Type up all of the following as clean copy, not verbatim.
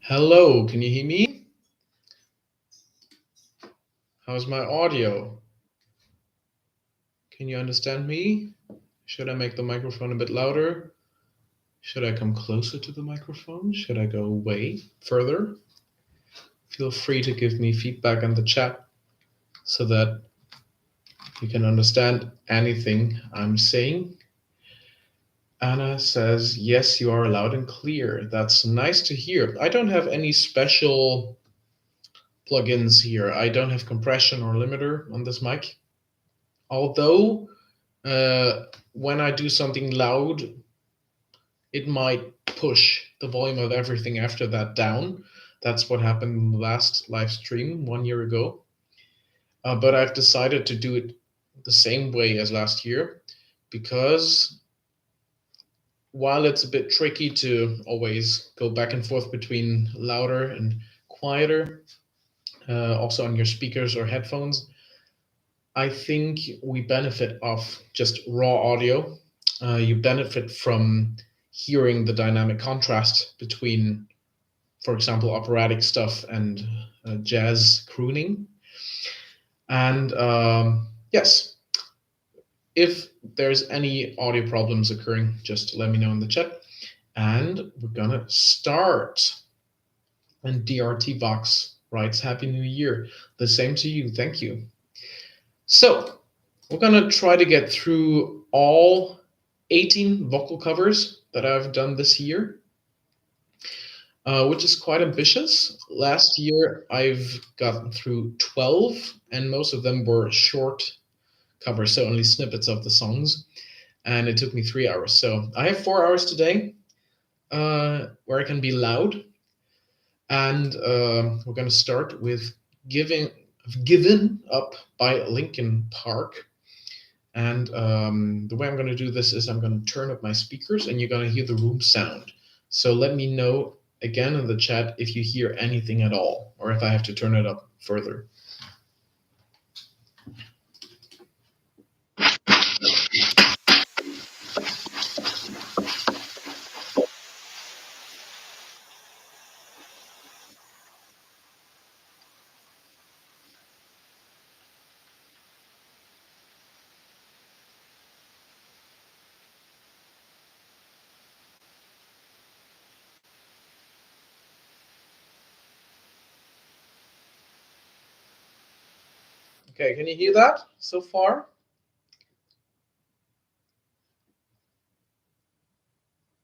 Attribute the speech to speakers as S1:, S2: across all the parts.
S1: Hello, can you hear me? How's my audio? Can you understand me? Should I make the microphone a bit louder? Should I come closer to the microphone? Should I go away further? Feel free to give me feedback in the chat so that you can understand anything I'm saying. Anna says, yes, you are loud and clear. That's nice to hear. I don't have any special plugins here. I don't have compression or limiter on this mic. Although when I do something loud, it might push the volume of everything after that down. That's what happened in the last live stream 1 year ago. But I've decided to do it the same way as last year because while it's a bit tricky to always go back and forth between louder and quieter, also on your speakers or headphones, I think we benefit of just raw audio. You benefit from hearing the dynamic contrast between, for example, operatic stuff and jazz crooning. And yes, if there's any audio problems occurring, just let me know in the chat. And we're gonna start. And DRT Vox writes, Happy New Year. The same to you, thank you. So we're gonna try to get through all 18 vocal covers that I've done this year, which is quite ambitious. Last year I've gotten through 12, and most of them were short covers, so only snippets of the songs, and it took me 3 hours. So I have 4 hours today where I can be loud, and we're gonna start with Given Up by Linkin Park. And the way I'm going to do this is I'm going to turn up my speakers and you're going to hear the room sound. So let me know again in the chat if you hear anything at all, or if I have to turn it up further. Okay, can you hear that so far?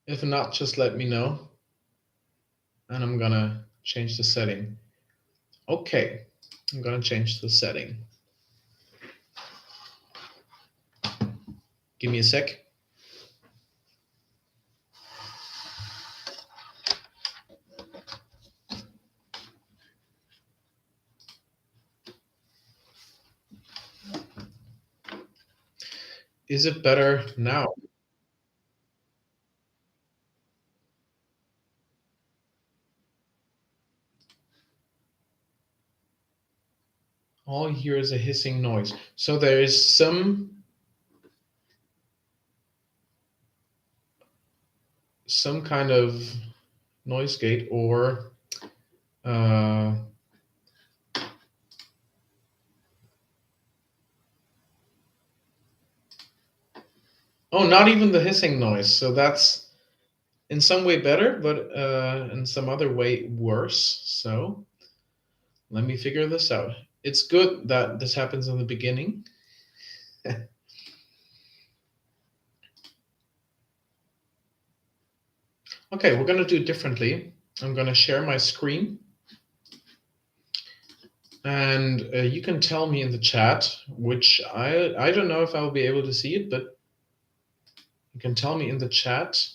S1: If not, just let me know. And I'm gonna change the setting. Okay, I'm gonna change the setting. Give me a sec. Is it better now? All you hear is a hissing noise. So there is some kind of noise gate or oh, not even the hissing noise. So that's in some way better, but in some other way worse. So let me figure this out. It's good that this happens in the beginning. Okay, we're going to do it differently. I'm going to share my screen. And you can tell me in the chat, which I don't know if I'll be able to see it, but you can tell me in the chat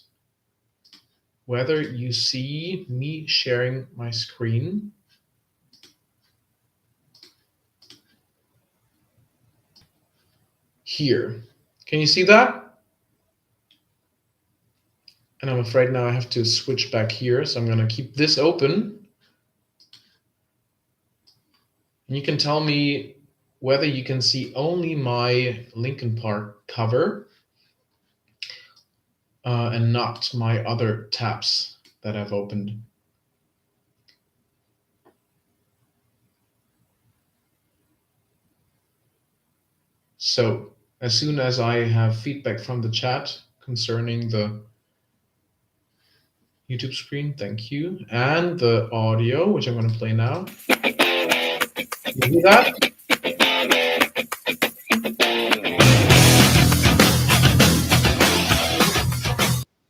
S1: whether you see me sharing my screen. Here. Can you see that? And I'm afraid now I have to switch back here, so I'm going to keep this open. And you can tell me whether you can see only my Linkin Park cover and not my other tabs that I've opened. So as soon as I have feedback from the chat concerning the YouTube screen, thank you, and the audio, which I'm going to play now. You hear that?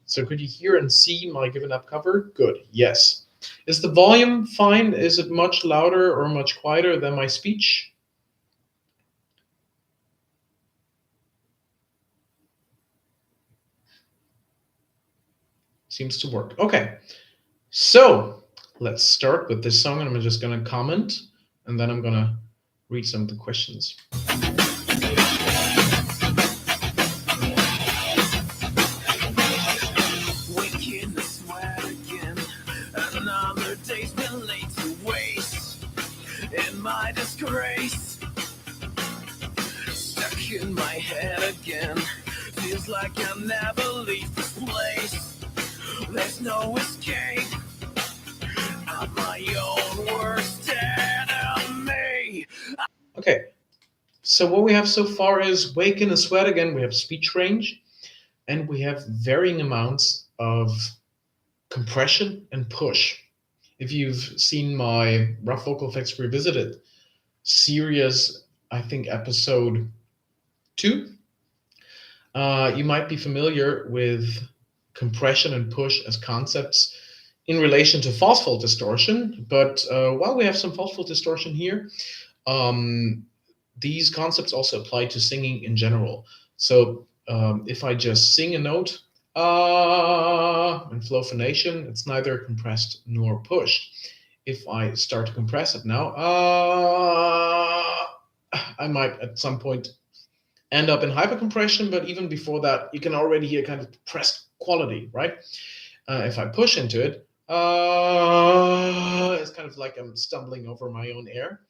S1: So could you hear and see my given up cover? Good, yes. Is the volume fine? Is it much louder or much quieter than my speech? Seems to work. Okay, so let's start with this song, and I'm just going to comment, and then I'm going to read some of the questions.
S2: Waking the sweat again, another day's been laid to waste. In my disgrace, stuck in my head again. Feels like I'll never leave this place. There's no escape. I'm my own worst enemy.
S1: Okay, so what we have so far is wake in a sweat again. We have speech range, and we have varying amounts of compression and push. If you've seen my Rough Vocal Effects Revisited series, I think episode 2, you might be familiar with compression and push as concepts in relation to false fault distortion. But while we have some false fault distortion here, these concepts also apply to singing in general. So if I just sing a note, in flow phonation, it's neither compressed nor pushed. If I start to compress it now, I might at some point end up in hypercompression, but even before that, you can already hear kind of pressed quality, right? If I push into it, it's kind of like I'm stumbling over my own air.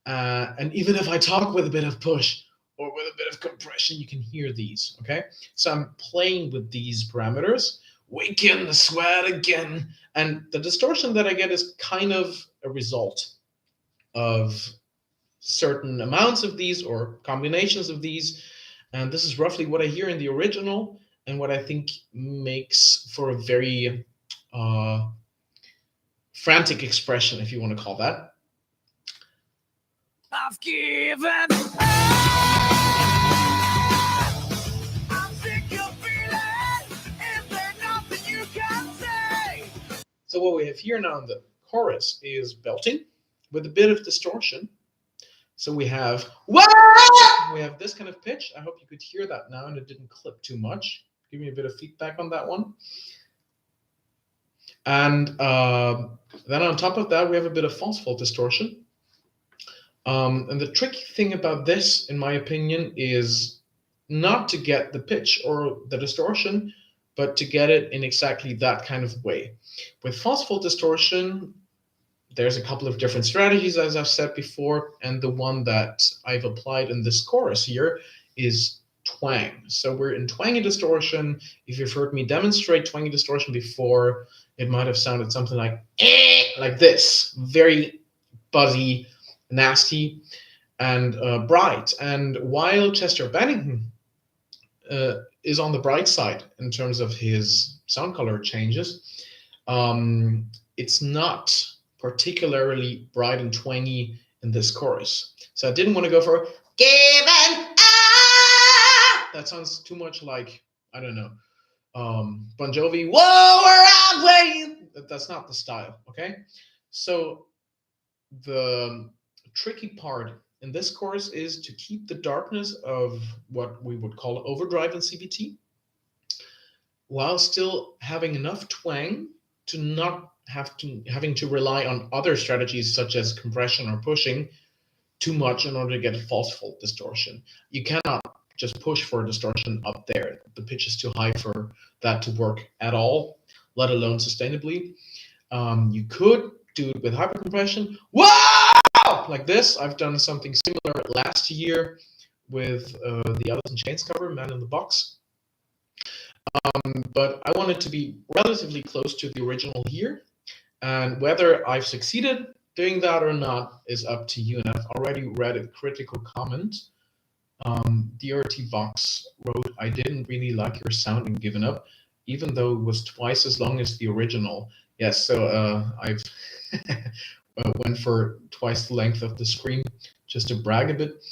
S1: And even if I talk with a bit of push or with a bit of compression, you can hear these, okay? So I'm playing with these parameters. Wake in the sweat again. And the distortion that I get is kind of a result of certain amounts of these or combinations of these. And this is roughly what I hear in the original and what I think makes for a very frantic expression, if you want to call that.
S2: I've given up. I'm sick of feeling. Is there nothing you can say?
S1: So what we have here now in the chorus is belting with a bit of distortion. So we have we have this kind of pitch. I hope you could hear that now and it didn't clip too much. Give me a bit of feedback on that one. And then on top of that, we have a bit of false fault distortion. And the tricky thing about this, in my opinion, is not to get the pitch or the distortion, but to get it in exactly that kind of way. With false fault distortion, there's a couple of different strategies, as I've said before, and the one that I've applied in this chorus here is twang. So we're in twangy distortion. If you've heard me demonstrate twangy distortion before, it might have sounded something like this, very buzzy, nasty, and bright. And while Chester Bennington is on the bright side in terms of his sound color changes, it's not particularly bright and twangy in this chorus. So I didn't want to go for given up. That sounds too much like, I don't know, Bon Jovi, whoa, around way. That's not the style, okay? So the tricky part in this chorus is to keep the darkness of what we would call overdrive in CVT, while still having enough twang to not having to rely on other strategies such as compression or pushing too much in order to get a false fault distortion. You cannot just push for a distortion up there. The pitch is too high for that to work at all, let alone sustainably. You could do it with hypercompression. Wow! Like this. I've done something similar last year with the Alice in Chains cover, Man in the Box. But I wanted to be relatively close to the original here. And whether I've succeeded doing that or not is up to you. And I've already read a critical comment DRT Vox wrote, "I didn't really like your sound and given up, even though it was twice as long as the original." Yes, so I've went for twice the length of the Scream just to brag a bit.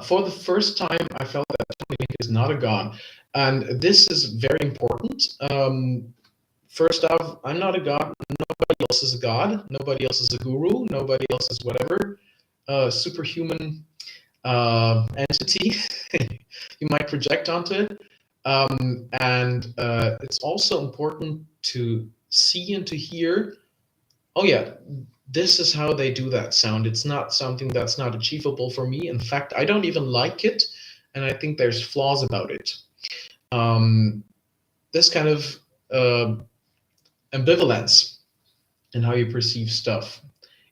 S1: For the first time, I felt that Tony Link is not a god, and this is very important. First off, I'm not a god. Nobody else is a god. Nobody else is a guru. Nobody else is whatever superhuman entity you might project onto it. And it's also important to see and to hear, oh yeah, this is how they do that sound. It's not something that's not achievable for me. In fact, I don't even like it, and I think there's flaws about it. This kind of ambivalence in how you perceive stuff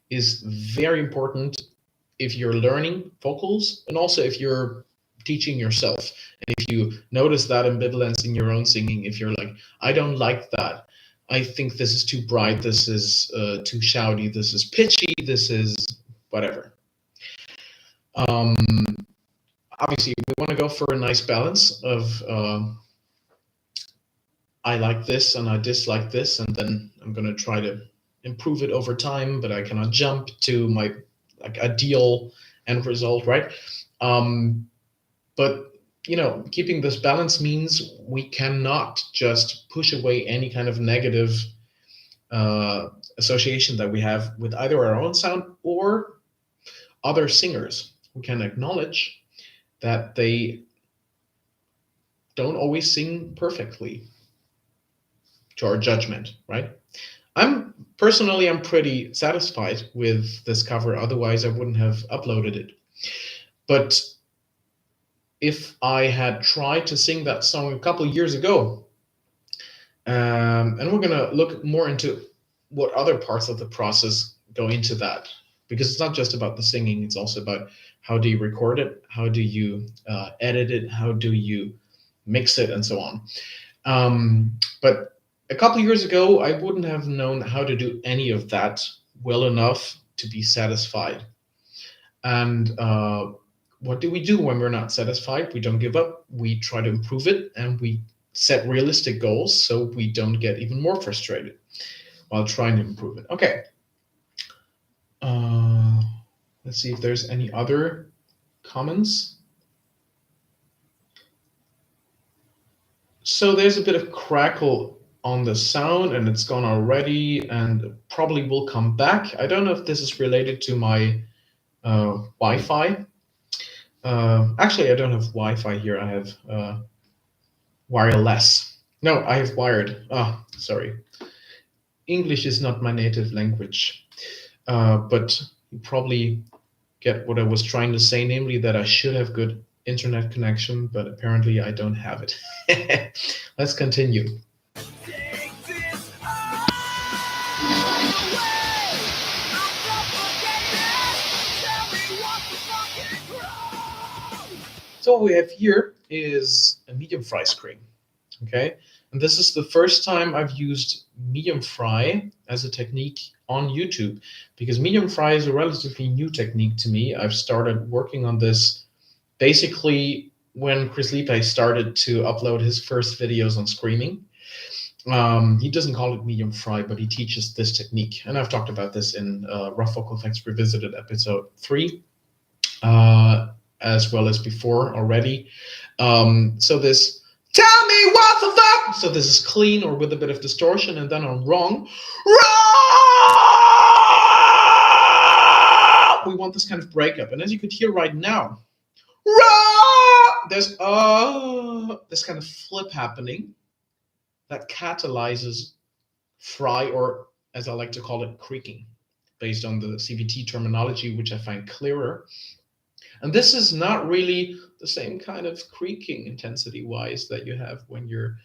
S1: is very important if you're learning vocals, and also if you're teaching yourself. And if you notice that ambivalence in your own singing, if you're like, I don't like that, I think this is too bright, this is too shouty, this is pitchy, this is whatever. Obviously, we want to go for a nice balance of I like this and I dislike this, and then I'm going to try to improve it over time, but I cannot jump to my like ideal end result, right? But you know, keeping this balance means we cannot just push away any kind of negative association that we have with either our own sound or other singers. We can acknowledge that they don't always sing perfectly to our judgment, right? I'm pretty satisfied with this cover, otherwise I wouldn't have uploaded it. But if I had tried to sing that song a couple of years ago, and we're gonna look more into what other parts of the process go into that, because it's not just about the singing, it's also about how do you record it, how do you edit it, how do you mix it, and so on. But a couple of years ago, I wouldn't have known how to do any of that well enough to be satisfied. And what do we do when we're not satisfied? We don't give up. We try to improve it, and we set realistic goals so we don't get even more frustrated while trying to improve it. Okay. Let's see if there's any other comments. So there's a bit of crackle on the sound, and it's gone already and probably will come back. I don't know if this is related to my Wi-Fi. Actually, I don't have Wi-Fi here. I have wireless. No, I have wired. Sorry. English is not my native language. But you probably get what I was trying to say, namely that I should have good internet connection, but apparently I don't have it. Let's continue. So what we have here is a medium fry screen, okay? And this is the first time I've used medium fry as a technique on YouTube, because medium fry is a relatively new technique to me. I've started working on this basically when Chris Lipe started to upload his first videos on screaming. He doesn't call it medium fry, but he teaches this technique. And I've talked about this in Rough Vocal Effects Revisited episode 3. As well as before already. So this, tell me what the fuck! So this is clean or with a bit of distortion, and then on wrong, we want this kind of breakup. And as you could hear right now, there's this kind of flip happening that catalyzes fry, or as I like to call it, creaking, based on the CVT terminology, which I find clearer. And this is not really the same kind of creaking intensity-wise that you have when you're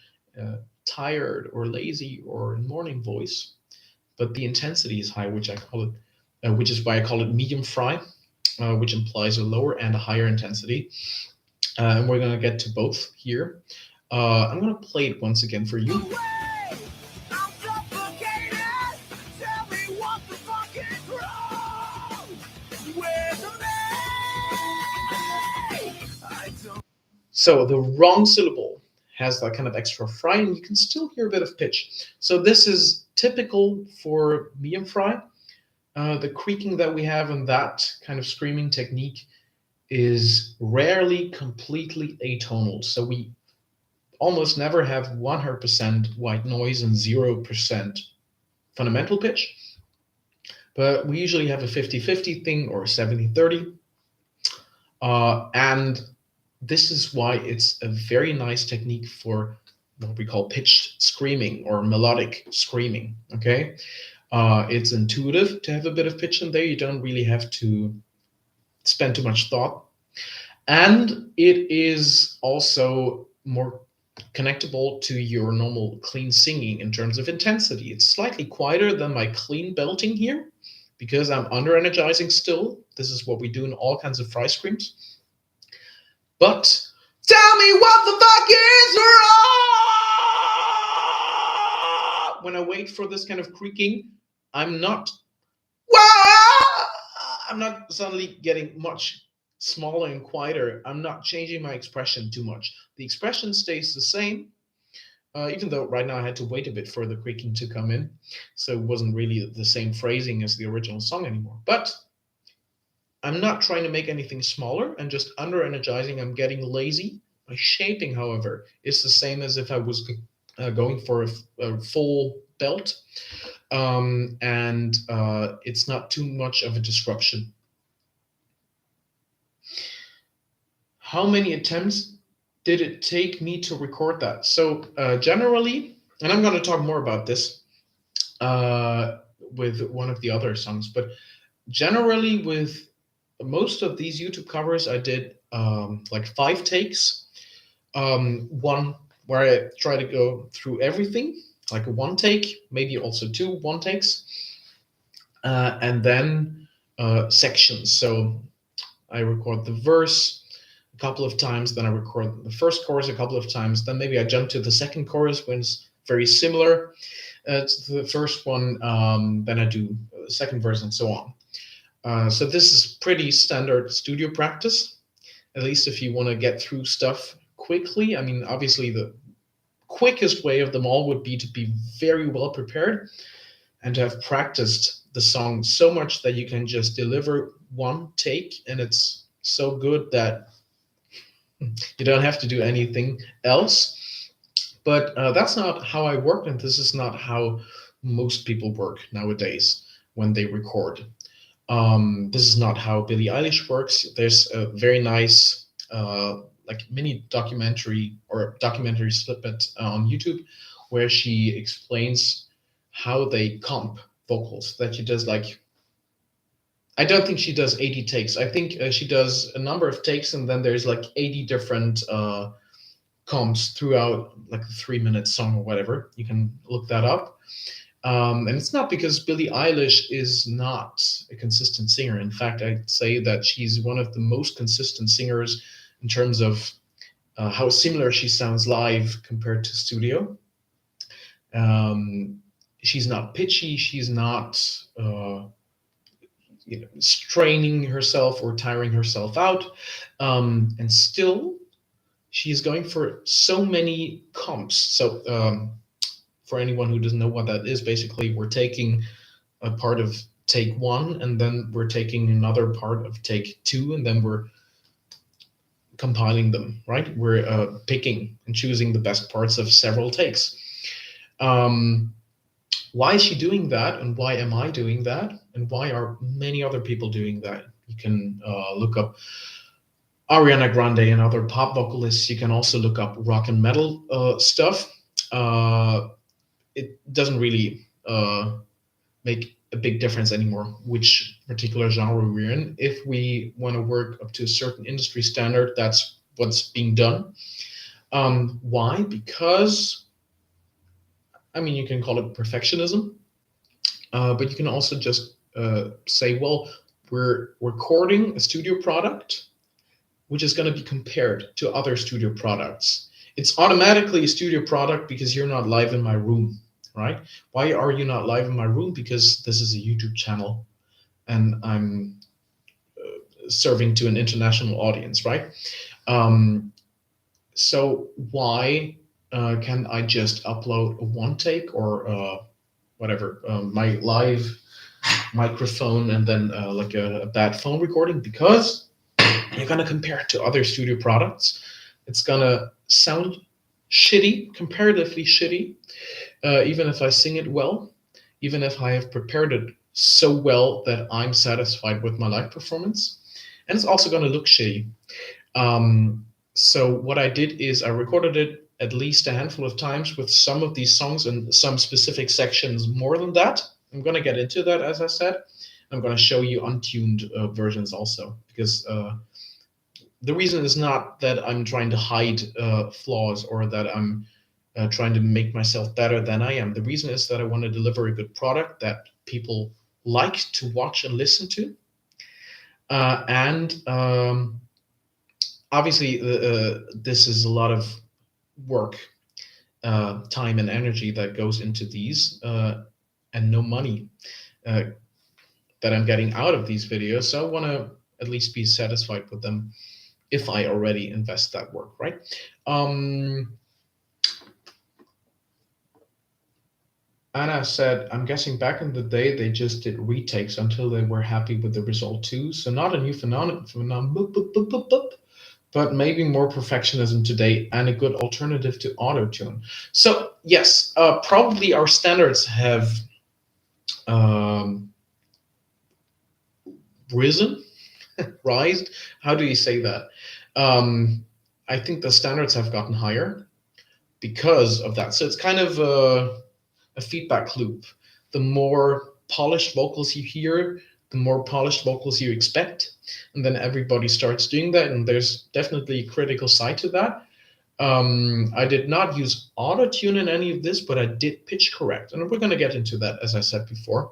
S1: tired or lazy or in morning voice, but the intensity is high, which I call it, which is why I call it medium fry, which implies a lower and a higher intensity. And we're going to get to both here. I'm going to play it once again for you. So the wrong syllable has that kind of extra fry, and you can still hear a bit of pitch. So this is typical for medium fry. The creaking that we have in that kind of screaming technique is rarely completely atonal. So we almost never have 100% white noise and 0% fundamental pitch. But we usually have a 50-50 thing or 70-30. And this is why it's a very nice technique for what we call pitched screaming or melodic screaming. Okay, it's intuitive to have a bit of pitch in there. You don't really have to spend too much thought, and it is also more connectable to your normal clean singing in terms of intensity. It's slightly quieter than my clean belting here because I'm under energizing still. This is what we do in all kinds of fry screams. But tell me what the fuck is wrong when I wait for this kind of creaking. I'm not suddenly getting much smaller and quieter. I'm not changing my expression too much. The expression stays the same, even though right now I had to wait a bit for the creaking to come in, so it wasn't really the same phrasing as the original song anymore. But I'm not trying to make anything smaller and just under energizing. I'm getting lazy. My shaping, however, is the same as if I was going for a full belt. And it's not too much of a disruption. How many attempts did it take me to record that? So generally, and I'm going to talk more about this with one of the other songs, but generally with most of these YouTube covers, I did like 5 takes. One where I try to go through everything, like a 1 take, maybe also 2 1 takes, and then sections. So I record the verse a couple of times, then I record the first chorus a couple of times, then maybe I jump to the second chorus when it's very similar to the first one, then I do the second verse and so on. So this is pretty standard studio practice, at least if you want to get through stuff quickly. I mean, obviously the quickest way of them all would be to be very well prepared and to have practiced the song so much that you can just deliver 1 take and it's so good that you don't have to do anything else. But that's not how I work, and this is not how most people work nowadays when they record. This is not how Billie Eilish works. There's a very nice like mini documentary or documentary snippet on YouTube where she explains how they comp vocals. That she does like, I don't think she does 80 takes. I think she does a number of takes and then there's like 80 different comps throughout like a 3-minute song or whatever. You can look that up. And it's not because Billie Eilish is not a consistent singer. In fact, I'd say that she's one of the most consistent singers in terms of how similar she sounds live compared to studio. She's not pitchy. She's not straining herself or tiring herself out. And still, she's going for so many comps. So for anyone who doesn't know what that is, basically we're taking a part of take 1 and then we're taking another part of take 2 and then we're compiling them, right? We're picking and choosing the best parts of several takes. Why is she doing that and why am I doing that and why are many other people doing that? You can look up Ariana Grande and other pop vocalists. You can also look up rock and metal stuff. It doesn't really make a big difference anymore which particular genre we're in. If we want to work up to a certain industry standard, that's what's being done. Why? Because, I mean, you can call it perfectionism, but you can also just say, well, we're recording a studio product which is going to be compared to other studio products. It's automatically a studio product because you're not live in my room, right? Why are you not live in my room? Because this is a YouTube channel and I'm serving to an international audience, right? So why can I just upload a one take or whatever my live microphone and then like a bad phone recording? Because you're gonna compare it to other studio products. It's gonna sound shitty, comparatively shitty, even if I sing it well, even if I have prepared it so well that I'm satisfied with my live performance. And it's also gonna look shitty. So what I did is I recorded it at least a handful of times with some of these songs and some specific sections more than that. I'm gonna get into that, as I said. I'm gonna show you untuned versions also, because the reason is not that I'm trying to hide flaws or that I'm trying to make myself better than I am. The reason is that I want to deliver a good product that people like to watch and listen to. And obviously, this is a lot of work, time, and energy that goes into these, and no money uh, that I'm getting out of these videos. So I want to at least be satisfied with them if I already invest that work, right? Anna said, I'm guessing back in the day they just did retakes until they were happy with the result too. So not a new phenomenon, but maybe more perfectionism today and a good alternative to auto-tune. So yes, probably our standards have um, risen, rised. How do you say that? Um, I think the standards have gotten higher because of that. So it's kind of a feedback loop. The more polished vocals you hear, the more polished vocals you expect. And then everybody starts doing that. And there's definitely a critical side to that. I did not use auto tune in any of this, but I did pitch correct. And we're going to get into that, as I said before.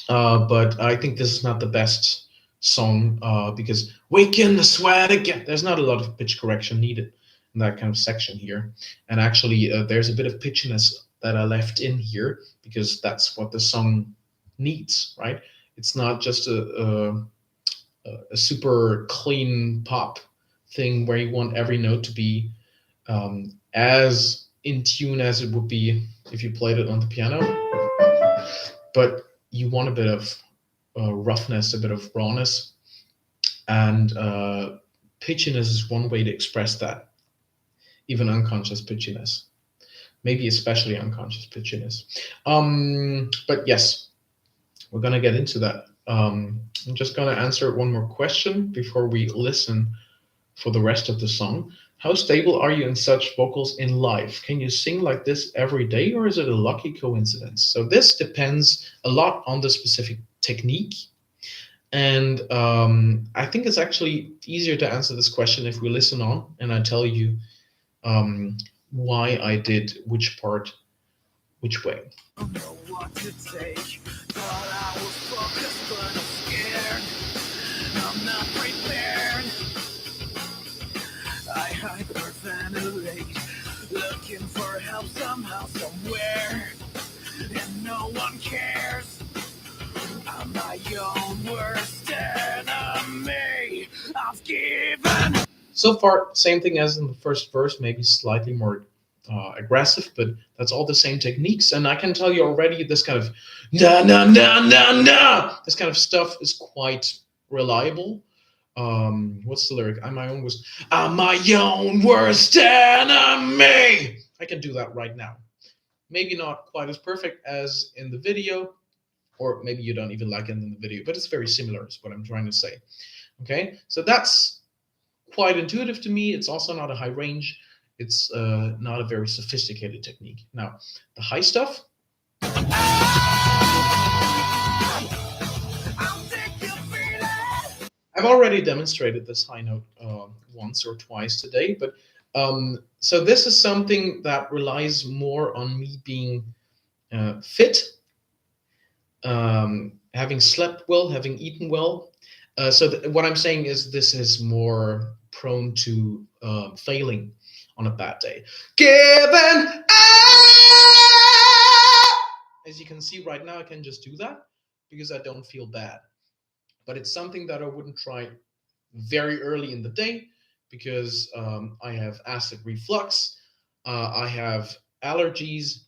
S1: But I think this is not the best song because Wake in the Sweat Again. There's not a lot of pitch correction needed in that kind of section here. And actually, there's a bit of pitchiness that I left in here because that's what the song needs, right? It's not just a super clean pop thing where you want every note to be as in tune as it would be if you played it on the piano. But you want a bit of roughness, a bit of rawness, and pitchiness is one way to express that, even unconscious pitchiness, maybe especially unconscious pitchiness. But yes, we're gonna get into that. I'm just gonna answer one more question before we listen for the rest of the song. How stable are you in such vocals in life? Can you sing like this every day, or is it a lucky coincidence? So this depends a lot on the specific technique. And I think it's actually easier to answer this question if we listen on and I tell you why I did which part, which way.
S2: I don't know what to take. Thought I was focused, but I'm scared. I'm not prepared. I hyperventilate, looking for help somehow, somewhere, and no one cares. I'm my own worst enemy. I've given.
S1: So far, same thing as in the first verse, maybe slightly more aggressive, but that's all the same techniques. And I can tell you already, this kind of na na na na na, this kind of stuff is quite reliable. What's the lyric? I'm my own worst enemy. I can do that right now. Maybe not quite as perfect as in the video, or maybe you don't even like it in the video, but it's very similar, is what I'm trying to say. Okay, so that's quite intuitive to me. It's also not a high range. It's not a very sophisticated technique. Now, the high stuff. I've already demonstrated this high note once or twice today, but so this is something that relies more on me being fit, having slept well, having eaten well. So what I'm saying is this is more prone to failing on a bad day. Given as you can see right now, I can just do that because I don't feel bad. But it's something that I wouldn't try very early in the day because I have acid reflux, I have allergies,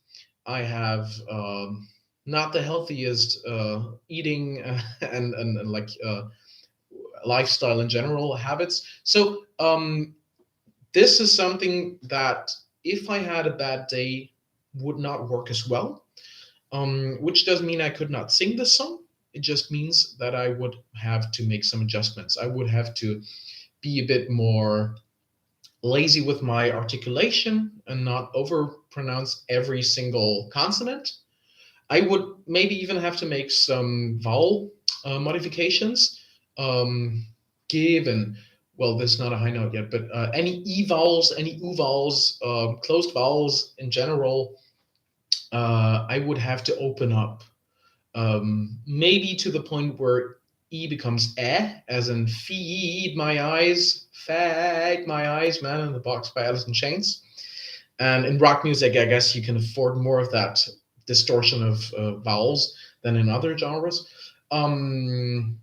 S1: I have not the healthiest eating and like lifestyle in general habits. So this is something that if I had a bad day would not work as well. Which doesn't mean I could not sing this song. It just means that I would have to make some adjustments. I would have to be a bit more lazy with my articulation and not over pronounce every single consonant. I would maybe even have to make some vowel modifications, given, well, there's not a high note yet, but any e vowels, any u vowels, closed vowels in general, I would have to open up, maybe to the point where e becomes eh, as in feed my eyes, fag my eyes, Man in the Box by Alice in Chains. And in rock music, I guess you can afford more of that distortion of vowels than in other genres. Um,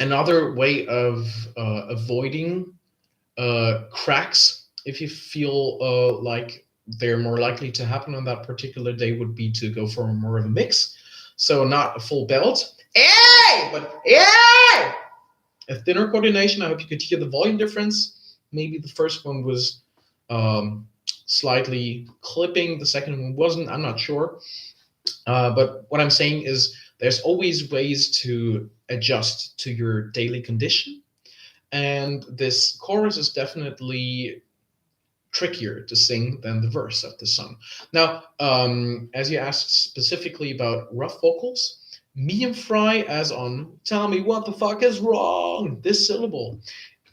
S1: Another way of avoiding cracks, if you feel like they're more likely to happen on that particular day, would be to go for more of a mix. So not a full belt, hey, but hey, a thinner coordination. I hope you could hear the volume difference. Maybe the first one was slightly clipping, the second one wasn't. I'm not sure. But what I'm saying is there's always ways to adjust to your daily condition. And this chorus is definitely trickier to sing than the verse of the song. Now, as you asked specifically about rough vocals, medium fry, as on tell me what the fuck is wrong, this syllable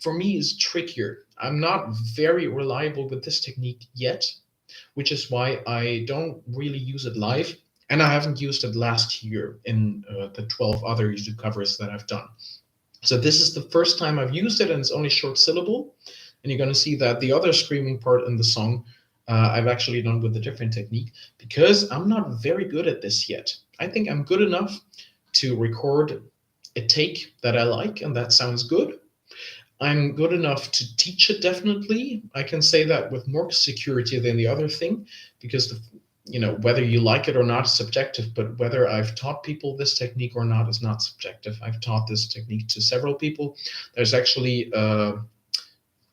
S1: for me is trickier. I'm not very reliable with this technique yet, which is why I don't really use it live. And I haven't used it last year in the 12 other YouTube covers that I've done. So this is the first time I've used it, and it's only short syllable. And you're going to see that the other screaming part in the song, I've actually done with a different technique, because I'm not very good at this yet. I think I'm good enough to record a take that I like and that sounds good. I'm good enough to teach it, definitely. I can say that with more security than the other thing, because whether you like it or not is subjective, but whether I've taught people this technique or not is not subjective. I've taught this technique to several people. There's actually a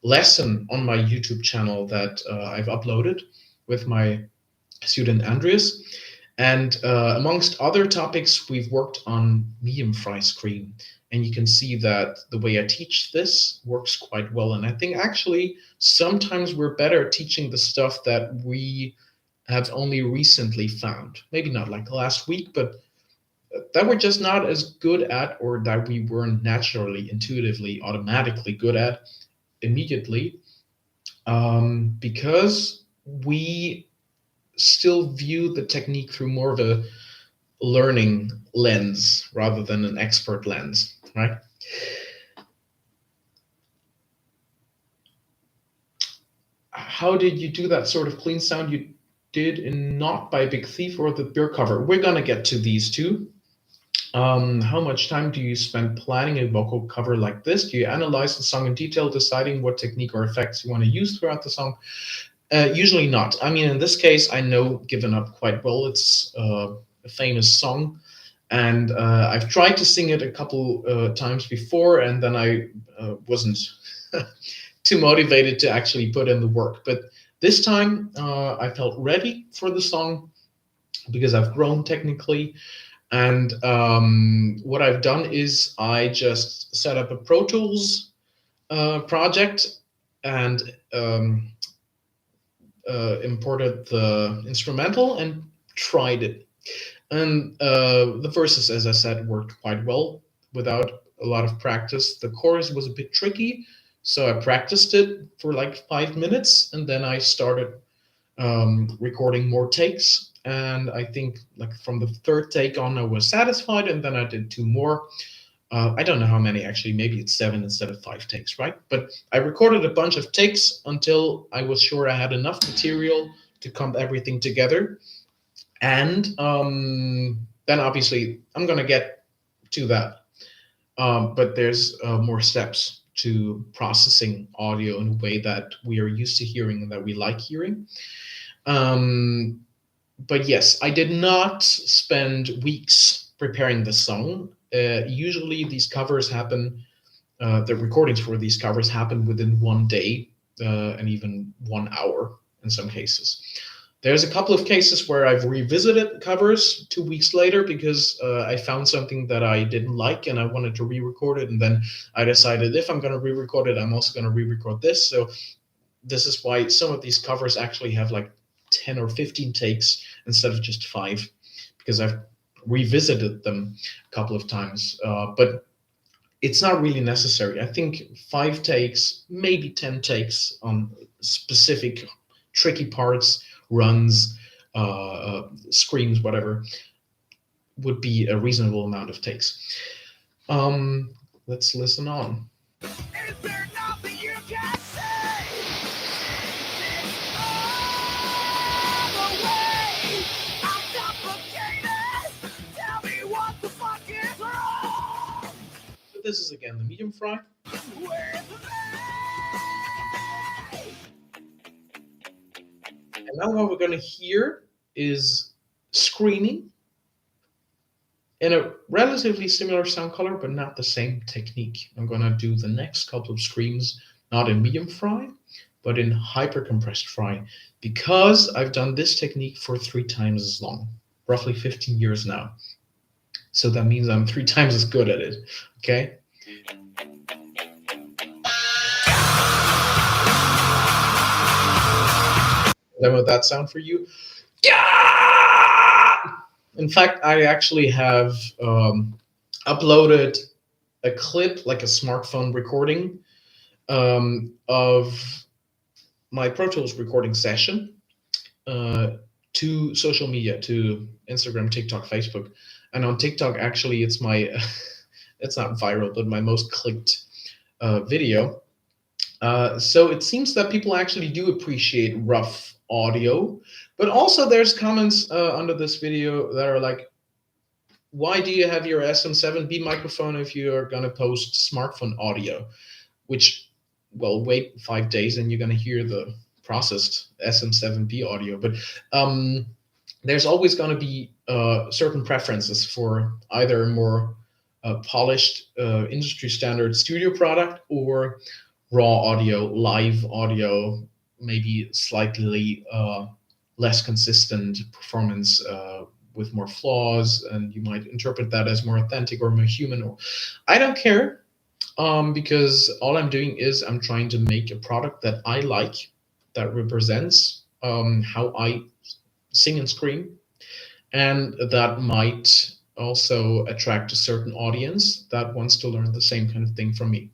S1: lesson on my YouTube channel that I've uploaded with my student Andreas. And amongst other topics, we've worked on medium fry scream. And you can see that the way I teach this works quite well. And I think actually sometimes we're better at teaching the stuff that we have only recently found. Maybe not like last week, but that we're just not as good at, or that we weren't naturally, intuitively, automatically good at immediately, because we still view the technique through more of a learning lens rather than an expert lens, right? How did you do that sort of clean sound you did in Not by Big Thief or the Björk cover? We're gonna get to these two. How much time do you spend planning a vocal cover like this? Do you analyze the song in detail, deciding what technique or effects you want to use throughout the song? Usually not. I mean, in this case, I know Given Up quite well. It's a famous song, and I've tried to sing it a couple times before, and then I wasn't too motivated to actually put in the work. But this time, I felt ready for the song because I've grown technically. And what I've done is I just set up a Pro Tools project and imported the instrumental and tried it. And the verses, as I said, worked quite well without a lot of practice. The chorus was a bit tricky, so I practiced it for like 5 minutes, and then I started recording more takes. And I think like from the third take on, I was satisfied, and then I did 2 more. I don't know how many actually, maybe it's 7 instead of 5 takes, right? But I recorded a bunch of takes until I was sure I had enough material to clump everything together. And then obviously I'm going to get to that. But there's more steps to processing audio in a way that we are used to hearing and that we like hearing. But yes, I did not spend weeks preparing the song. Usually these covers happen, the recordings for these covers happen within one day and even 1 hour in some cases. There's a couple of cases where I've revisited covers 2 weeks later because I found something that I didn't like and I wanted to re-record it. And then I decided if I'm going to re-record it, I'm also going to re-record this. So this is why some of these covers actually have like 10 or 15 takes instead of just 5, because I've revisited them a couple of times. But it's not really necessary. I think 5 takes, maybe 10 takes on specific tricky parts, runs, screams, whatever, would be a reasonable amount of takes. Let's listen on.
S2: Is there nothing you can say? All the way. I'm suffocated. Tell me what the fuck is wrong.
S1: So this is again the medium fry.
S2: Where's the
S1: And now what we're going to hear is screaming in a relatively similar sound color, but not the same technique. I'm going to do the next couple of screams not in medium fry, but in hyper compressed fry, because I've done this technique for 3 times as long, roughly 15 years now. So that means I'm 3 times as good at it. Okay. Demo that sound for you. In fact, I actually have uploaded a clip, like a smartphone recording, of my Pro Tools recording session to social media, to Instagram, TikTok, Facebook. And on TikTok, actually, it's my, it's not viral, but my most clicked video. So it seems that people actually do appreciate rough audio, but also there's comments under this video that are like, why do you have your SM7B microphone if you're going to post smartphone audio? Which, well, wait 5 days and you're going to hear the processed SM7B audio. But there's always going to be certain preferences for either a more polished industry standard studio product or raw audio, live audio, maybe slightly less consistent performance with more flaws, and you might interpret that as more authentic or more human. Or I don't care, because all I'm doing is I'm trying to make a product that I like, that represents how I sing and scream, and that might also attract a certain audience that wants to learn the same kind of thing from me.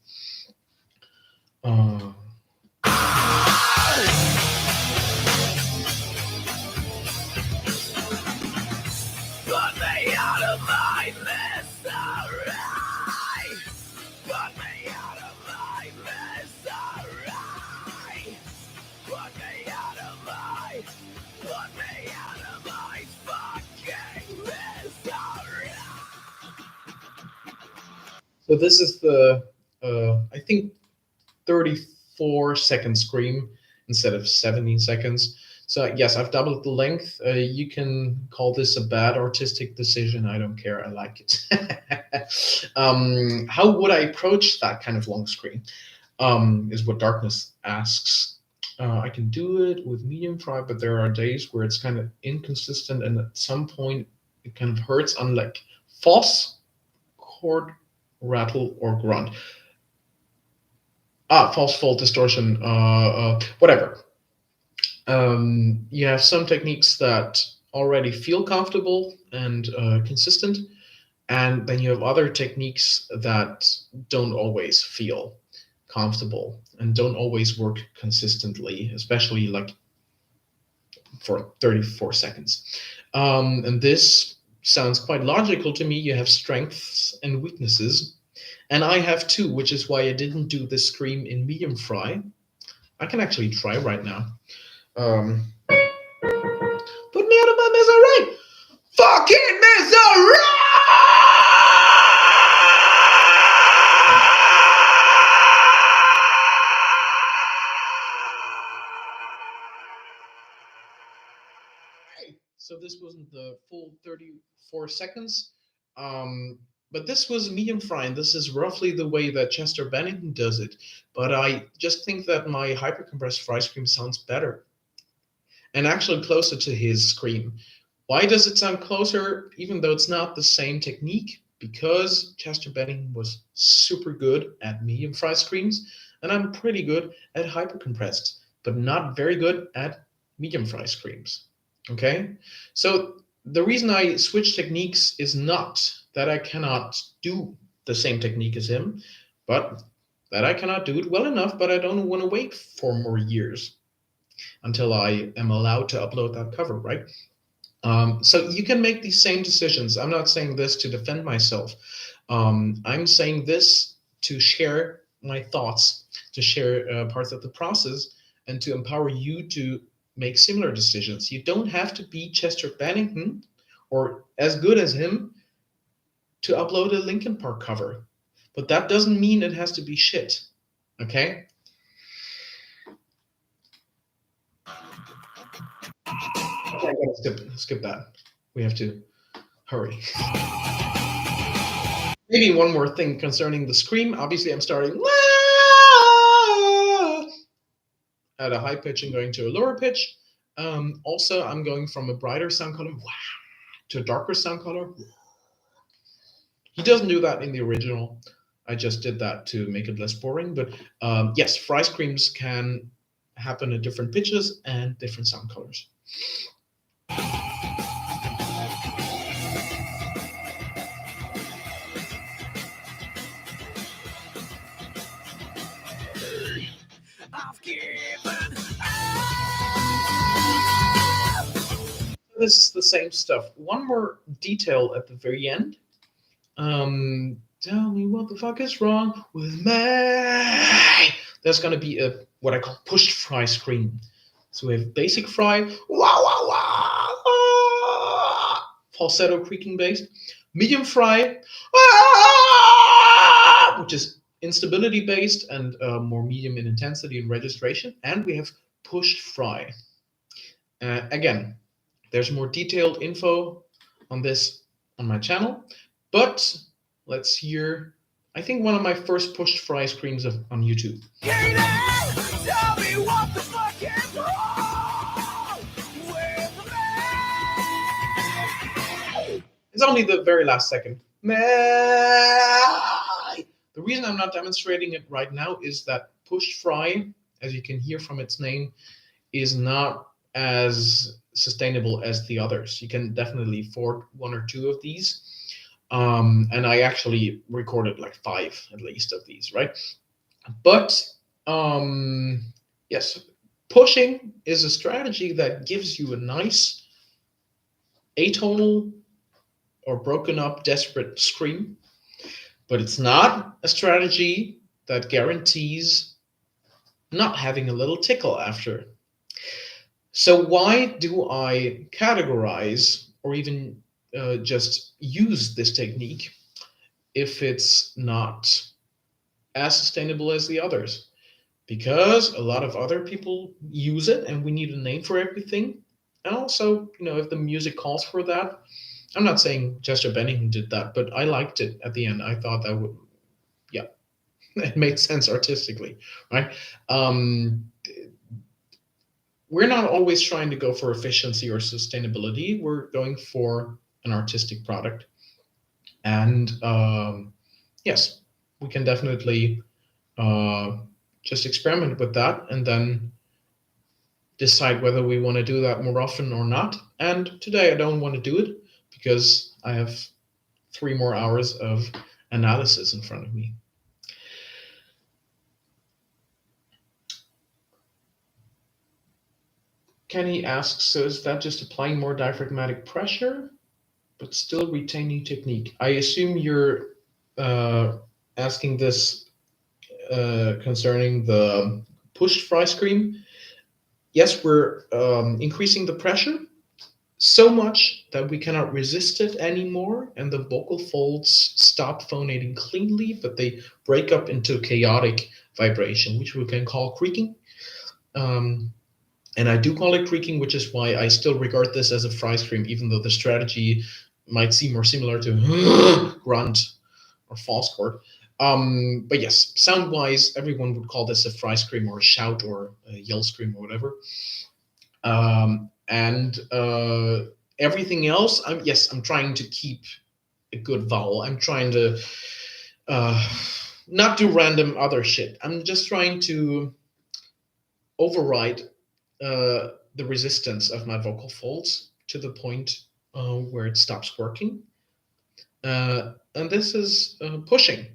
S2: Put me out of my misery. Put me out of my misery. Put me out of my. Put me out of my fucking misery.
S1: So this is the, I think, 34-second scream instead of 17 seconds. So yes, I've doubled the length. You can call this a bad artistic decision. I don't care. I like it. How would I approach that kind of long scream? Is what Darkness asks. I can do it with medium fry, but there are days where it's kind of inconsistent, and at some point it kind of hurts, unlike false, chord, rattle, or grunt. False, fault, distortion, whatever. You have some techniques that already feel comfortable and consistent, and then you have other techniques that don't always feel comfortable and don't always work consistently, especially like for 34 seconds. And this sounds quite logical to me. You have strengths and weaknesses, and I have too, which is why I didn't do this scream in medium fry. I can actually try right now. Put me out of my misery! Fucking misery! so this wasn't the full 34 seconds. But this was medium fry, and this is roughly the way that Chester Bennington does it. But I just think that my hypercompressed fry scream sounds better and actually closer to his scream. Why does it sound closer, even though it's not the same technique? Because Chester Bennington was super good at medium fry screams, and I'm pretty good at hypercompressed, but not very good at medium fry screams. Okay? So the reason I switch techniques is not that I cannot do the same technique as him, but that I cannot do it well enough, but I don't want to wait 4 more years until I am allowed to upload that cover, right? So you can make these same decisions. I'm not saying this to defend myself. I'm saying this to share my thoughts, to share parts of the process, and to empower you to make similar decisions. You don't have to be Chester Bennington or as good as him to upload a Linkin Park cover. But that doesn't mean it has to be shit. Okay? Okay, I gotta skip that. We have to hurry. Maybe one more thing concerning the scream. Obviously, I'm starting at a high pitch and going to a lower pitch. Also, I'm going from a brighter sound color to a darker sound color. He doesn't do that in the original. I just did that to make it less boring. But yes, fry screams can happen at different pitches and different sound colors.
S2: I've given
S1: This is the same stuff. One more detail at the very end. Tell me what the fuck is wrong with me. There's gonna be a what I call pushed fry scream. So we have basic fry, wah wah wah, falsetto creaking bass, medium fry, which is instability based and more medium in intensity and registration, and we have pushed fry. Again, there's more detailed info on this on my channel, but let's hear, I think, one of my first pushed fry screams on YouTube.
S2: Tell me what the fuck is wrong with me.
S1: It's only the very last second. The reason I'm not demonstrating it right now is that pushed fry, as you can hear from its name, is not as sustainable as the others. You can definitely afford 1 or 2 of these. And I actually recorded like 5 at least of these, right? But yes, pushing is a strategy that gives you a nice atonal or broken up desperate scream, but it's not a strategy that guarantees not having a little tickle after. So why do I categorize or even just use this technique if it's not as sustainable as the others? Because a lot of other people use it and we need a name for everything. And also, if the music calls for that, I'm not saying Chester Bennington did that, but I liked it at the end. I thought that would, yeah, it made sense artistically, right? We're not always trying to go for efficiency or sustainability. We're going for an artistic product. And yes, we can definitely just experiment with that and then decide whether we want to do that more often or not. And today I don't want to do it because I have 3 more hours of analysis in front of me. Kenny asks, so is that just applying more diaphragmatic pressure, but still retaining technique? I assume you're asking this concerning the pushed fry scream. Yes, we're increasing the pressure so much that we cannot resist it anymore, and the vocal folds stop phonating cleanly, but they break up into chaotic vibration, which we can call creaking. And I do call it creaking, which is why I still regard this as a fry scream, even though the strategy might seem more similar to grunt or false chord. But yes, sound wise, everyone would call this a fry scream or a shout or a yell scream or whatever. And everything else, I'm trying to keep a good vowel. I'm trying to uh, not do random other shit. I'm just trying to override the resistance of my vocal folds to the point where it stops working. And this is pushing,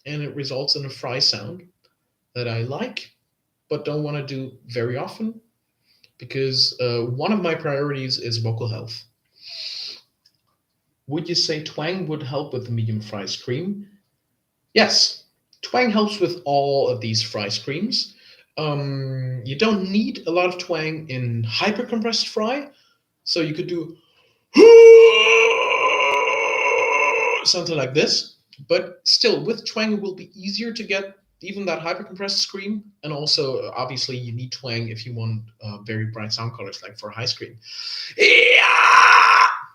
S1: and it results in a fry sound that I like, but don't want to do very often because one of my priorities is vocal health. Would you say twang would help with the medium fry scream? Yes, twang helps with all of these fry screams. You don't need a lot of twang in hyper compressed fry, so you could do something like this, but still with twang it will be easier to get even that hyper compressed scream. And also obviously you need twang if you want very bright sound colors, like for high scream,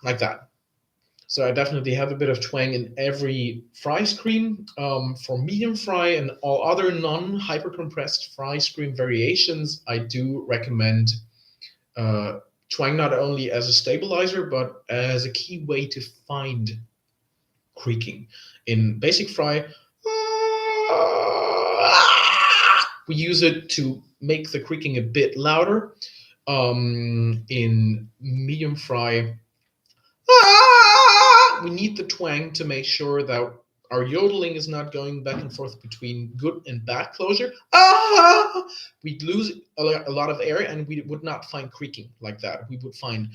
S1: like that. So I definitely have a bit of twang in every fry scream. For medium fry and all other non-hyper compressed fry scream variations, I do recommend twang not only as a stabilizer, but as a key way to find creaking. In basic fry, we use it to make the creaking a bit louder. In medium fry, we need the twang to make sure that our yodeling is not going back and forth between good and bad closure. We'd lose a lot of air and we would not find creaking like that. We would find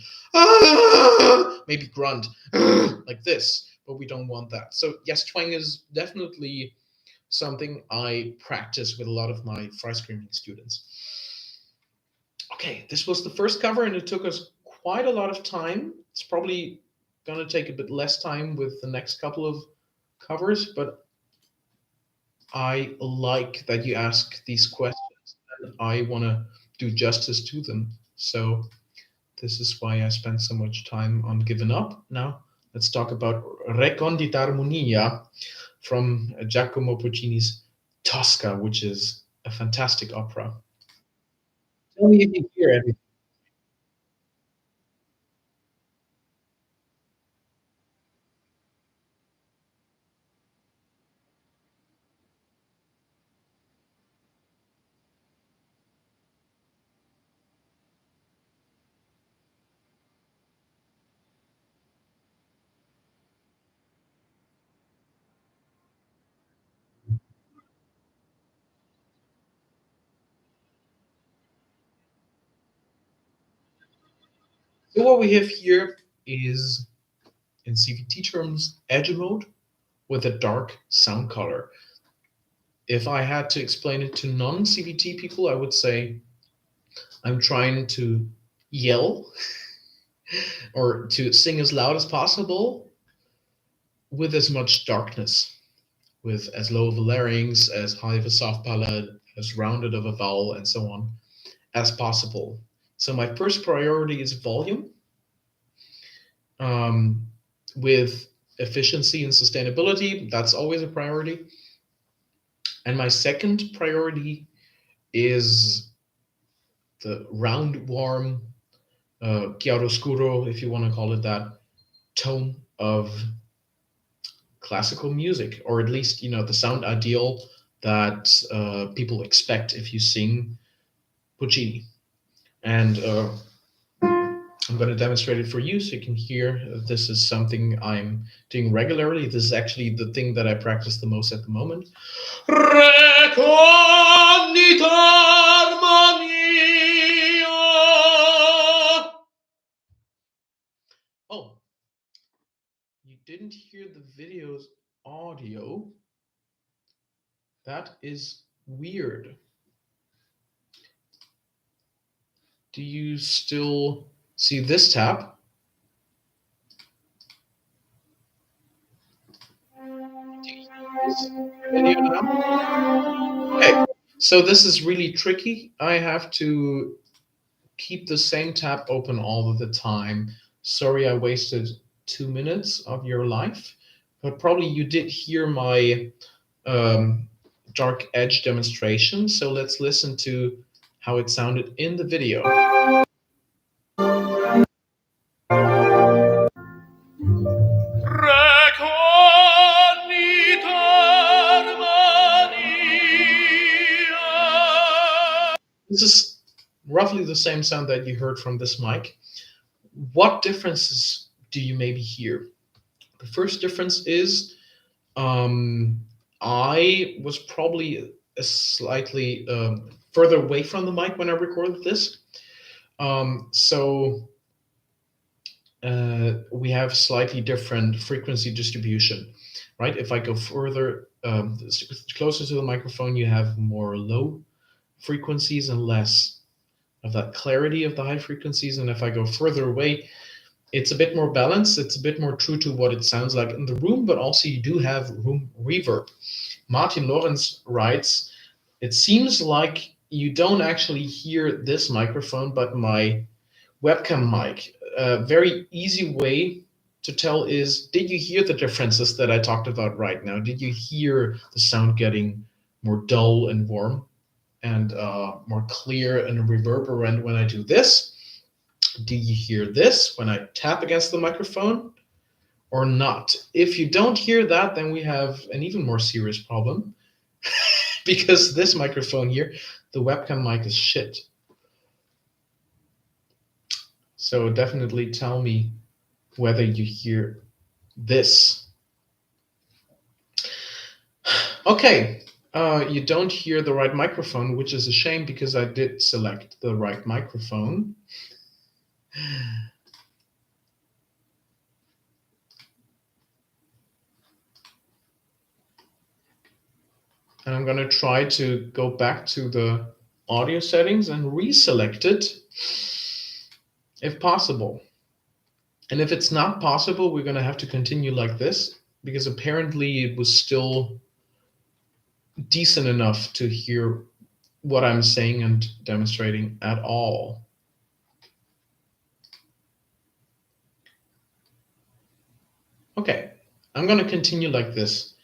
S1: maybe grunt like this, but we don't want that. So yes, twang is definitely something I practice with a lot of my fry screaming students. Okay, this was the first cover and it took us quite a lot of time. It's probably going to take a bit less time with the next couple of covers, but I like that you ask these questions and I want to do justice to them. So this is why I spent so much time on Given Up. Now let's talk about Recondita Armonia from Giacomo Puccini's Tosca, which is a fantastic opera. Tell me if you hear everything. So what we have here is, in CVT terms, edge mode with a dark sound color. If I had to explain it to non-CVT people, I would say I'm trying to yell or to sing as loud as possible with as much darkness, with as low of a larynx, as high of a soft palate, as rounded of a vowel, and so on as possible. So my first priority is volume, um, with efficiency and sustainability. That's always a priority. And my second priority is the round, warm, chiaroscuro, if you want to call it that, tone of classical music, or at least the sound ideal that people expect if you sing Puccini. And I'm going to demonstrate it for you so you can hear. This is something I'm doing regularly. This is actually the thing that I practice the most at the moment. Recondita Armonia. Oh, you didn't hear the video's audio. That is weird. Do you still see this tab? This video now? Okay, so this is really tricky. I have to keep the same tab open all of the time. Sorry I wasted 2 minutes of your life, but probably you did hear my dark edge demonstration. So let's listen to how it sounded in the video. This is roughly the same sound that you heard from this mic. What differences do you maybe hear? The first difference is I was probably a slightly further away from the mic when I recorded this. So we have slightly different frequency distribution, right? If I go further, closer to the microphone, you have more low frequencies and less of that clarity of the high frequencies. And if I go further away, it's a bit more balanced. It's a bit more true to what it sounds like in the room, but also you do have room reverb. Martin Lorenz writes, it seems like you don't actually hear this microphone, but my webcam mic. A very easy way to tell is, did you hear the differences that I talked about right now? Did you hear the sound getting more dull and warm and more clear and reverberant when I do this? Do you hear this when I tap against the microphone or not? If you don't hear that, then we have an even more serious problem because this microphone here, the webcam mic is shit. So definitely tell me whether you hear this. Okay, you don't hear the right microphone, which is a shame because I did select the right microphone. And I'm going to try to go back to the audio settings and reselect it if possible. And if it's not possible, we're going to have to continue like this because apparently it was still decent enough to hear what I'm saying and demonstrating at all. Okay, I'm going to continue like this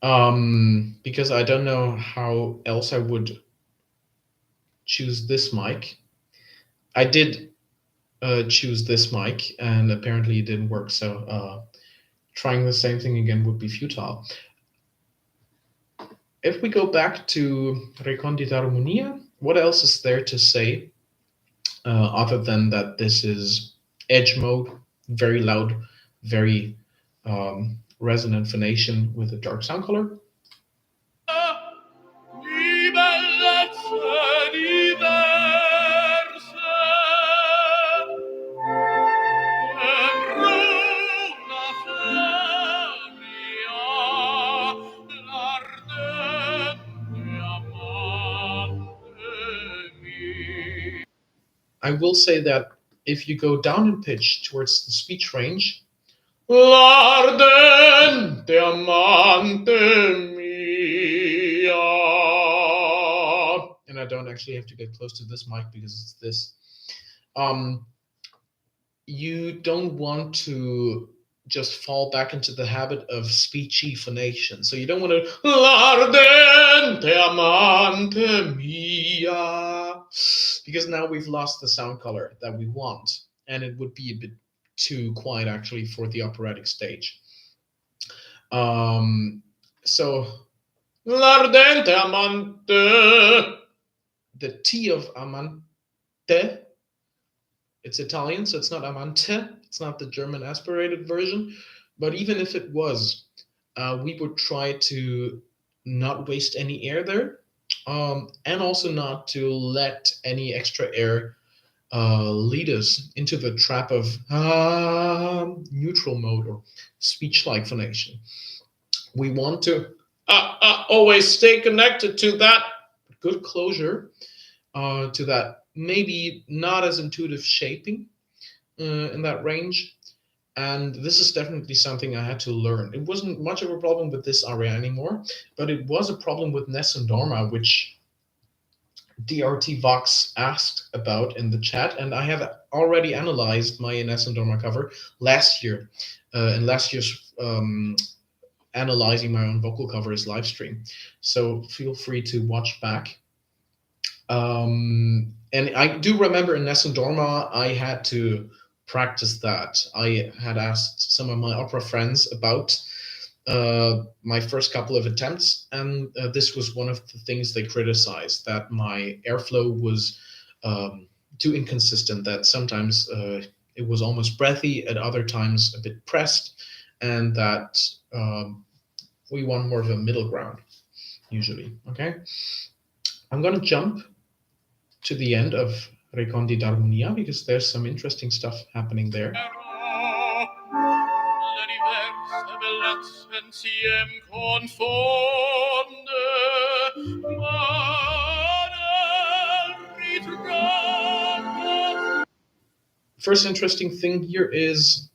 S1: because I don't know how else I would choose this mic. I did choose this mic and apparently it didn't work, so trying the same thing again would be futile. If we go back to Recondita Armonia, what else is there to say other than that this is edge mode, very loud, very resonant phonation with a dark sound color? I will say that if you go down in pitch towards the speech range, l'ardente amante mia, and I don't actually have to get close to this mic because it's this. You don't want to just fall back into the habit of speechy phonation. So you don't want to l'ardente amante mia, because now we've lost the sound color that we want, and it would be a bit too quiet actually for the operatic stage. So l'ardente amante, the T of amante, it's Italian, so it's not amante, it's not the German aspirated version, but even if it was, we would try to not waste any air there, and also not to let any extra air lead us into the trap of neutral mode or speech-like phonation. We want to always stay connected to that good closure, to that maybe not as intuitive shaping in that range. And this is definitely something I had to learn. It wasn't much of a problem with this aria anymore, but it was a problem with Ness and Dorma, which DRT Vox asked about in the chat, and I have already analyzed my Ines and Dorma cover last year. In last year's analyzing my own vocal covers live stream. So feel free to watch back. And I do remember in Ines and Dorma, I had to practice that. I had asked some of my opera friends about my first couple of attempts, and this was one of the things they criticized, that my airflow was too inconsistent, that sometimes it was almost breathy, at other times a bit pressed, and that we want more of a middle ground usually. Okay, I'm gonna jump to the end of Recondita Armonia because there's some interesting stuff happening there. First interesting thing here is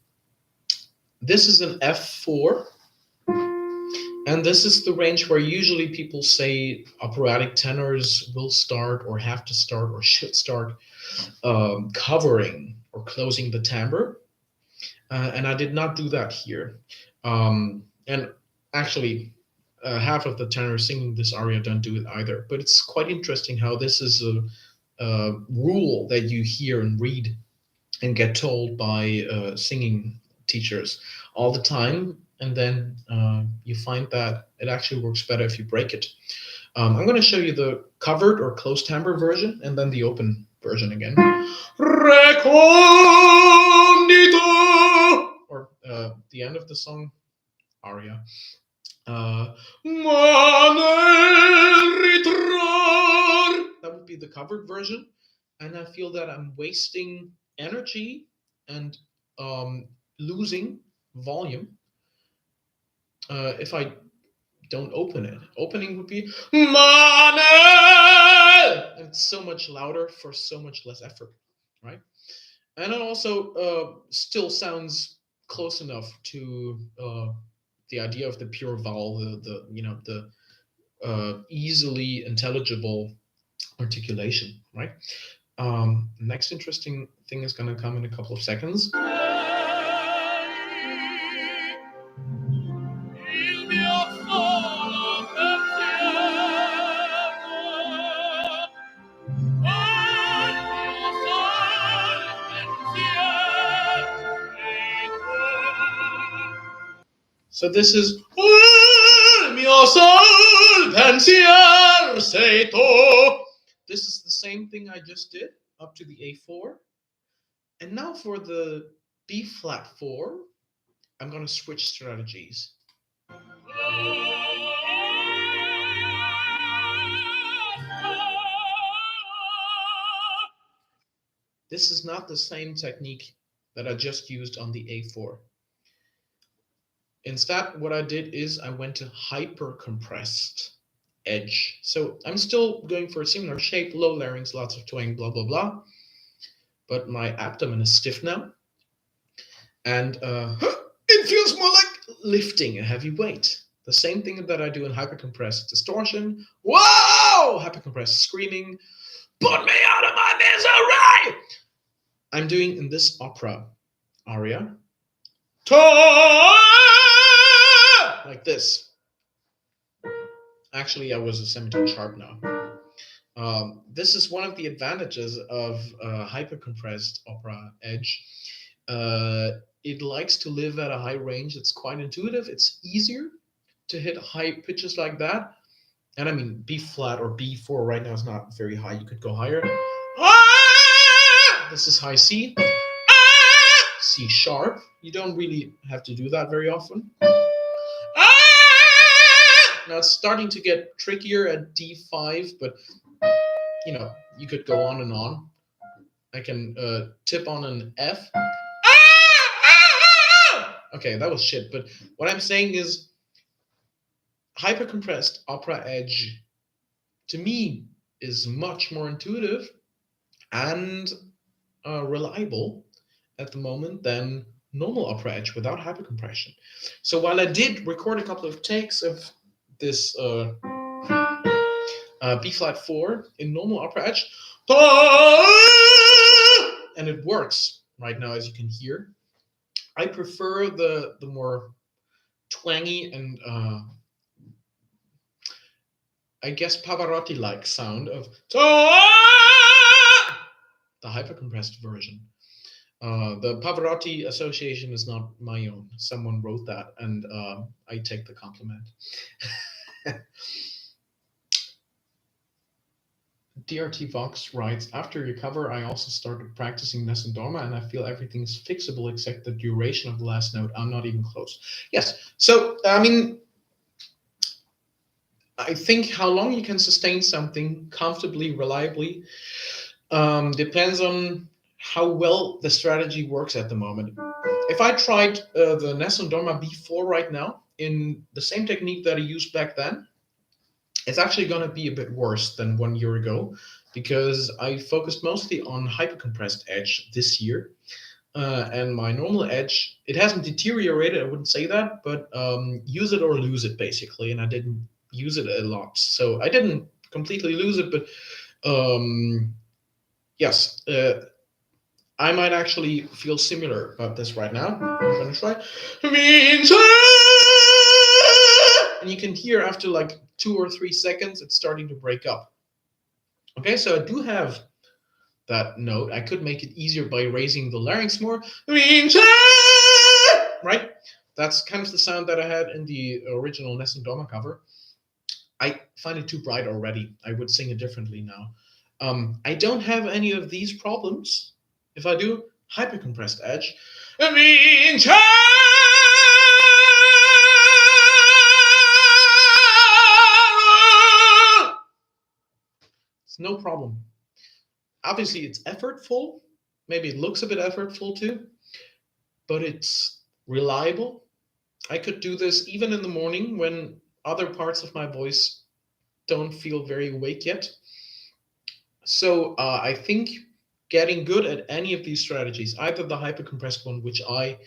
S1: this is an F4, and this is the range where usually people say operatic tenors will start or have to start or should start covering or closing the timbre. And I did not do that here. And actually, half of the tenors singing this aria don't do it either. But it's quite interesting how this is a rule that you hear and read and get told by singing teachers all the time. And then you find that it actually works better if you break it. I'm going to show you the covered or closed timbre version and then the open version again. Recondita! Or the end of the song, aria. That would be the covered version. And I feel that I'm wasting energy and losing volume if I don't open it. Opening would be Mane! And it's so much louder for so much less effort, right? And it also still sounds close enough to the idea of the pure vowel, the easily intelligible articulation, right? Next interesting thing is going to come in a couple of seconds. So this is mio sol pensier sei tu. This is the same thing I just did up to the A4. And now for the B flat 4, I'm going to switch strategies. This is not the same technique that I just used on the A4. Instead, what I did is I went to hyper compressed edge. So I'm still going for a similar shape, low larynx, lots of twang, blah, blah, blah. But my abdomen is stiff now. And it feels more like lifting a heavy weight. The same thing that I do in hyper compressed distortion. Whoa! Hyper compressed screaming. Put me out of my misery! I'm doing in this opera aria. Like this. Actually, I was a semitone sharp now. This is one of the advantages of hypercompressed opera edge. It likes to live at a high range. It's quite intuitive. It's easier to hit high pitches like that. And I mean, B flat or B4 right now is not very high. You could go higher. This is high C. C sharp. You don't really have to do that very often. Now it's starting to get trickier at D5, but you could go on and on. I can tip on an F. Okay, that was shit, but what I'm saying is hypercompressed opera edge to me is much more intuitive and reliable at the moment than normal opera edge without hypercompression. So while I did record a couple of takes of this B flat 4 in normal upper edge, and it works right now, as you can hear. I prefer the more twangy and I guess Pavarotti-like sound of the hypercompressed version. The Pavarotti association is not my own. Someone wrote that, and I take the compliment. DRT Vox writes, after your cover, I also started practicing Nessun Dorma, and I feel everything's fixable except the duration of the last note. I'm not even close. Yes. So, I mean, I think how long you can sustain something comfortably, reliably, depends on how well the strategy works at the moment. If I tried the Nessun Dorma B4 right now in the same technique that I used back then, it's actually going to be a bit worse than 1 year ago, because I focused mostly on hypercompressed edge this year. And my normal edge, it hasn't deteriorated, I wouldn't say that, but use it or lose it, basically. And I didn't use it a lot. So I didn't completely lose it, but yes, I might actually feel similar about this right now. I'm going to try. And you can hear after like 2 or 3 seconds, it's starting to break up. Okay, so I do have that note. I could make it easier by raising the larynx more. Right? That's kind of the sound that I had in the original Nessun Dorma cover. I find it too bright already. I would sing it differently now. I don't have any of these problems. If I do hypercompressed edge, it's no problem. Obviously, it's effortful. Maybe it looks a bit effortful too, but it's reliable. I could do this even in the morning when other parts of my voice don't feel very awake yet. So I think getting good at any of these strategies, either the hypercompressed one, which I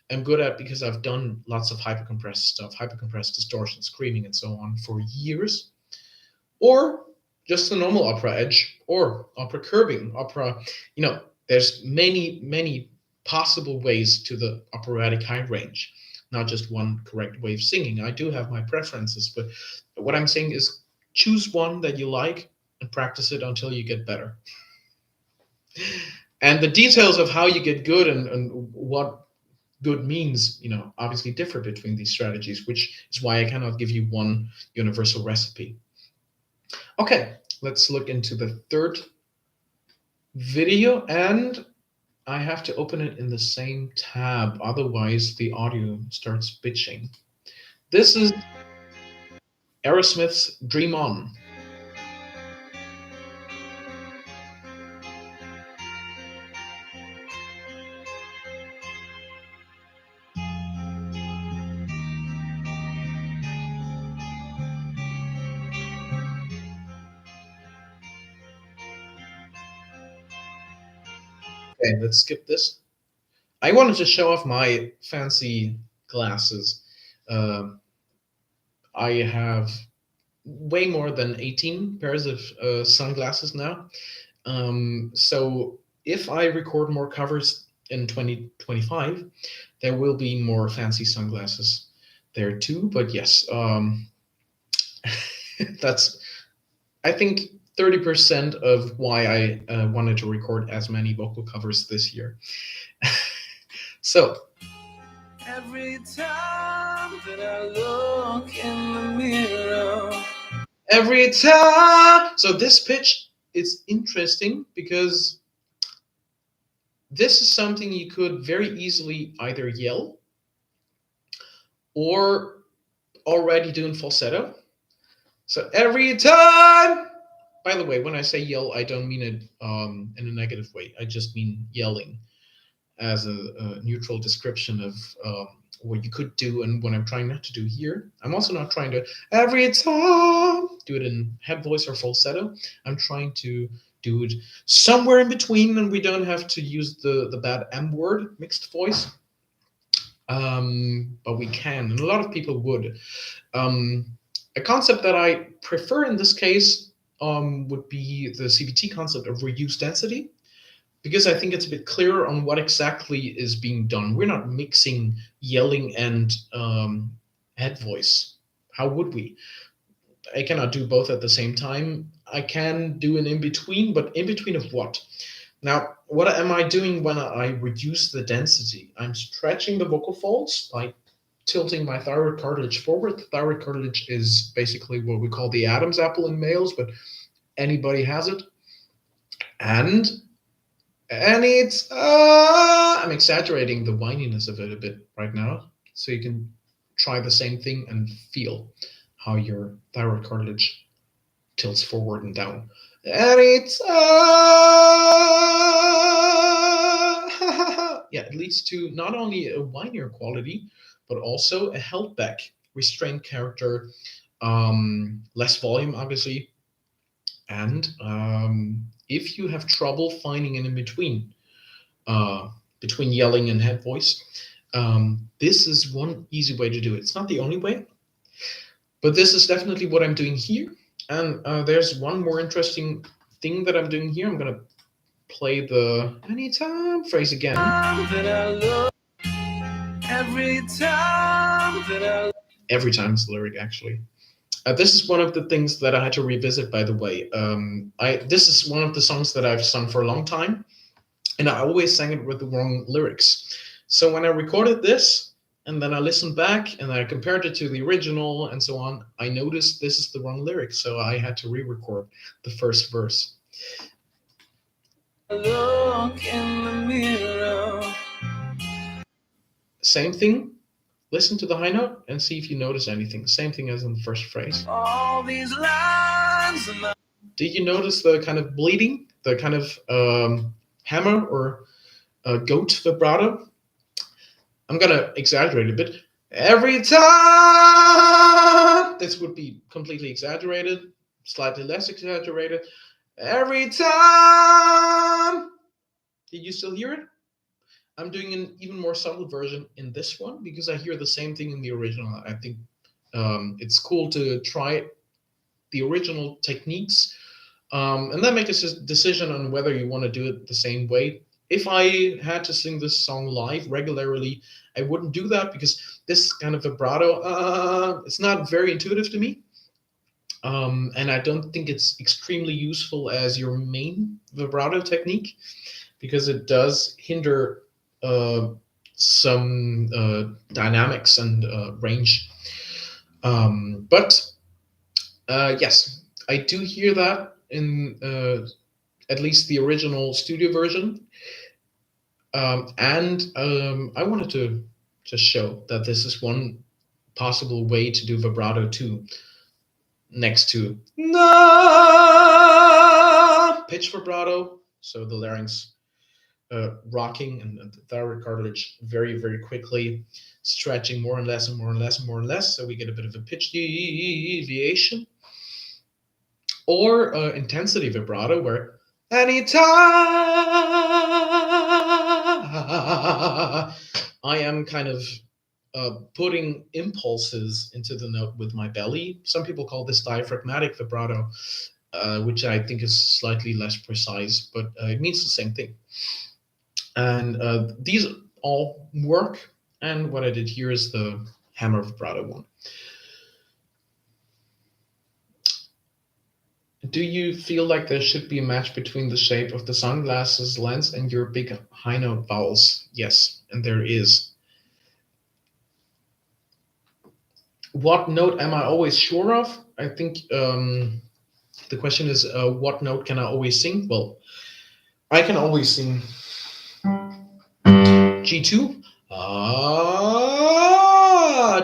S1: am good at because I've done lots of hypercompressed stuff, hypercompressed distortion, screaming, and so on for years, or just the normal opera edge or opera curbing, opera, there's many possible ways to the operatic high range, not just one correct way of singing. I do have my preferences, but what I'm saying is choose one that you like and practice it until you get better. And the details of how you get good and what good means, obviously differ between these strategies, which is why I cannot give you one universal recipe. Okay, let's look into the third video, and I have to open it in the same tab, otherwise the audio starts bitching. This is Aerosmith's Dream On. Okay, let's skip this. I wanted to show off my fancy glasses. I have way more than 18 pairs of sunglasses now. So if I record more covers in 2025, there will be more fancy sunglasses there too. But yes, that's, I think, 30% of why I wanted to record as many vocal covers this year. So
S2: Every time that I look in the mirror,
S1: every time. So this pitch is interesting because this is something you could very easily either yell or already do in falsetto. So every time. By the way, when I say yell, I don't mean it in a negative way. I just mean yelling as a neutral description of what you could do and what I'm trying not to do here. I'm also not trying to every time do it in head voice or falsetto. I'm trying to do it somewhere in between, and we don't have to use the bad M word, mixed voice. But we can, and a lot of people would. A concept that I prefer in this case would be the CBT concept of reduced density, because I think it's a bit clearer on what exactly is being done. We're not mixing yelling and head voice. How would we? I cannot do both at the same time. I can do an in between, but in between of what? Now, what am I doing when I reduce the density? I'm stretching the vocal folds by tilting my thyroid cartilage forward. The thyroid cartilage is basically what we call the Adam's apple in males, but anybody has it. And it's I'm exaggerating the whininess of it a bit right now, so you can try the same thing and feel how your thyroid cartilage tilts forward and down. And it's yeah, it leads to not only a whinier quality, but also a held back, restrained character, less volume, obviously. And if you have trouble finding an in between yelling and head voice, this is one easy way to do it. It's not the only way, but this is definitely what I'm doing here. And there's one more interesting thing that I'm doing here. I'm going to play the anytime phrase again. Every time is the lyric, actually. This is one of the things that I had to revisit, by the way. This is one of the songs that I've sung for a long time, and I always sang it with the wrong lyrics. So when I recorded this, and then I listened back, and I compared it to the original, and so on, I noticed this is the wrong lyric, so I had to re-record the first verse. Look in the mirror. Same thing. Listen to the high note and see if you notice anything. Same thing as in the first phrase. All these lines. Did you notice the kind of bleeding, the kind of hammer or goat vibrato? I'm gonna exaggerate a bit. Every time. This would be completely exaggerated, slightly less exaggerated. Every time. Did you still hear it? I'm doing an even more subtle version in this one because I hear the same thing in the original. I think it's cool to try the original techniques and then make a decision on whether you want to do it the same way. If I had to sing this song live regularly, I wouldn't do that because this kind of vibrato, it's not very intuitive to me. And I don't think it's extremely useful as your main vibrato technique because it does hinder some dynamics and range. But yes, I do hear that in at least the original studio version. And I wanted to just show that this is one possible way to do vibrato too, next to pitch vibrato, so the larynx rocking and the thyroid cartilage very, very quickly stretching more and less and more and less and more and less, so we get a bit of a pitch deviation. Or intensity vibrato, where anytime I am kind of putting impulses into the note with my belly. Some people call this diaphragmatic vibrato, which I think is slightly less precise, but it means the same thing. And these all work. And what I did here is the hammer vibrato one. Do you feel like there should be a match between the shape of the sunglasses lens and your big high note vowels? Yes, and there is. What note am I always sure of? I think the question is, what note can I always sing? Well, I can always sing G2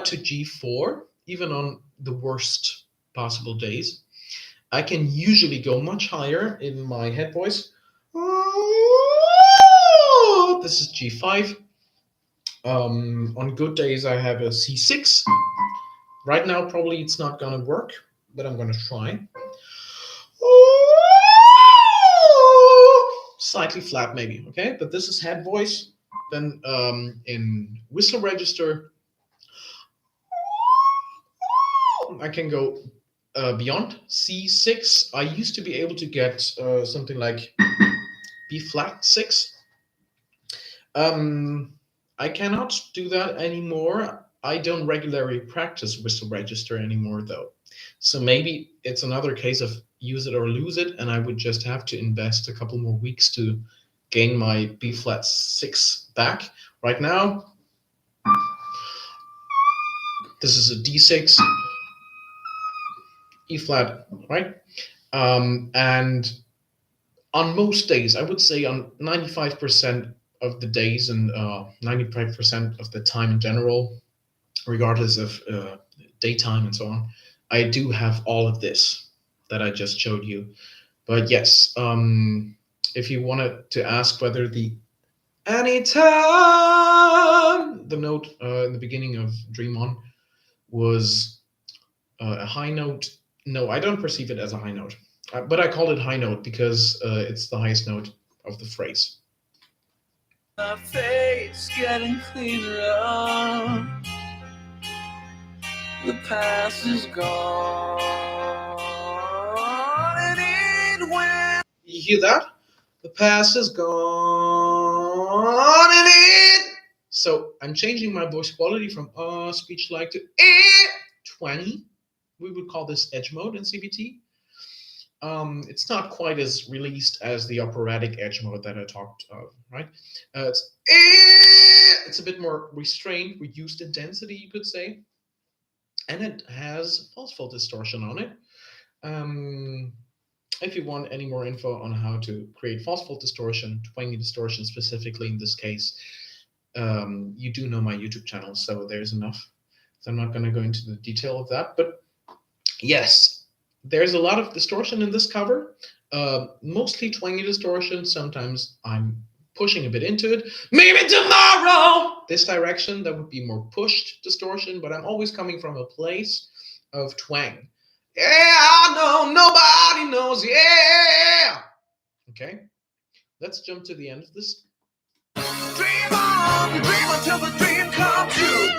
S1: to G4, even on the worst possible days. I can usually go much higher in my head voice. This is G5. On good days, I have a C6. Right now, probably it's not going to work, but I'm going to try. Slightly flat, maybe, okay? But this is head voice. Then in whistle register, I can go beyond C6, I used to be able to get something like B flat 6. Um, I cannot do that anymore. I don't regularly practice whistle register anymore, though. So maybe it's another case of use it or lose it, and I would just have to invest a couple more weeks to gain my B flat 6 back. Right now, this is a D6, E flat, right? And on most days, I would say on 95% of the days and 95% of the time in general, regardless of daytime and so on, I do have all of this that I just showed you. But yes, if you wanted to ask whether the anytime, the note in the beginning of Dream On was a high note, no, I don't perceive it as a high note. But I call it high note because it's the highest note of the phrase.
S2: My face getting clearer. The past is gone. And it went.
S1: You hear that? The past is gone and it. So I'm changing my voice quality from speech like to 20. We would call this edge mode in CBT. It's not quite as released as the operatic edge mode that I talked of, right? It's a bit more restrained, reduced intensity, you could say, and it has false fault distortion on it. If you want any more info on how to create false fault distortion, twangy distortion specifically in this case, you do know my YouTube channel, so there's enough. So I'm not going to go into the detail of that, but yes, there's a lot of distortion in this cover, mostly twangy distortion. Sometimes I'm pushing a bit into it. Maybe tomorrow, this direction, that would be more pushed distortion, but I'm always coming from a place of twang. Yeah, I know, nobody knows, yeah! Okay, let's jump to the end of this.
S2: Dream on, dream until the dream comes true.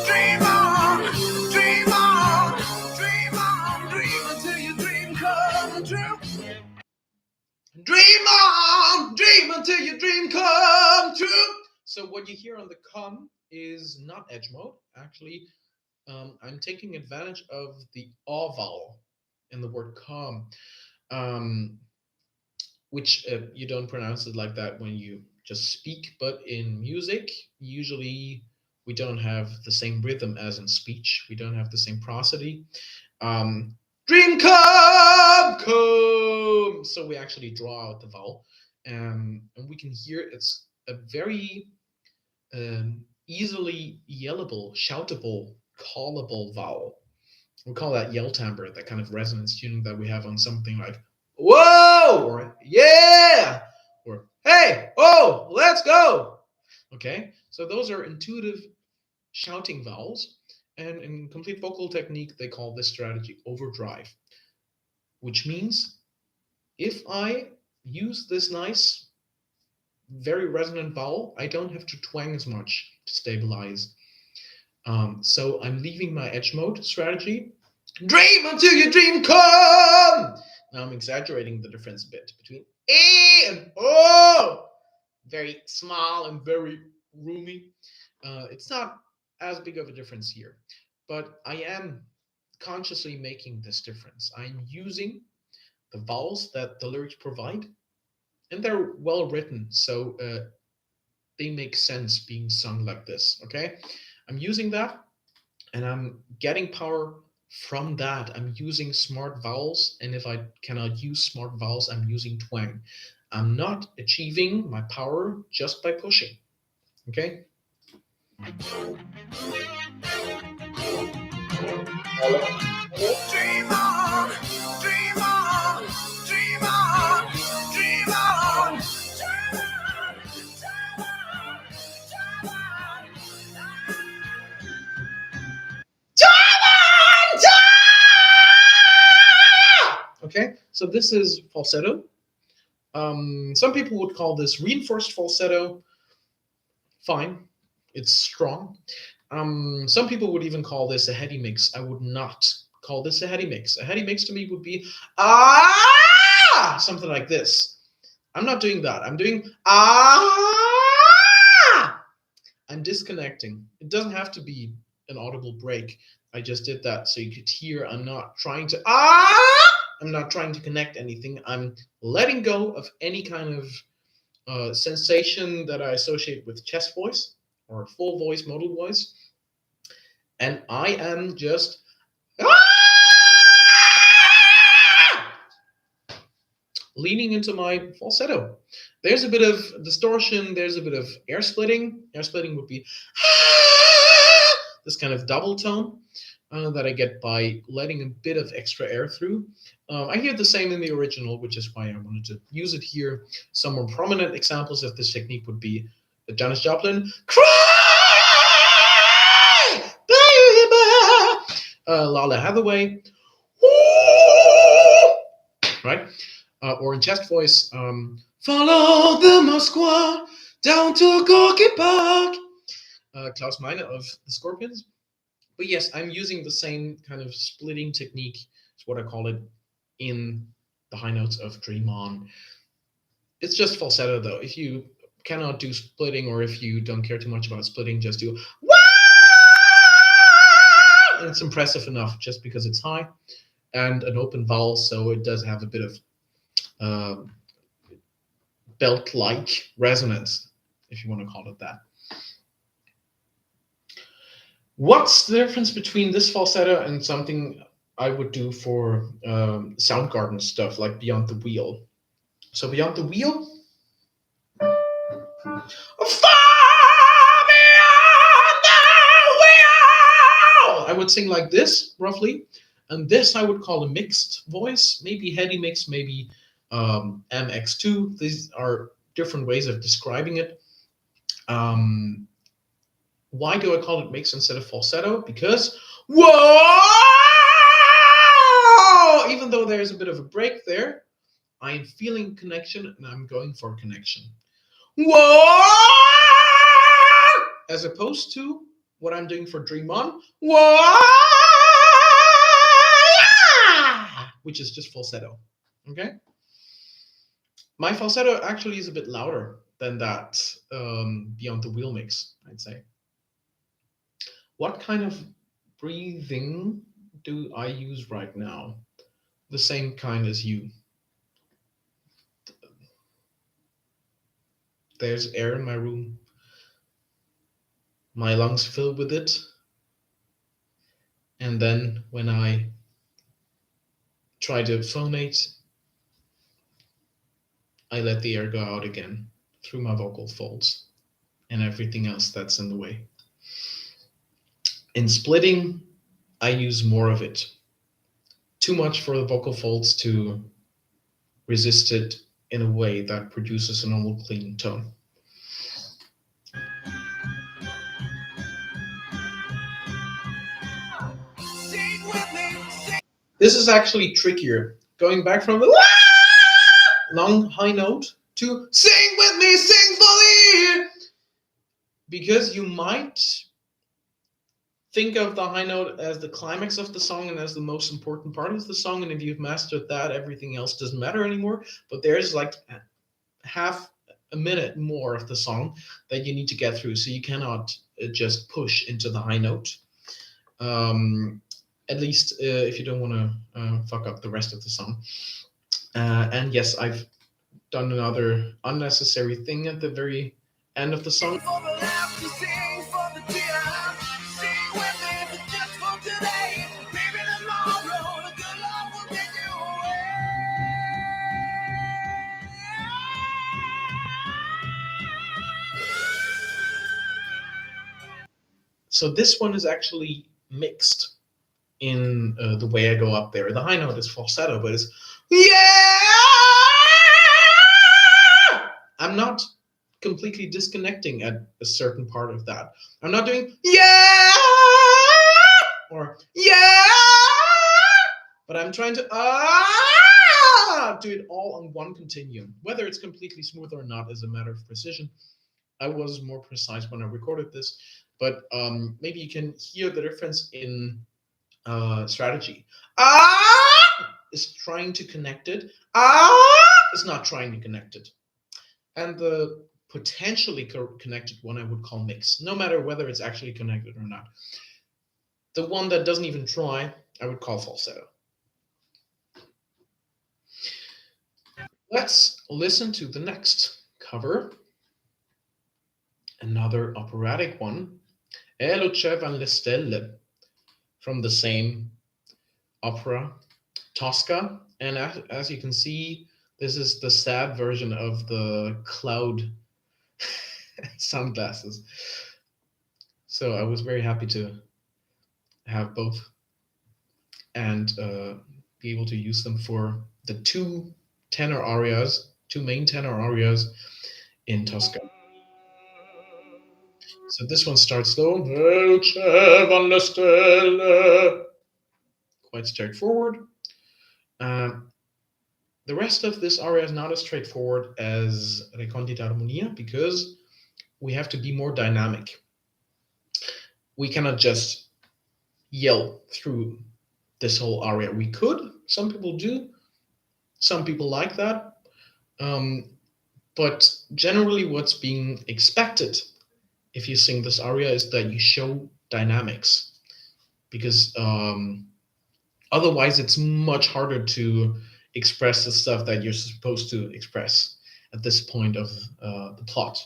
S2: Dream on, dream on, dream on, dream until your dream comes true.
S1: Dream on, dream until your dream come true. So what you hear on the come is not edge mode. Actually, I'm taking advantage of the aw vowel in the word come, which you don't pronounce it like that when you just speak, but in music, usually we don't have the same rhythm as in speech. We don't have the same prosody. Dream come. So we actually draw out the vowel, and we can hear it's a very easily yellable, shoutable, callable vowel. We call that yell timbre, that kind of resonance tuning that we have on something like whoa, or yeah, or hey, oh, let's go. Okay, so those are intuitive shouting vowels, and in complete vocal technique, they call this strategy overdrive, which means if I use this nice, very resonant vowel, I don't have to twang as much to stabilize. So I'm leaving my edge mode strategy. Dream until your dream come. Now I'm exaggerating the difference a bit between A and O. Very small and very roomy. It's not as big of a difference here, but I am consciously making this difference. I'm using the vowels that the lyrics provide, and they're well written, so they make sense being sung like this. Okay, I'm using that, and I'm getting power from that. I'm using smart vowels, and if I cannot use smart vowels, I'm using twang. I'm not achieving my power just by pushing. Okay.
S2: Dream on, dream on, dream on, dream on, dream on,
S1: Okay, so this is falsetto. Some people would call this reinforced falsetto. Fine, It's strong. Some people would even call this a heady mix. I would not call this a heady mix. A heady mix to me would be something like this. I'm not doing that. I'm doing I'm disconnecting. It doesn't have to be an audible break. I just did that so you could hear I'm not trying to I'm not trying to connect anything. I'm letting go of any kind of sensation that I associate with chest voice or full voice, modal voice. And I am just leaning into my falsetto. There's a bit of distortion, there's a bit of air splitting. Air splitting would be this kind of double tone that I get by letting a bit of extra air through. I hear the same in the original, which is why I wanted to use it here. Some more prominent examples of this technique would be Janis Joplin, Cry, Baby, Lala Hathaway, right? Or in chest voice, Follow the Moskwa down to Gorky Park. Klaus Meine of the Scorpions. But yes, I'm using the same kind of splitting technique, is what I call it, in the high notes of Dream On. It's just falsetto though. If you cannot do splitting, or if you don't care too much about splitting, just do wah! And it's impressive enough just because it's high and an open vowel, so it does have a bit of belt-like resonance, if you want to call it that. What's the difference between this falsetto and something I would do for Soundgarden stuff, like Beyond the Wheel? So Beyond the Wheel, far beyond the wheel, I would sing like this, roughly. And this I would call a mixed voice, maybe heady mix, maybe MX2. These are different ways of describing it. Why do I call it mix instead of falsetto? Because, whoa! Even though there's a bit of a break there, I am feeling connection and I'm going for connection. Whoa! As opposed to what I'm doing for Dream On, whoa! Which is just falsetto. Okay? My falsetto actually is a bit louder than that Beyond the Wheel mix, I'd say. What kind of breathing do I use right now? The same kind as you. There's air in my room. My lungs fill with it. And then when I try to phonate, I let the air go out again through my vocal folds and everything else that's in the way. In splitting, I use more of it. Too much for the vocal folds to resist it in a way that produces a normal clean tone. This is actually trickier. Going back from the long high note to sing with me, sing fully. Because you might think of the high note as the climax of the song and as the most important part of the song. And if you've mastered that, everything else doesn't matter anymore. But there's like half a minute more of the song that you need to get through. So you cannot just push into the high note. At least if you don't want to fuck up the rest of the song. And yes, I've done another unnecessary thing at the very end of the song. So this one is actually mixed in the way I go up there. The high note is falsetto, but it's I'm not completely disconnecting at a certain part of that. I'm not doing or but I'm trying to do it all on one continuum. Whether it's completely smooth or not is a matter of precision. I was more precise when I recorded this, but maybe you can hear the difference in strategy. Ah is trying to connect it. Ah is not trying to connect it. And the potentially connected one I would call mix, no matter whether it's actually connected or not. The one that doesn't even try, I would call falsetto. Let's listen to the next cover. Another operatic one, Lucevan le Stelle, from the same opera, Tosca. And as you can see, this is the sad version of the cloud sunglasses. So I was very happy to have both and be able to use them for the two main tenor arias in Tosca. So this one starts slow, quite straightforward. The rest of this aria is not as straightforward as Recondita Armonia because we have to be more dynamic. We cannot just yell through this whole aria. We could, some people do, some people like that. But generally what's being expected if you sing this aria is that you show dynamics, because otherwise it's much harder to express the stuff that you're supposed to express at this point of the plot.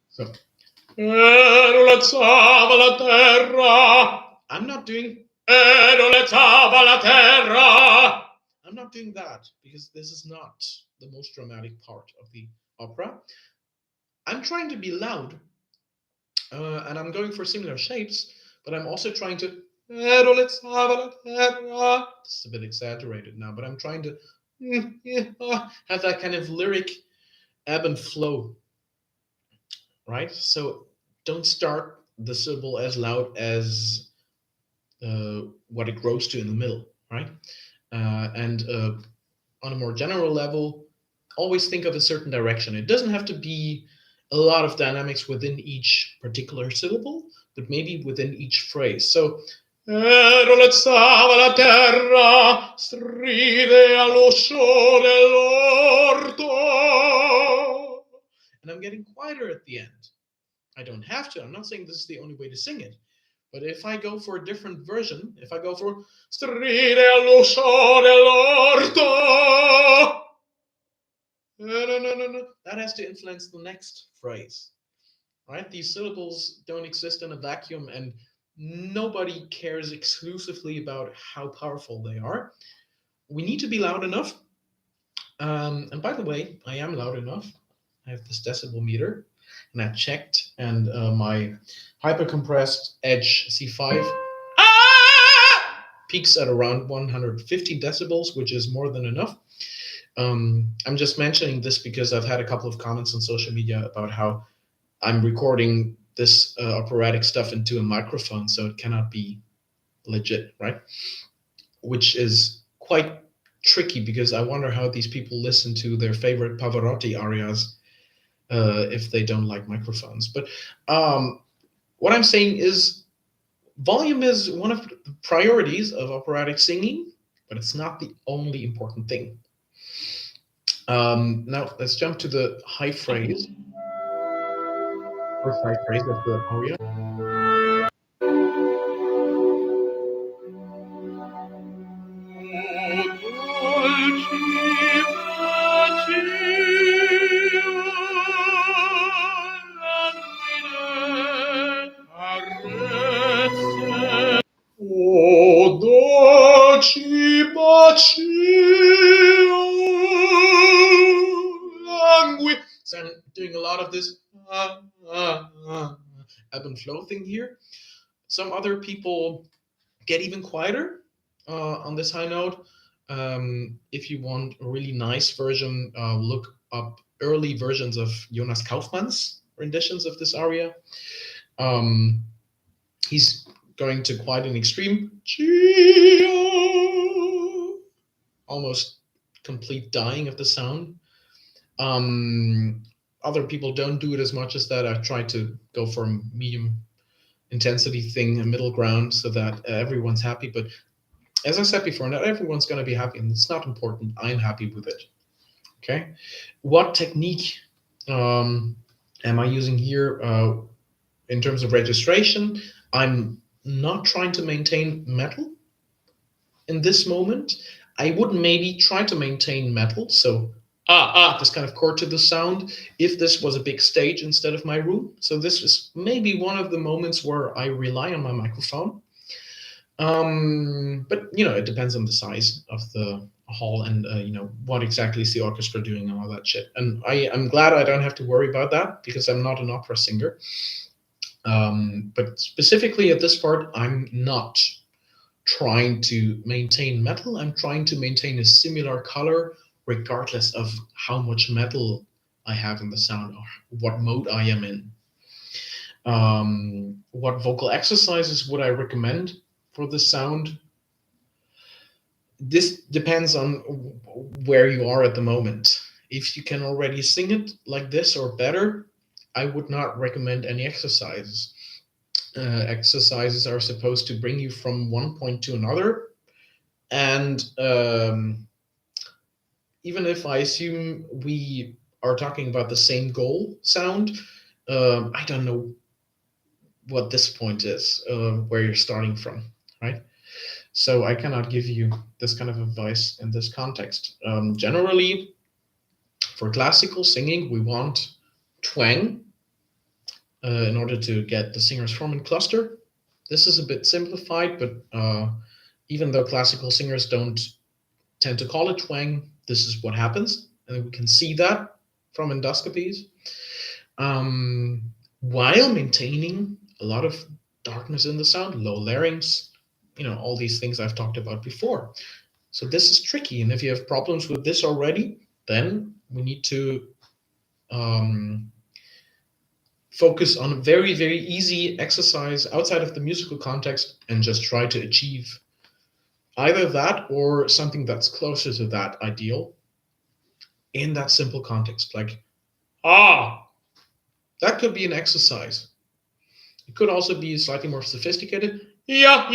S1: So, I'm not doing I'm not doing that because this is not the most dramatic part of the opera. I'm trying to be loud, and I'm going for similar shapes, but I'm also trying to. This is a bit exaggerated now, but I'm trying to have that kind of lyric ebb and flow, right? So don't start the syllable as loud as what it grows to in the middle, right? And on a more general level, always think of a certain direction. It doesn't have to be a lot of dynamics within each particular syllable, but maybe within each phrase. So, and I'm getting quieter at the end. I don't have to. I'm not saying this is the only way to sing it. But if I go for a different version, if I go for stride all'uscio dell'orto, no, that has to influence the next phrase, right? These syllables don't exist in a vacuum, and nobody cares exclusively about how powerful they are. We need to be loud enough. And by the way, I am loud enough. I have this decibel meter, and I checked, and my hyper-compressed Edge C5 peaks at around 150 decibels, which is more than enough. I'm just mentioning this because I've had a couple of comments on social media about how I'm recording this operatic stuff into a microphone, so it cannot be legit, right? Which is quite tricky because I wonder how these people listen to their favorite Pavarotti arias if they don't like microphones. But what I'm saying is volume is one of the priorities of operatic singing, but it's not the only important thing. Now let's jump to the high phrase. First high phrase of the aria. So I'm doing a lot of this ebb and flow thing here. Some other people get even quieter on this high note. If you want a really nice version, look up early versions of Jonas Kaufmann's renditions of this aria. He's going to quite an extreme, almost complete dying of the sound. Other people don't do it as much as that. I try to go for a medium intensity thing, a middle ground, so that everyone's happy. But as I said before, not everyone's going to be happy, and it's not important. I'm happy with it. Okay. What technique am I using here in terms of registration? I'm not trying to maintain metal in this moment. I would maybe try to maintain metal. So this kind of chord to the sound if this was a big stage instead of my room. So this is maybe one of the moments where I rely on my microphone. But it depends on the size of the hall and what exactly is the orchestra doing and all that shit. And I'm glad I don't have to worry about that because I'm not an opera singer. But specifically at this part, I'm not trying to maintain metal. I'm trying to maintain a similar color regardless of how much metal I have in the sound or what mode I am in. What vocal exercises would I recommend for the sound? This depends on where you are at the moment. If you can already sing it like this or better, I would not recommend any exercises. Exercises are supposed to bring you from one point to another. And even if I assume we are talking about the same goal sound, I don't know what this point is, where you're starting from, right? So I cannot give you this kind of advice in this context. Generally, for classical singing, we want twang in order to get the singer's form and cluster. This is a bit simplified, but even though classical singers don't tend to call it twang, this is what happens. And we can see that from endoscopies. While maintaining a lot of darkness in the sound, low larynx, all these things I've talked about before. So this is tricky. And if you have problems with this already, then we need to focus on a very, very easy exercise outside of the musical context and just try to achieve either that or something that's closer to that ideal in that simple context. Like, that could be an exercise. It could also be slightly more sophisticated. Yeah.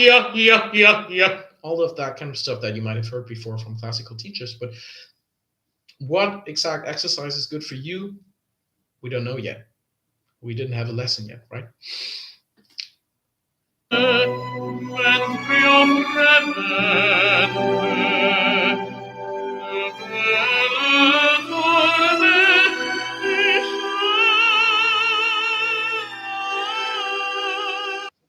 S1: All of that kind of stuff that you might have heard before from classical teachers. But what exact exercise is good for you, we don't know yet. We didn't have a lesson yet, right?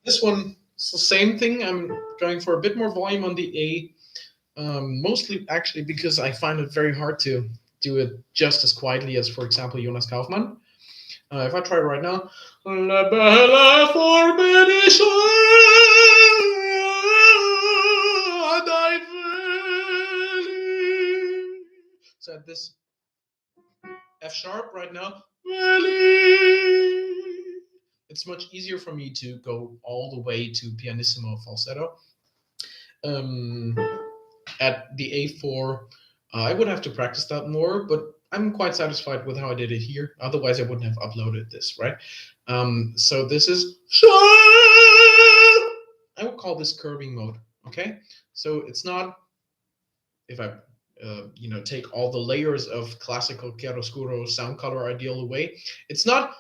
S1: This one, it's the same thing. I'm going for a bit more volume on the A, mostly actually because I find it very hard to do it just as quietly as, for example, Jonas Kaufmann. If I try right now, La bella formidisce dai veli. So at this F sharp right now, it's much easier for me to go all the way to pianissimo falsetto. At the A4, I would have to practice that more, but I'm quite satisfied with how I did it here. Otherwise, I wouldn't have uploaded this, right? So this is, I would call this curving mode, okay? So it's not, if I take all the layers of classical chiaroscuro sound color ideal away, it's not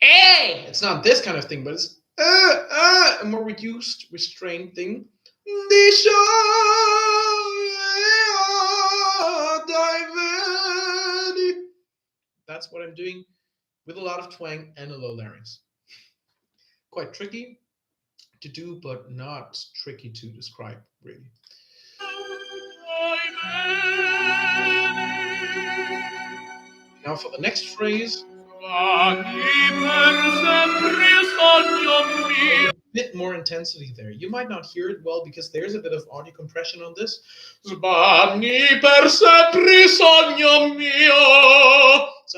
S1: this kind of thing, but it's a more reduced, restrained thing. That's what I'm doing with a lot of twang and a low larynx. Quite tricky to do, but not tricky to describe, really. Now for the next phrase, a bit more intensity there. You might not hear it well because there's a bit of audio compression on this. So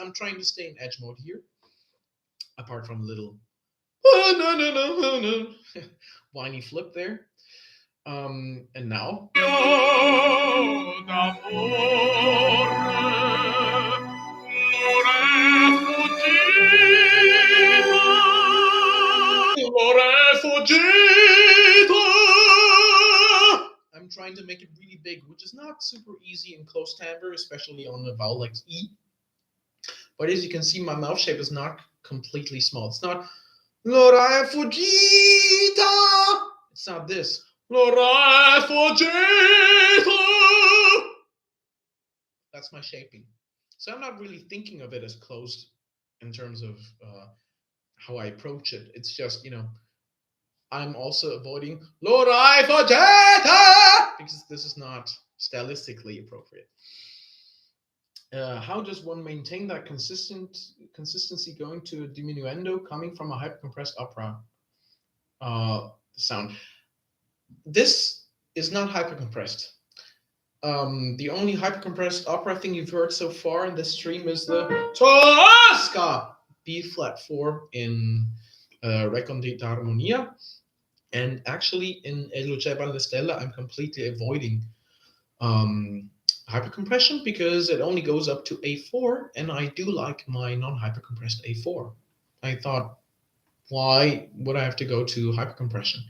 S1: I'm trying to stay in edge mode here, apart from a little whiny flip there. And now. which is not super easy in close timbre, especially on a vowel like E. But as you can see, my mouth shape is not completely small. It's not L'ora fuggita. It's not this. L'ora fuggita. That's my shaping. So I'm not really thinking of it as closed in terms of how I approach it. It's just, I'm also avoiding L'ora fuggita because this is not stylistically appropriate. How does one maintain that consistency going to a diminuendo coming from a hypercompressed opera sound? This is not hypercompressed. The only hypercompressed opera thing you've heard so far in this stream is the Tosca B flat 4 in Recondita Armonia. And actually in Lucevan Stelle, I'm completely avoiding hypercompression because it only goes up to A4, and I do like my non-hypercompressed A4. I thought, why would I have to go to hypercompression?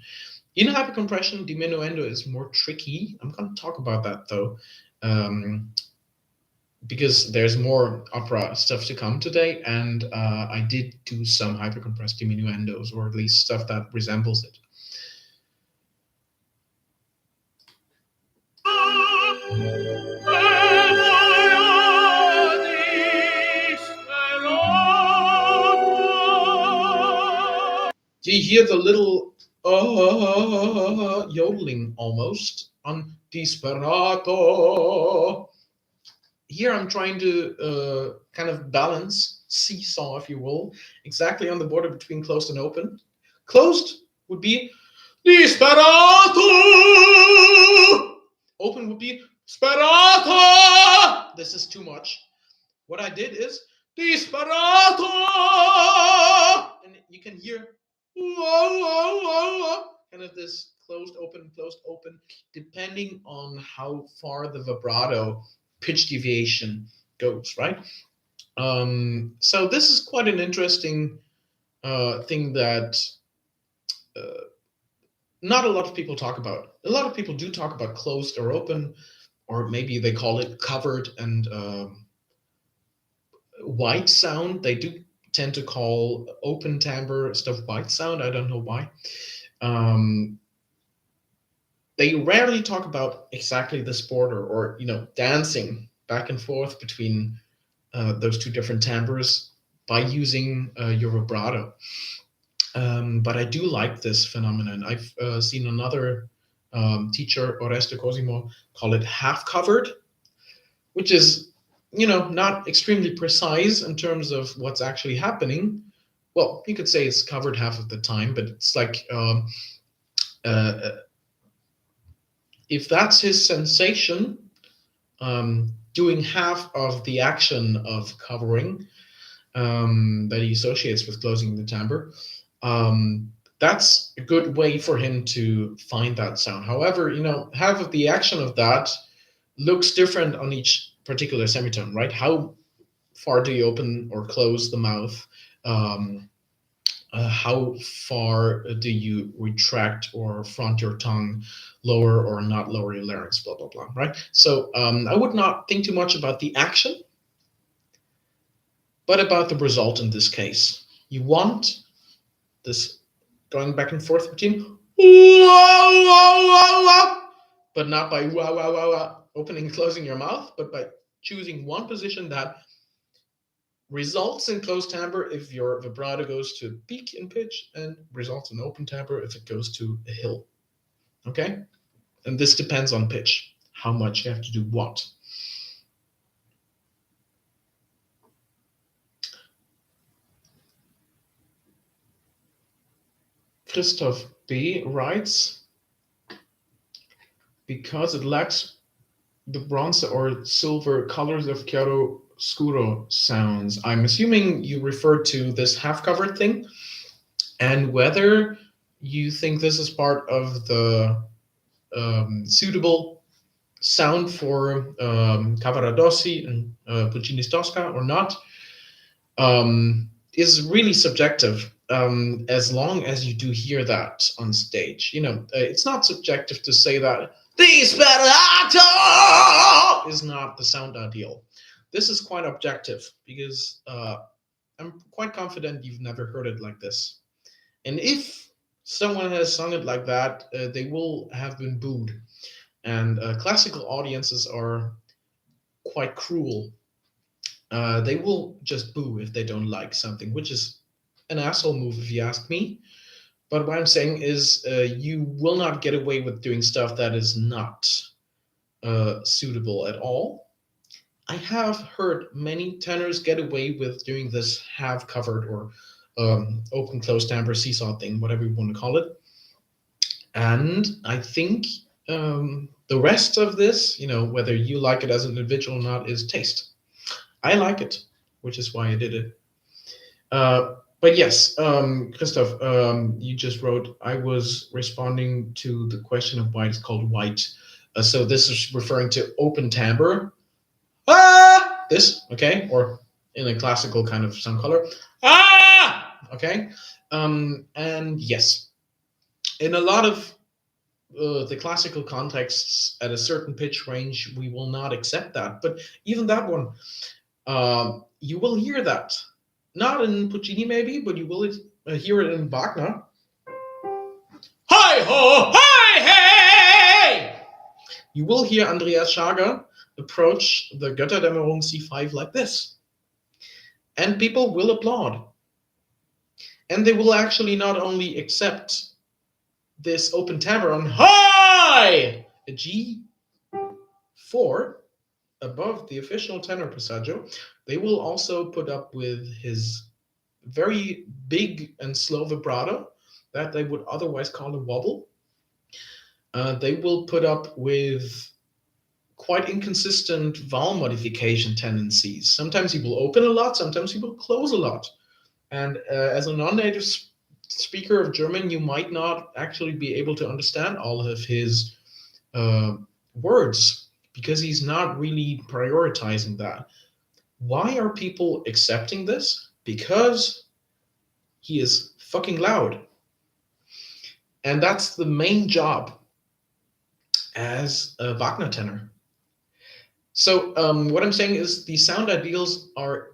S1: In hypercompression, diminuendo is more tricky. I'm going to talk about that though, because there's more opera stuff to come today, and I did do some hypercompressed diminuendos, or at least stuff that resembles it. Do you hear the little yodeling almost on disperato? Here I'm trying to kind of balance, seesaw if you will, exactly on the border between closed and open. Closed would be disperato. Open would be sperato. This is too much. What I did is disperato, and you can hear kind of this closed, open, depending on how far the vibrato pitch deviation goes, right? So this is quite an interesting thing that not a lot of people talk about. A lot of people do talk about closed or open, or maybe they call it covered and white sound. They do tend to call open timbre stuff white sound. I don't know why. They rarely talk about exactly this border, or dancing back and forth between those two different timbres by using your vibrato. But I do like this phenomenon. I've seen another teacher, Oreste Cosimo, call it half covered, which is not extremely precise in terms of what's actually happening. Well, you could say it's covered half of the time, but it's like if that's his sensation, doing half of the action of covering that he associates with closing the timbre, that's a good way for him to find that sound. However, half of the action of that looks different on each particular semitone, right? How far do you open or close the mouth? How far do you retract or front your tongue, lower or not lower your larynx, blah, blah, blah, right? So I would not think too much about the action, but about the result in this case. You want this going back and forth between but not by opening and closing your mouth, but by choosing one position that results in closed timbre if your vibrato goes to a peak in pitch, and results in open timbre if it goes to a hill. Okay? And this depends on pitch, how much you have to do what. Christoph B. writes, because it lacks the bronze or silver colors of chiaro scuro sounds. I'm assuming you refer to this half-covered thing, and whether you think this is part of the suitable sound for Cavaradossi and Puccini's Tosca or not is really subjective. As long as you do hear that on stage, it's not subjective to say that Disperato is not the sound ideal. This is quite objective because I'm quite confident you've never heard it like this. And if someone has sung it like that, they will have been booed. And classical audiences are quite cruel. They will just boo if they don't like something, which is an asshole move if you ask me. But what I'm saying is, you will not get away with doing stuff that is not suitable at all. I have heard many tenors get away with doing this half covered or open close timbre seesaw thing, whatever you want to call it. And I think the rest of this, whether you like it as an individual or not, is taste. I like it, which is why I did it. But yes, Christoph, you just wrote, I was responding to the question of why it's called white. So this is referring to open timbre. Ah! This, okay? Or in a classical kind of sound color. Ah! Okay? And yes, in a lot of the classical contexts, at a certain pitch range, we will not accept that. But even that one, you will hear that. Not in Puccini, maybe, but you will hear it in Wagner. Hi ho, hi hey! You will hear Andreas Schager approach the Götterdämmerung C5 like this. And people will applaud. And they will actually not only accept this open timbre on high, a G4 above the official tenor passaggio, they will also put up with his very big and slow vibrato that they would otherwise call a wobble. They will put up with quite inconsistent vowel modification tendencies. Sometimes he will open a lot, sometimes he will close a lot. And as a non-native speaker of German, you might not actually be able to understand all of his words because he's not really prioritizing that. Why are people accepting this? Because he is fucking loud. And that's the main job as a Wagner tenor. So what I'm saying is the sound ideals are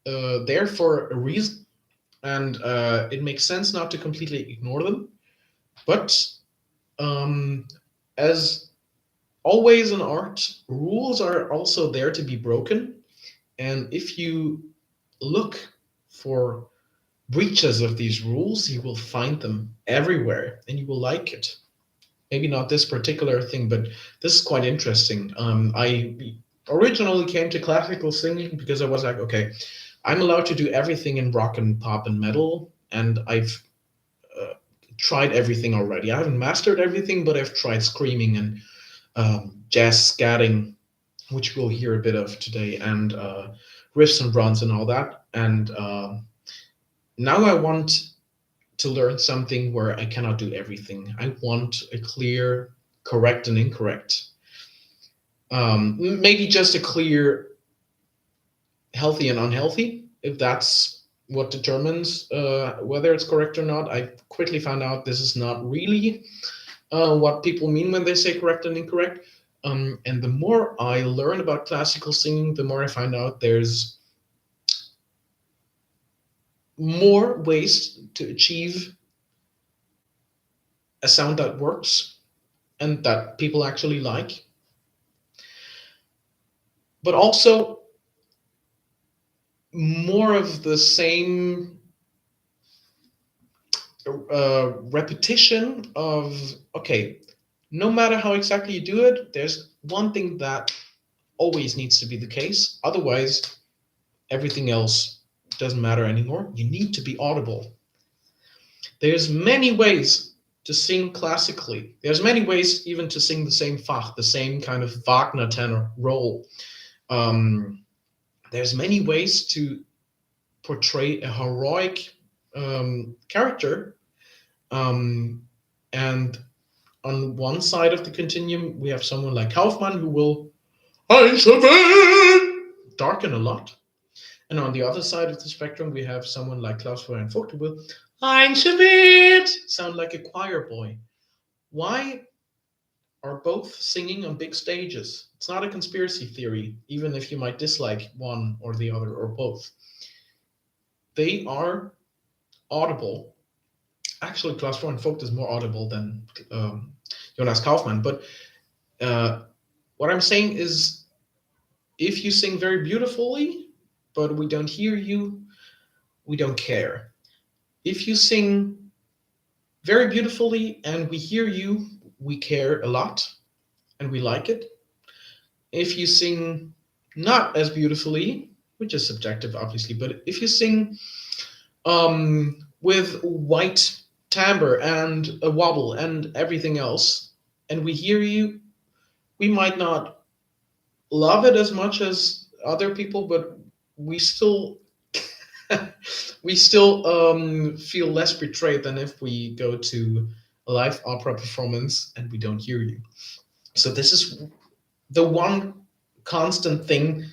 S1: there for a reason, and it makes sense not to completely ignore them. But as always in art, rules are also there to be broken. And if you look for breaches of these rules, you will find them everywhere and you will like it. Maybe not this particular thing, but this is quite interesting. I originally came to classical singing because I was like, okay, I'm allowed to do everything in rock and pop and metal, and I've tried everything already. I haven't mastered everything, but I've tried screaming and jazz scatting, which we'll hear a bit of today, and riffs and runs and all that. And now I want to learn something where I cannot do everything. I want a clear correct and incorrect. Maybe just a clear healthy and unhealthy, if that's what determines whether it's correct or not. I quickly found out this is not really what people mean when they say correct and incorrect. And the more I learn about classical singing, the more I find out there's more ways to achieve a sound that works and that people actually like. But also more of the same repetition of, okay, no matter how exactly you do it, there's one thing that always needs to be the case. Otherwise, everything else doesn't matter anymore. You need to be audible. There's many ways to sing classically. There's many ways even to sing the same Fach, the same kind of Wagner tenor role. There's many ways to portray a heroic character. And on one side of the continuum, we have someone like Kaufmann who will darken a lot. And on the other side of the spectrum, we have someone like Klaus Florian Vogt who will sound like a choir boy. Why are both singing on big stages. It's not a conspiracy theory, even if you might dislike one or the other or both. They are audible. Actually, Klaus Freund Vogt is more audible than Jonas Kaufmann. But what I'm saying is, if you sing very beautifully, but we don't hear you, we don't care. If you sing very beautifully and we hear you, we care a lot and we like it. If you sing not as beautifully, which is subjective, obviously, but if you sing with white timbre and a wobble and everything else, and we hear you, we might not love it as much as other people, but we still we still feel less betrayed than if we go to a live opera performance and we don't hear you. So this is the one constant thing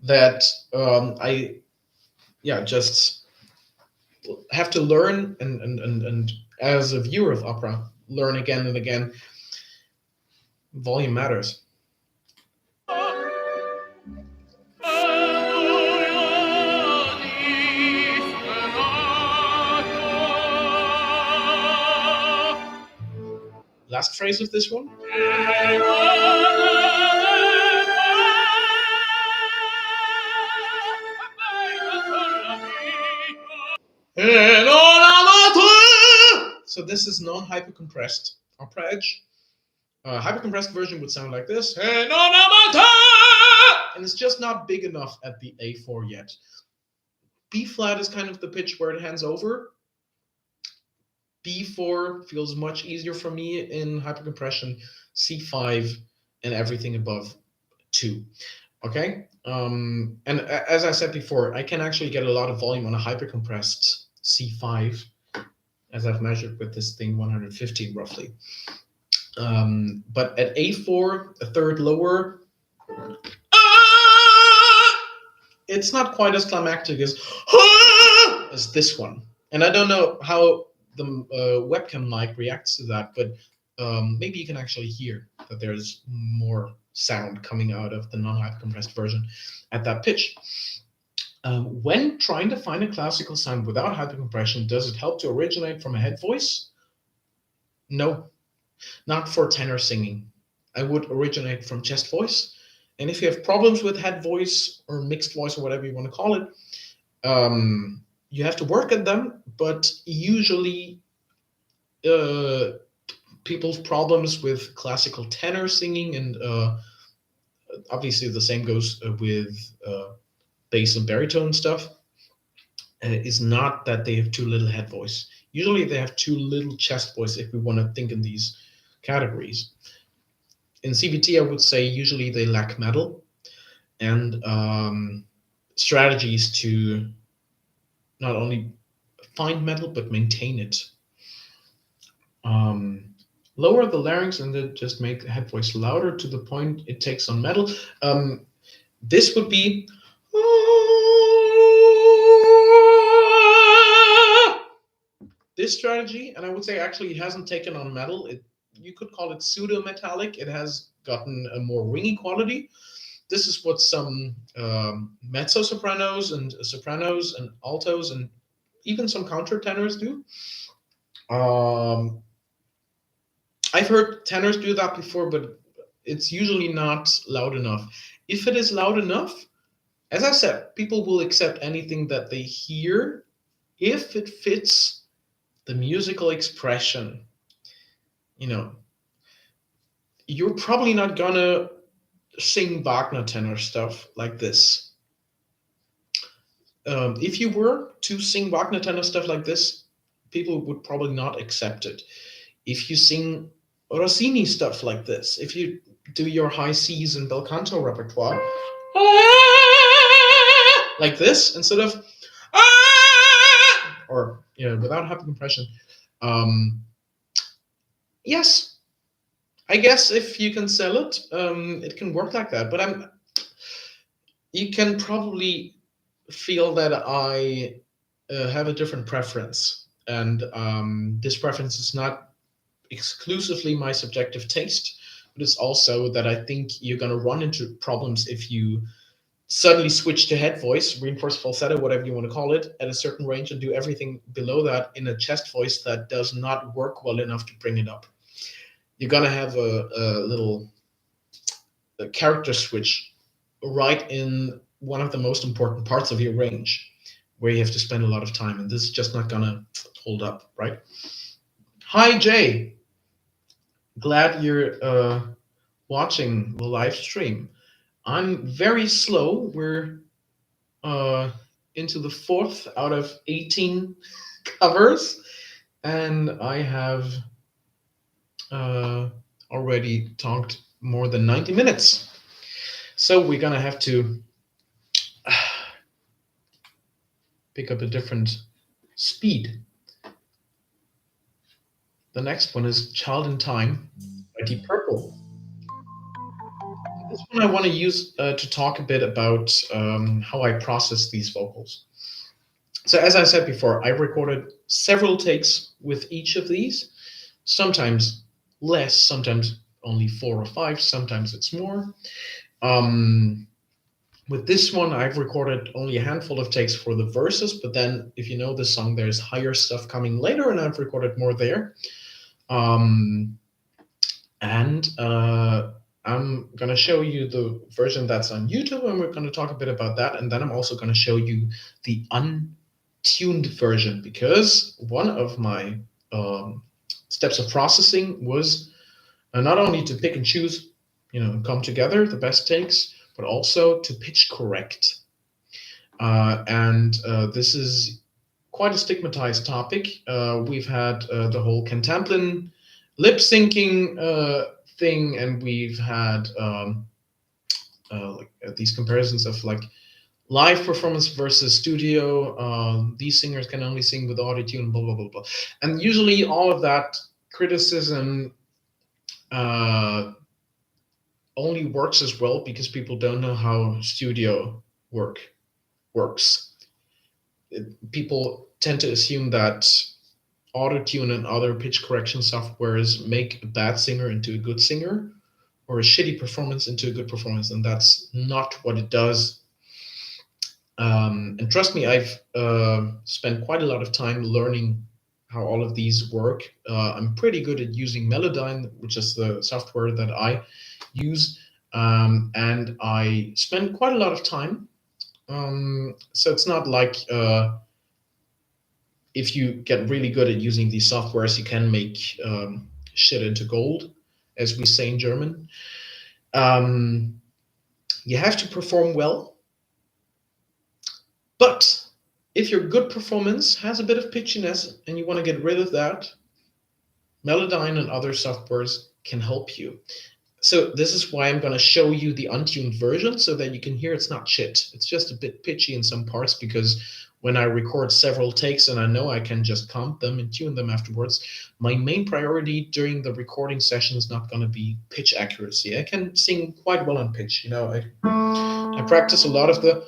S1: that I just have to learn and as a viewer of opera learn again and again. Volume matters. Last phrase of this one. So this is non-hypercompressed opera edge. Hypercompressed version would sound like this. And it's just not big enough at the A4 yet. B flat is kind of the pitch where it hands over. B4 feels much easier for me in hypercompression. C5 and everything above 2. Okay? And as I said before, I can actually get a lot of volume on a hypercompressed C5, as I've measured with this thing, 115 roughly. But at A4, a third lower, it's not quite as climactic as this one. And I don't know how the webcam mic reacts to that, but maybe you can actually hear that there's more sound coming out of the non-hypercompressed version at that pitch. When trying to find a classical sound without hypercompression, does it help to originate from a head voice? No, not for tenor singing. I would originate from chest voice. And if you have problems with head voice or mixed voice or whatever you want to call it, you have to work at them. But usually people's problems with classical tenor singing, and obviously the same goes with bass and baritone stuff, is not that they have too little head voice. Usually they have too little chest voice, if we want to think in these categories. In CVT, I would say usually they lack metal and strategies to not only find metal but maintain it. Lower the larynx and then just make the head voice louder to the point it takes on metal. This would be this strategy, and I would say actually it hasn't taken on metal. You could call it pseudo-metallic. It has gotten a more ringy quality. This is what some mezzo-sopranos and sopranos and altos and even some countertenors do. I've heard tenors do that before, but it's usually not loud enough. If it is loud enough, as I said, people will accept anything that they hear if it fits the musical expression. You know, you're probably not gonna sing Wagner tenor stuff like this. If you were to sing Wagner tenor stuff like this, people would probably not accept it. If you sing Rossini stuff like this, if you do your high C's and bel canto repertoire like this instead of or without hypercompression, yes, I guess if you can sell it, it can work like that. But you can probably feel that I have a different preference, and this preference is not exclusively my subjective taste, but it's also that I think you're gonna run into problems if you suddenly switch to head voice, reinforced falsetto, whatever you want to call it, at a certain range and do everything below that in a chest voice that does not work well enough to bring it up. You're gonna have a little character switch right in one of the most important parts of your range, where you have to spend a lot of time, and this is just not gonna hold up, right? Hi Jay, glad you're watching the live stream. I'm very slow. We're uh, into the fourth out of 18 covers, and I have uh, already talked more than 90 minutes. So we're gonna have to pick up a different speed. The next one is Child in Time by Deep Purple. This one I want to use to talk a bit about how I process these vocals. So as I said before, I recorded several takes with each of these, sometimes less, sometimes only 4 or 5, sometimes it's more. With this one, I've recorded only a handful of takes for the verses, but then if you know the song, there's higher stuff coming later, and I've recorded more there. And I'm going to show you the version that's on YouTube, and we're going to talk a bit about that. And then I'm also going to show you the untuned version, because one of my steps of processing was not only to pick and choose, come together the best takes, but also to pitch correct. And this is quite a stigmatized topic. We've had the whole Cantamplin lip syncing thing, and we've had these comparisons of like live performance versus studio. These singers can only sing with auto-tune, blah blah blah blah. And usually all of that criticism only works as well because people don't know how studio works. People tend to assume that auto-tune and other pitch correction softwares make a bad singer into a good singer, or a shitty performance into a good performance, and that's not what it does. And trust me, I've spent quite a lot of time learning how all of these work. I'm pretty good at using Melodyne, which is the software that I use, and I spend quite a lot of time. So it's not like if you get really good at using these softwares, you can make shit into gold, as we say in German. You have to perform well, but if your good performance has a bit of pitchiness and you want to get rid of that, Melodyne and other softwares can help you. So this is why I'm going to show you the untuned version, so that you can hear it's not shit. It's just a bit pitchy in some parts, because when I record several takes and I know I can just comp them and tune them afterwards, my main priority during the recording session is not going to be pitch accuracy. I can sing quite well on pitch. I practice a lot of the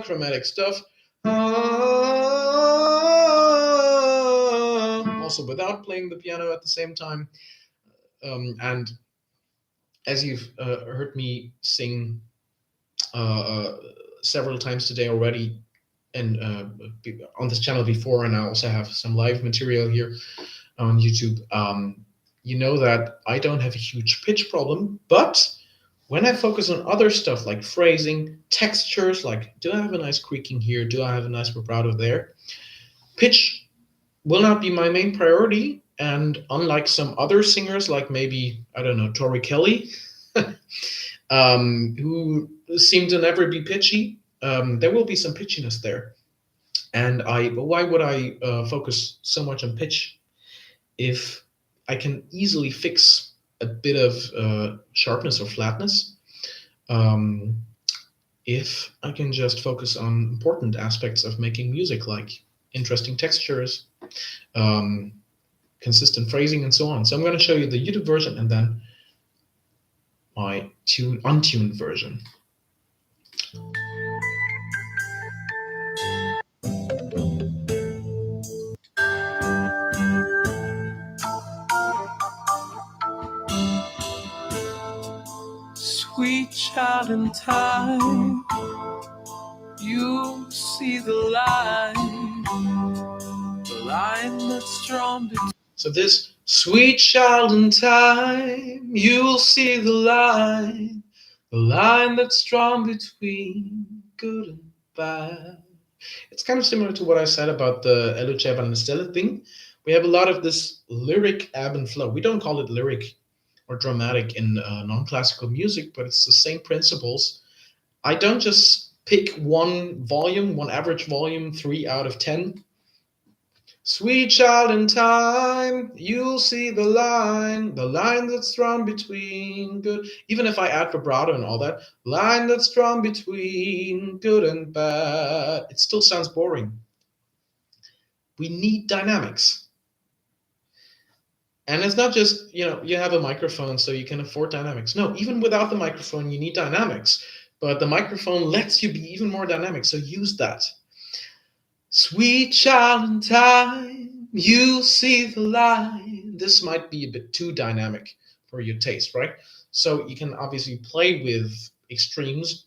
S1: chromatic stuff. Also without playing the piano at the same time. And as you've heard me sing several times today already, and on this channel before, and I also have some live material here on YouTube, you know that I don't have a huge pitch problem, but when I focus on other stuff like phrasing, textures, like do I have a nice creaking here, do I have a nice vibrato there, pitch will not be my main priority. And unlike some other singers, like maybe, I don't know, Tori Kelly, who seem to never be pitchy, there will be some pitchiness there. And why would I focus so much on pitch if I can easily fix a bit of sharpness or flatness? If I can just focus on important aspects of making music, like interesting textures, consistent phrasing, and so on. So I'm going to show you the YouTube version and then my untuned version.
S2: Sweet child in time, you see the line that's drawn between.
S1: So this sweet child in time, you'll see the line that's drawn between good and bad. It's kind of similar to what I said about the Lucevan and Stelle thing. We have a lot of this lyric ebb and flow. We don't call it lyric or dramatic in non-classical music, but it's the same principles. I don't just pick one volume, one average volume, 3 out of 10. Sweet child in time, you'll see the line that's drawn between good. Even if I add vibrato and all that, line that's drawn between good and bad, it still sounds boring. We need dynamics. And it's not just, you have a microphone so you can afford dynamics. No, even without the microphone, you need dynamics. But the microphone lets you be even more dynamic, so use that. Sweet child in time, you see the line. This might be a bit too dynamic for your taste, right? So you can obviously play with extremes,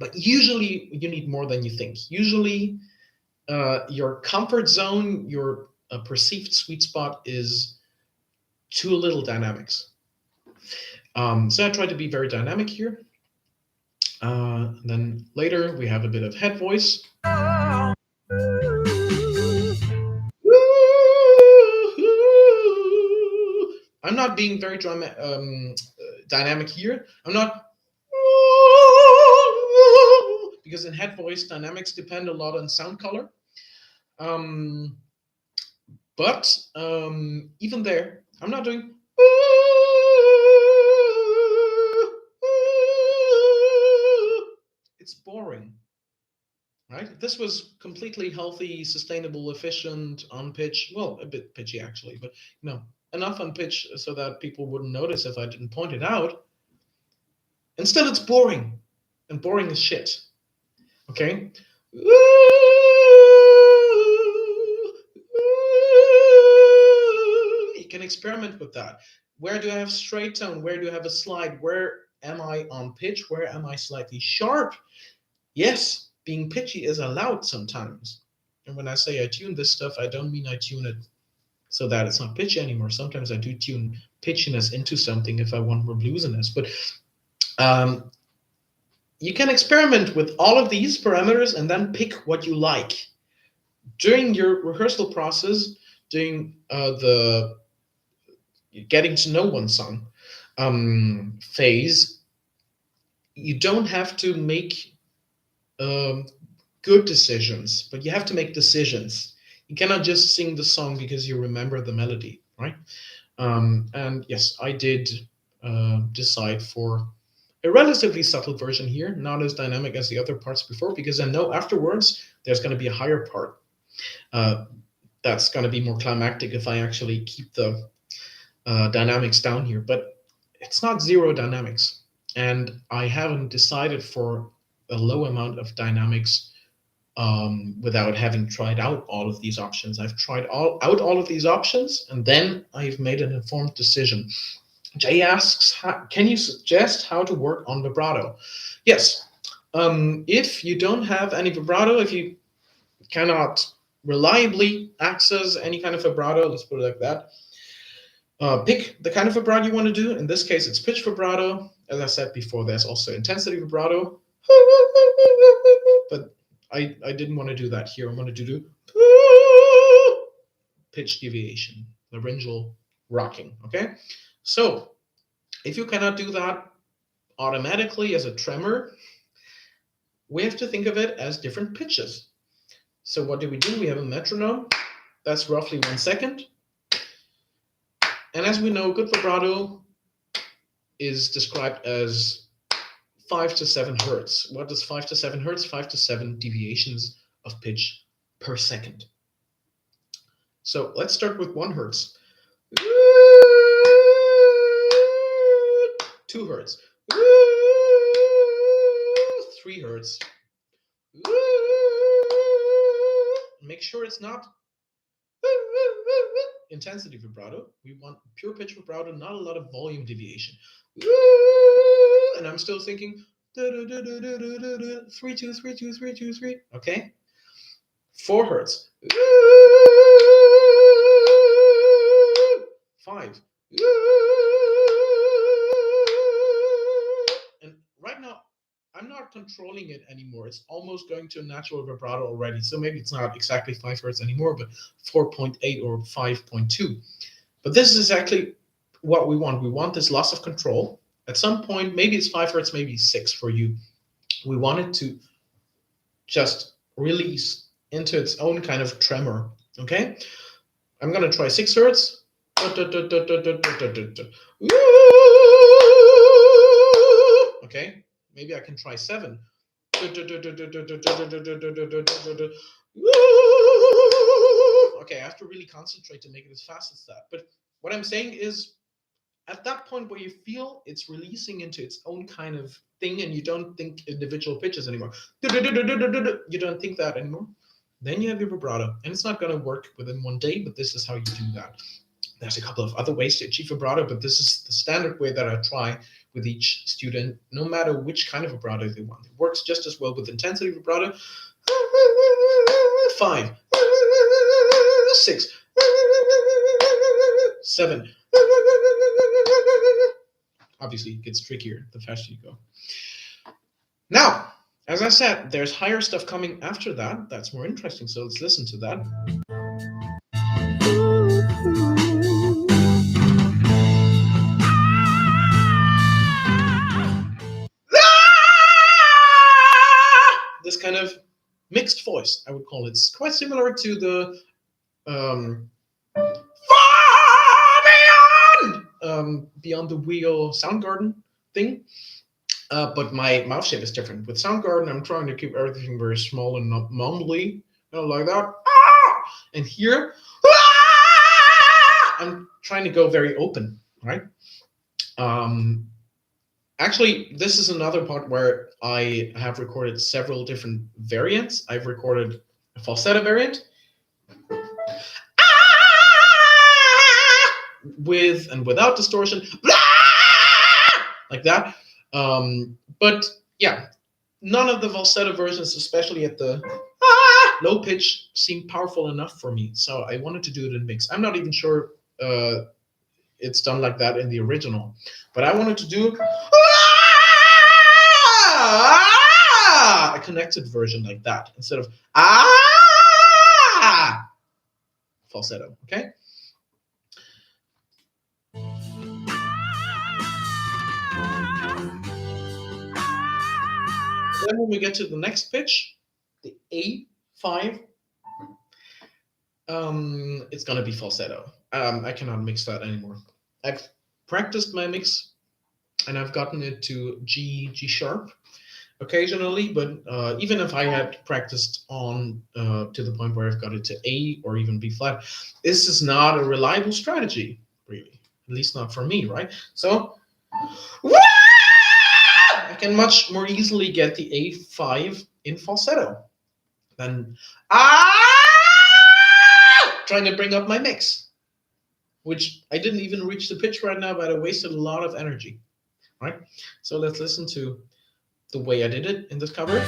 S1: but usually you need more than you think. Usually your comfort zone, your perceived sweet spot is too little dynamics. So I try to be very dynamic here. Then later we have a bit of head voice. I'm not being very dynamic here. I'm not, because in head voice dynamics depend a lot on sound color. But even there, I'm not doing. It's boring, right? If this was completely healthy, sustainable, efficient, on pitch, well, a bit pitchy actually, but enough on pitch so that people wouldn't notice if I didn't point it out. And still it's boring, and boring is shit. Okay? You can experiment with that. Where do I have straight tone? Where do I have a slide? Where am I on pitch? Where am I slightly sharp? Yes, being pitchy is allowed sometimes. And when I say I tune this stuff, I don't mean I tune it so that it's not pitchy anymore. Sometimes I do tune pitchiness into something if I want more bluesiness. But you can experiment with all of these parameters and then pick what you like. During your rehearsal process, during the getting to know one song phase, you don't have to make good decisions, but you have to make decisions. You cannot just sing the song because you remember the melody, right? And yes, I did decide for a relatively subtle version here, not as dynamic as the other parts before, because I know afterwards there's going to be a higher part. That's going to be more climactic if I actually keep the dynamics down here, but it's not zero dynamics. And I haven't decided for a low amount of dynamics without having tried out all of these options. I've tried out all of these options, and then I've made an informed decision. Jay asks, can you suggest how to work on vibrato? Yes. If you don't have any vibrato, if you cannot reliably access any kind of vibrato, let's put it like that, pick the kind of vibrato you want to do. In this case, it's pitch vibrato. As I said before, there's also intensity vibrato. But I didn't want to do that here. I wanted to do pitch deviation, laryngeal rocking, okay? So if you cannot do that automatically as a tremor, we have to think of it as different pitches. So what do? We have a metronome. That's roughly 1 second. And as we know, good vibrato is described as 5 to 7 hertz. What is 5 to 7 hertz? 5 to 7 deviations of pitch per second. So let's start with 1 hertz. 2 hertz. 3 hertz. Make sure it's not intensity vibrato. We want pure pitch vibrato, not a lot of volume deviation. and I'm still thinking 3 2 3 2 3 2 3. Okay, 4 hertz. 5. And right now, I'm not controlling it anymore. It's almost going to a natural vibrato already. So maybe it's not exactly 5 hertz anymore, but 4.8 or 5.2. But this is exactly what we want. We want this loss of control. At some point, maybe it's 5 hertz, maybe it's 6 for you. We want it to just release into its own kind of tremor. Okay? I'm going to try 6 hertz. Okay, maybe I can try 7. Okay, I have to really concentrate to make it as fast as that. But what I'm saying is, at that point where you feel it's releasing into its own kind of thing and you don't think individual pitches anymore, you don't think that anymore, then you have your vibrato. And it's not going to work within one day, but this is how you do that. There's a couple of other ways to achieve vibrato, but this is the standard way that I try with each student, no matter which kind of vibrato they want. It works just as well with intensity vibrato. 5, 6, 7. Obviously, it gets trickier the faster you go. Now, as I said, there's higher stuff coming after that. That's more interesting, so let's listen to that. This kind of mixed voice, I would call it. It's quite similar to the Beyond the Wheel Soundgarden thing. But my mouth shape is different. With Soundgarden, I'm trying to keep everything very small and not mumbly, like that. And here, I'm trying to go very open, right? Actually, this is another part where I have recorded several different variants. I've recorded a falsetto variant with and without distortion, like that. But yeah, none of the falsetto versions, especially at the low pitch, seemed powerful enough for me. So I wanted to do it in mix. I'm not even sure it's done like that in the original, but I wanted to do a connected version like that instead of falsetto. Okay. Then when we get to the next pitch, the A5, it's gonna be falsetto. I cannot mix that anymore. I've practiced my mix and I've gotten it to G sharp occasionally, but even if I had practiced on to the point where I've got it to A or even B flat, this is not a reliable strategy, really. At least not for me, right? So I can much more easily get the A5 in falsetto than trying to bring up my mix, which I didn't even reach the pitch right now, but I wasted a lot of energy, right? So let's listen to the way I did it in this cover.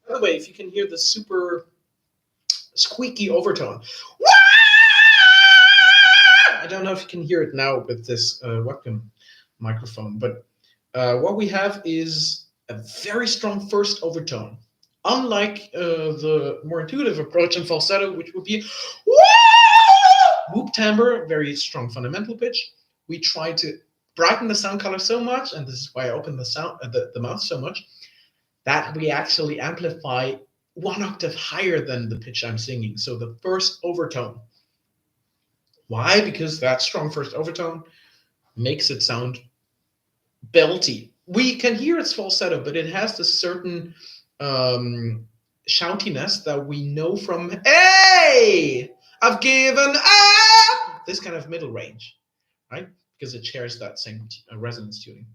S1: By the way, if you can hear the super squeaky overtone, I don't know if you can hear it now with this webcam microphone, but what we have is a very strong first overtone. Unlike the more intuitive approach in falsetto, which would be whoop timbre, very strong fundamental pitch, we try to brighten the sound color so much, and this is why I open the mouth so much, that we actually amplify 1 octave higher than the pitch I'm singing. So the first overtone. Why? Because that strong first overtone makes it sound belty. We can hear it's falsetto, but it has this certain shoutiness that we know from, hey, I've given up, this kind of middle range, right? Because it shares that same resonance tuning.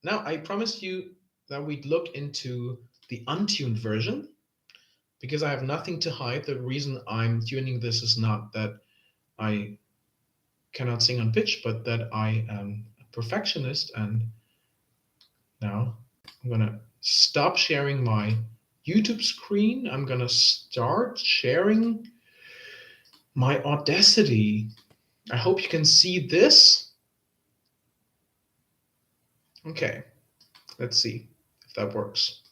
S1: Now, I promised you that we'd look into the untuned version because I have nothing to hide. The reason I'm tuning this is not that I cannot sing on pitch, but that I am a perfectionist. And now I'm gonna stop sharing my YouTube screen. I'm gonna start sharing my Audacity. I hope you can see this. Okay, let's see if that works.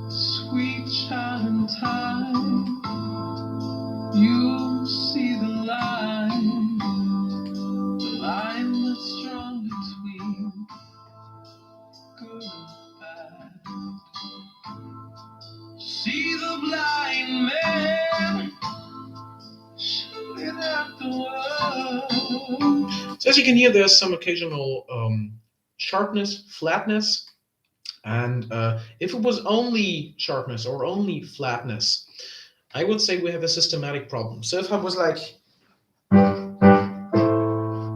S1: Sweet child in time, you see the line that's strong between good and bad. See the blind man shooting at the world. So as you can hear, there's some occasional sharpness, flatness. And if it was only sharpness or only flatness, I would say we have a systematic problem. So if I was like,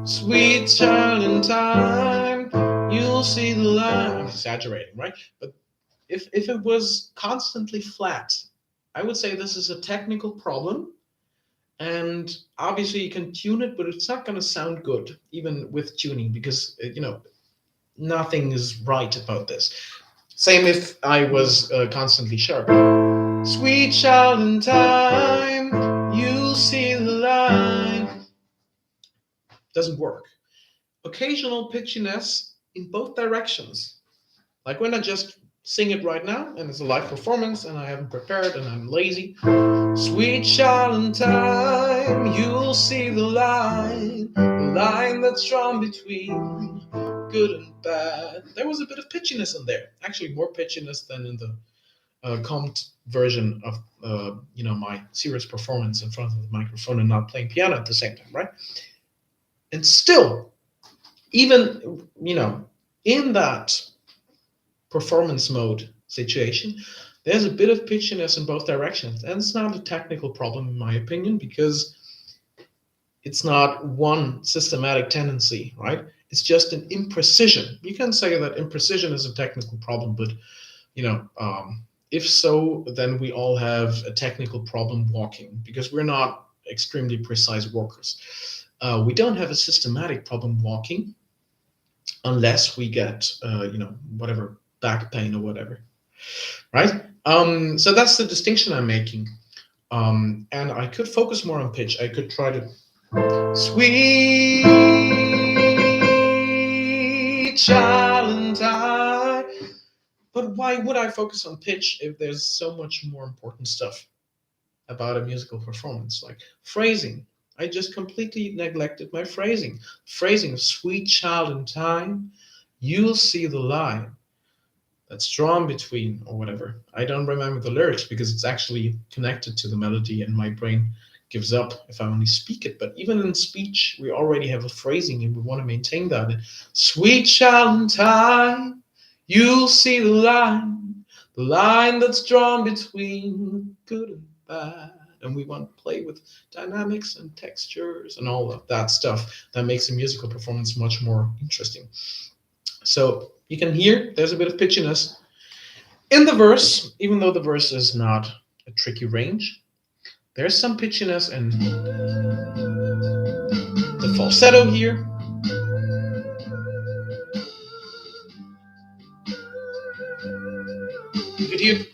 S1: sweet child in time, you'll see the light. I'm exaggerating, right? But if it was constantly flat, I would say this is a technical problem. And obviously you can tune it, but it's not going to sound good, even with tuning, because, nothing is right about this. Same if I was constantly sharp. Sweet child in time, you'll see the line. Doesn't work. Occasional pitchiness in both directions. Like when I just sing it right now and it's a live performance and I haven't prepared and I'm lazy. Sweet child in time, you'll see the line that's drawn between good and bad. There was a bit of pitchiness in there. Actually, more pitchiness than in the comped version of my serious performance in front of the microphone and not playing piano at the same time, right? And still, even in that performance mode situation, there's a bit of pitchiness in both directions, and it's not a technical problem in my opinion, because it's not one systematic tendency, right? It's just an imprecision. You can say that imprecision is a technical problem, but if so, then we all have a technical problem walking, because we're not extremely precise walkers. We don't have a systematic problem walking unless we get, whatever, back pain or whatever, right? So that's the distinction I'm making. And I could focus more on pitch. I could try to sweet child and I. But why would I focus on pitch if there's so much more important stuff about a musical performance, like phrasing? I just completely neglected my phrasing. Phrasing of sweet child in time, you'll see the line that's drawn between, or whatever. I don't remember the lyrics because it's actually connected to the melody and my brain gives up if I only speak it. But even in speech, we already have a phrasing and we want to maintain that. Sweet child in time, you'll see the line that's drawn between good and bad. And we want to play with dynamics and textures and all of that stuff that makes a musical performance much more interesting. So you can hear there's a bit of pitchiness in the verse, even though the verse is not a tricky range. There's some pitchiness in the falsetto here. You could hear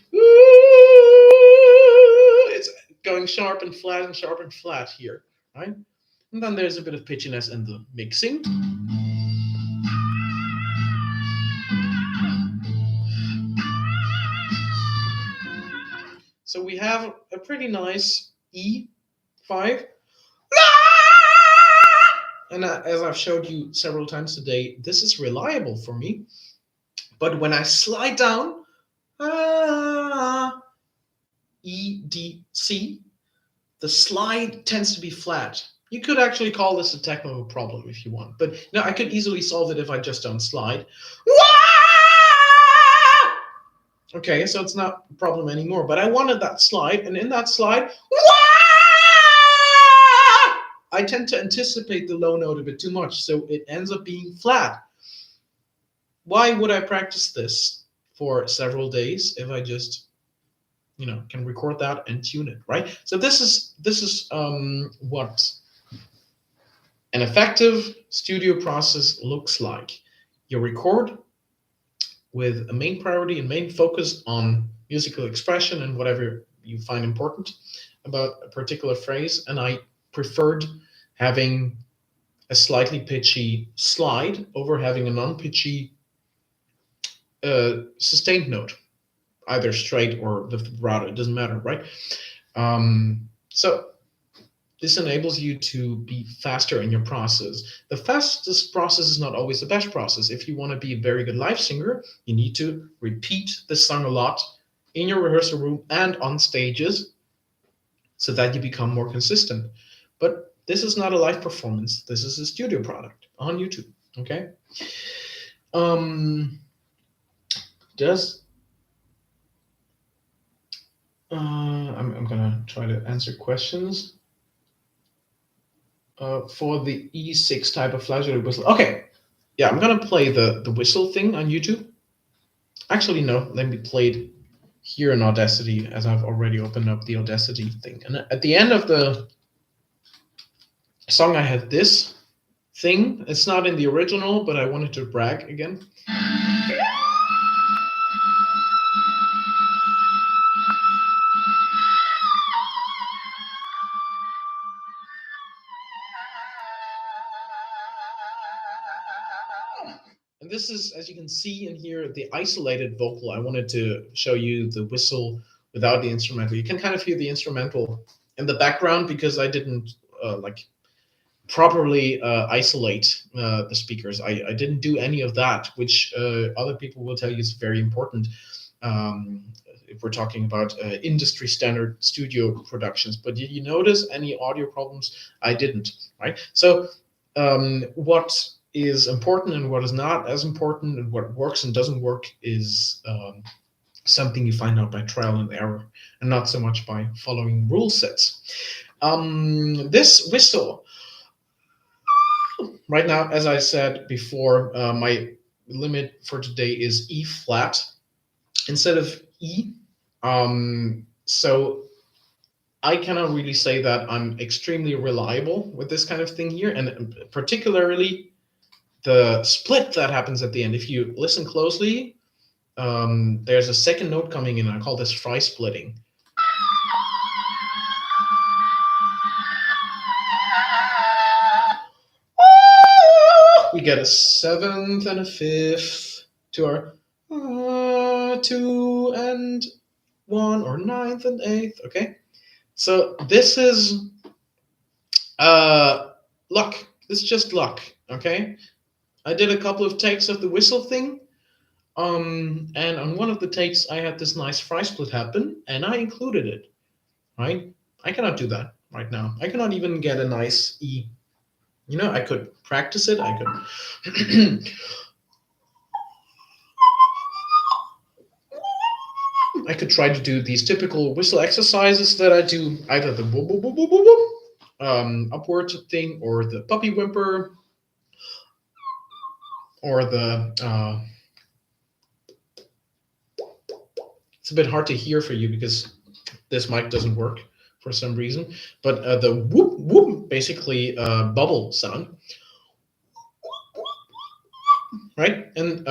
S1: it's going sharp and flat and sharp and flat here, right? And then there's a bit of pitchiness in the mixing. So we have a pretty nice E5. And as I've showed you several times today, this is reliable for me. But when I slide down, E, D, C, the slide tends to be flat. You could actually call this a technical problem if you want. But I could easily solve it if I just don't slide. Okay, so it's not a problem anymore, but I wanted that slide, and in that slide, I tend to anticipate the low note a bit too much, so it ends up being flat. why would I practice this for several days if I just, can record that and tune it, right? So this is what an effective studio process looks like. You record with a main priority and main focus on musical expression and whatever you find important about a particular phrase. And I preferred having a slightly pitchy slide over having a non-pitchy sustained note, either straight or the vibrato. It doesn't matter, right? So this enables you to be faster in your process. The fastest process is not always the best process. If you want to be a very good live singer, you need to repeat the song a lot in your rehearsal room and on stages so that you become more consistent. But this is not a live performance. This is a studio product on YouTube. Okay. I'm gonna try to answer questions. For the E6 type of flageolet whistle. Okay, yeah, I'm gonna play the whistle thing on YouTube. Actually, no, let me play it here in Audacity, as I've already opened up the Audacity thing. And at the end of the song, I have this thing. It's not in the original, but I wanted to brag again. And this is, as you can see and hear, the isolated vocal. I wanted to show you the whistle without the instrumental. You can kind of hear the instrumental in the background because I didn't properly isolate the speakers. I didn't do any of that, which other people will tell you is very important if we're talking about industry standard studio productions. But did you notice any audio problems? I didn't, right? So what is important and what is not as important and what works and doesn't work is something you find out by trial and error and not so much by following rule sets. This whistle, right now, as I said before, my limit for today is E flat instead of E. So I cannot really say that I'm extremely reliable with this kind of thing here, and particularly the split that happens at the end. If you listen closely, there's a second note coming in. I call this fry splitting. We get a seventh and a fifth to our 2 and 1, or ninth and eighth. Okay, so this is luck. This is just luck. Okay, I did a couple of takes of the whistle thing, and on one of the takes I had this nice fry split happen, and I included it. Right? I cannot do that right now. I cannot even get a nice E. I could practice it. I could. I could try to do these typical whistle exercises that I do, either the boop, boop, boop, boop, boop, boop, upward thing, or the puppy whimper, or the. It's a bit hard to hear for you because this mic doesn't work for some reason, but the whoop whoop, basically bubble sound, right? And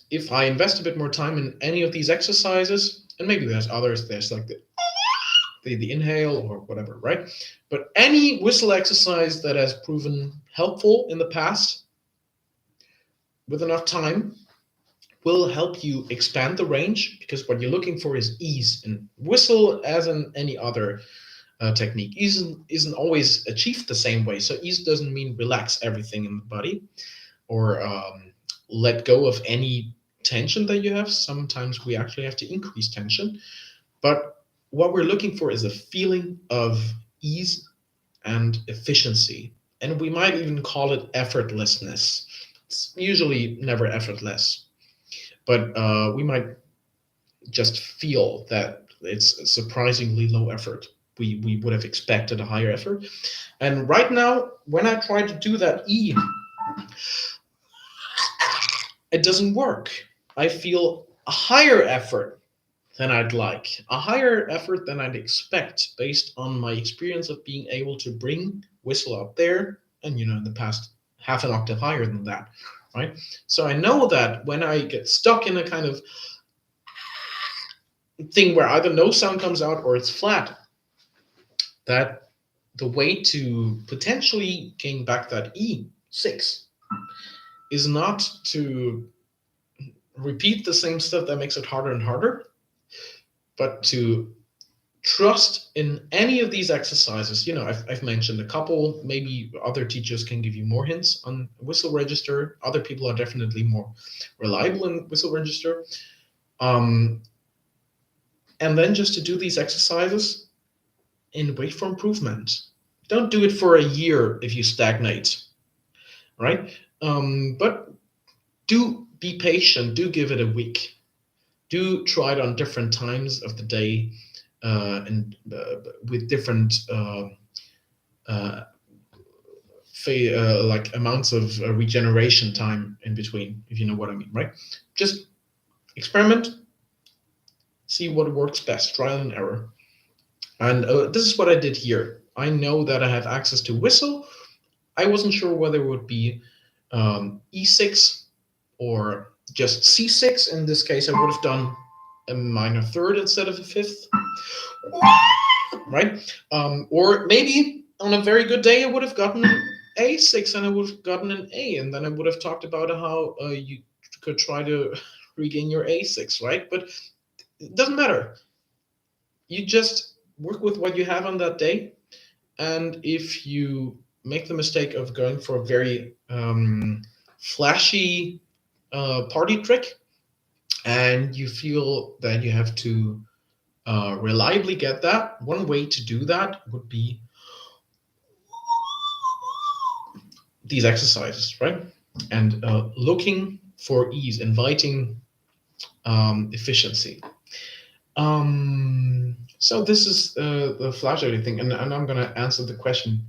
S1: if I invest a bit more time in any of these exercises, and maybe there's others, there's like the inhale or whatever, right? But any whistle exercise that has proven helpful in the past, with enough time, will help you expand the range, because what you're looking for is ease. And whistle, as in any other technique, isn't always achieved the same way. So ease doesn't mean relax everything in the body, or let go of any tension that you have. Sometimes we actually have to increase tension. But what we're looking for is a feeling of ease and efficiency. And we might even call it effortlessness. It's usually never effortless, but we might just feel that it's surprisingly low effort. We would have expected a higher effort. And right now, when I try to do that E, it doesn't work. I feel a higher effort than I'd like, a higher effort than I'd expect based on my experience of being able to bring whistle up there and, in the past, half an octave higher than that, right? So I know that when I get stuck in a kind of thing where either no sound comes out or it's flat, that the way to potentially gain back that E6 is not to repeat the same stuff that makes it harder and harder, but to trust in any of these exercises. I've mentioned a couple. Maybe other teachers can give you more hints on whistle register. Other people are definitely more reliable in whistle register. And then just to do these exercises and wait for improvement. Don't do it for a year if you stagnate, right? But do be patient. Do give it a week. Do try it on different times of the day and with different like amounts of regeneration time in between, if you know what I mean, right? Just experiment, see what works best, trial and error. And this is what I did here. I know that I have access to whistle. I wasn't sure whether it would be E6 or just C6. In this case, I would have done a minor third instead of a fifth, right? Or maybe on a very good day, I would have gotten an A6 and I would have gotten an A, and then I would have talked about how you could try to regain your A6, right? But it doesn't matter. You just work with what you have on that day, and if you make the mistake of going for a very flashy party trick, and you feel that you have to reliably get that, one way to do that would be these exercises, right? And looking for ease, inviting efficiency. So this is the flageolet thing, and I'm going to answer the question: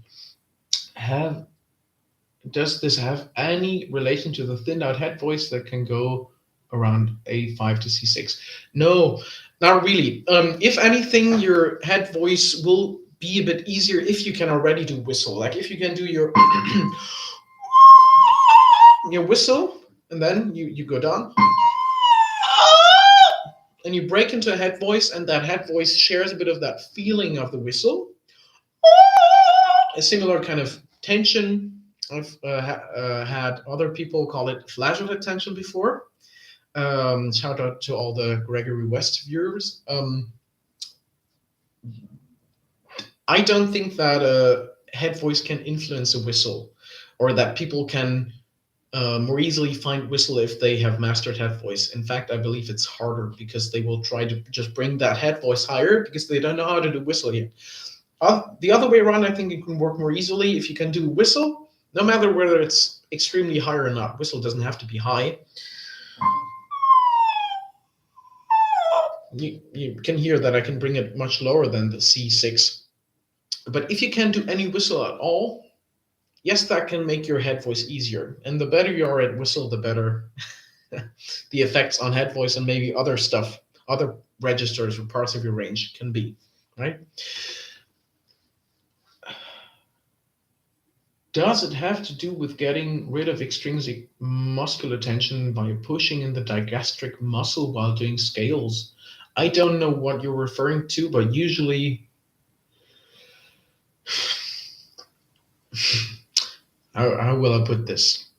S1: does this have any relation to the thinned out head voice that can go around A5 to C6? No, not really. If anything, your head voice will be a bit easier if you can already do whistle. Like if you can do your your whistle, and then you go down, and you break into a head voice, and that head voice shares a bit of that feeling of the whistle. A similar kind of tension. I've had other people call it flageolet tension before. Shout out to all the Gregory West viewers. I don't think that a head voice can influence a whistle, or that people can more easily find whistle if they have mastered head voice. In fact, I believe it's harder because they will try to just bring that head voice higher because they don't know how to do whistle yet. The other way around, I think it can work more easily if you can do whistle, no matter whether it's extremely high or not. Whistle doesn't have to be high. You can hear that I can bring it much lower than the C6. But if you can do any whistle at all, yes, that can make your head voice easier. And the better you are at whistle, the better the effects on head voice and maybe other stuff, other registers or parts of your range can be, right? Does it have to do with getting rid of extrinsic muscular tension by pushing in the digastric muscle while doing scales? I don't know what you're referring to, but usually how will I put this?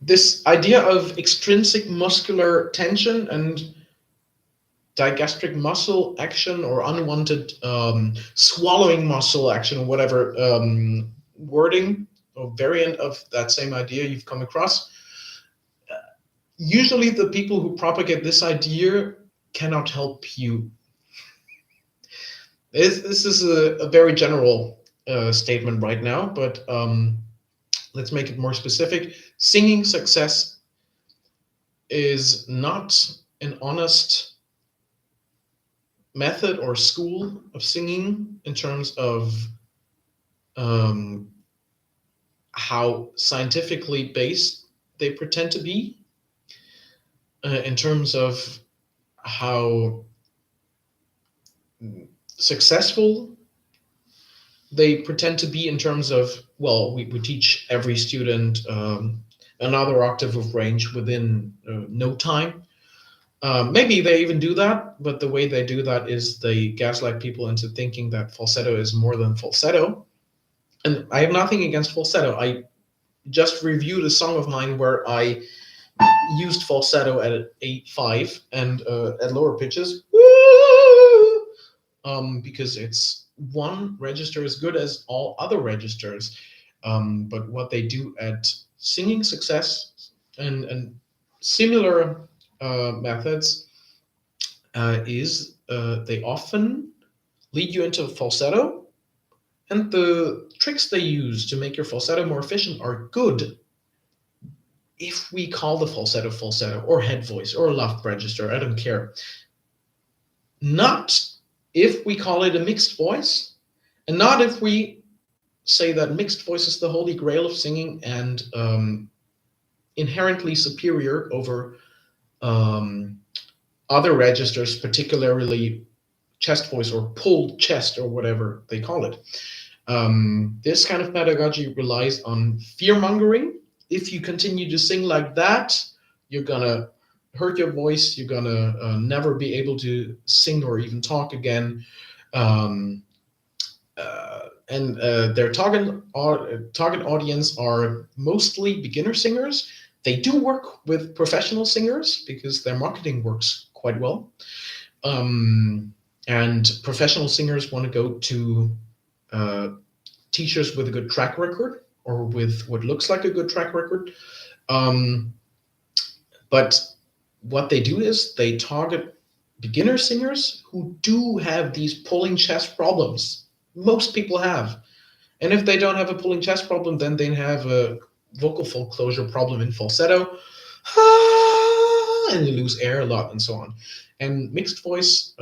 S1: This idea of extrinsic muscular tension and digastric muscle action, or unwanted swallowing muscle action, or whatever wording or variant of that same idea you've come across. Usually the people who propagate this idea cannot help you. This is a very general statement right now, but let's make it more specific. Singing success is not an honest method or school of singing in terms of how scientifically based they pretend to be, in terms of how successful they pretend to be, in terms of, well, we teach every student another octave of range within no time. Maybe they even do that, but the way they do that is they gaslight people into thinking that falsetto is more than falsetto. And I have nothing against falsetto. I just reviewed a song of mine where I used falsetto at 8/5 and at lower pitches, because it's one register as good as all other registers. But what they do at singing success and similar methods is they often lead you into falsetto, and the tricks they use to make your falsetto more efficient are good. If we call the falsetto falsetto or head voice or left register, I don't care. Not if we call it a mixed voice, and not if we say that mixed voice is the holy grail of singing and inherently superior over other registers, particularly chest voice or pulled chest or whatever they call it. This kind of pedagogy relies on fearmongering. If you continue to sing like that, you're gonna hurt your voice. You're gonna never be able to sing or even talk again. And their target audience are mostly beginner singers. They do work with professional singers because their marketing works quite well. And professional singers want to go to teachers with a good track record or with what looks like a good track record. But what they do is they target beginner singers who do have these pulling chest problems. Most people have. And if they don't have a pulling chest problem, then they have a vocal fold closure problem in falsetto. And you lose air a lot and so on. And mixed voice,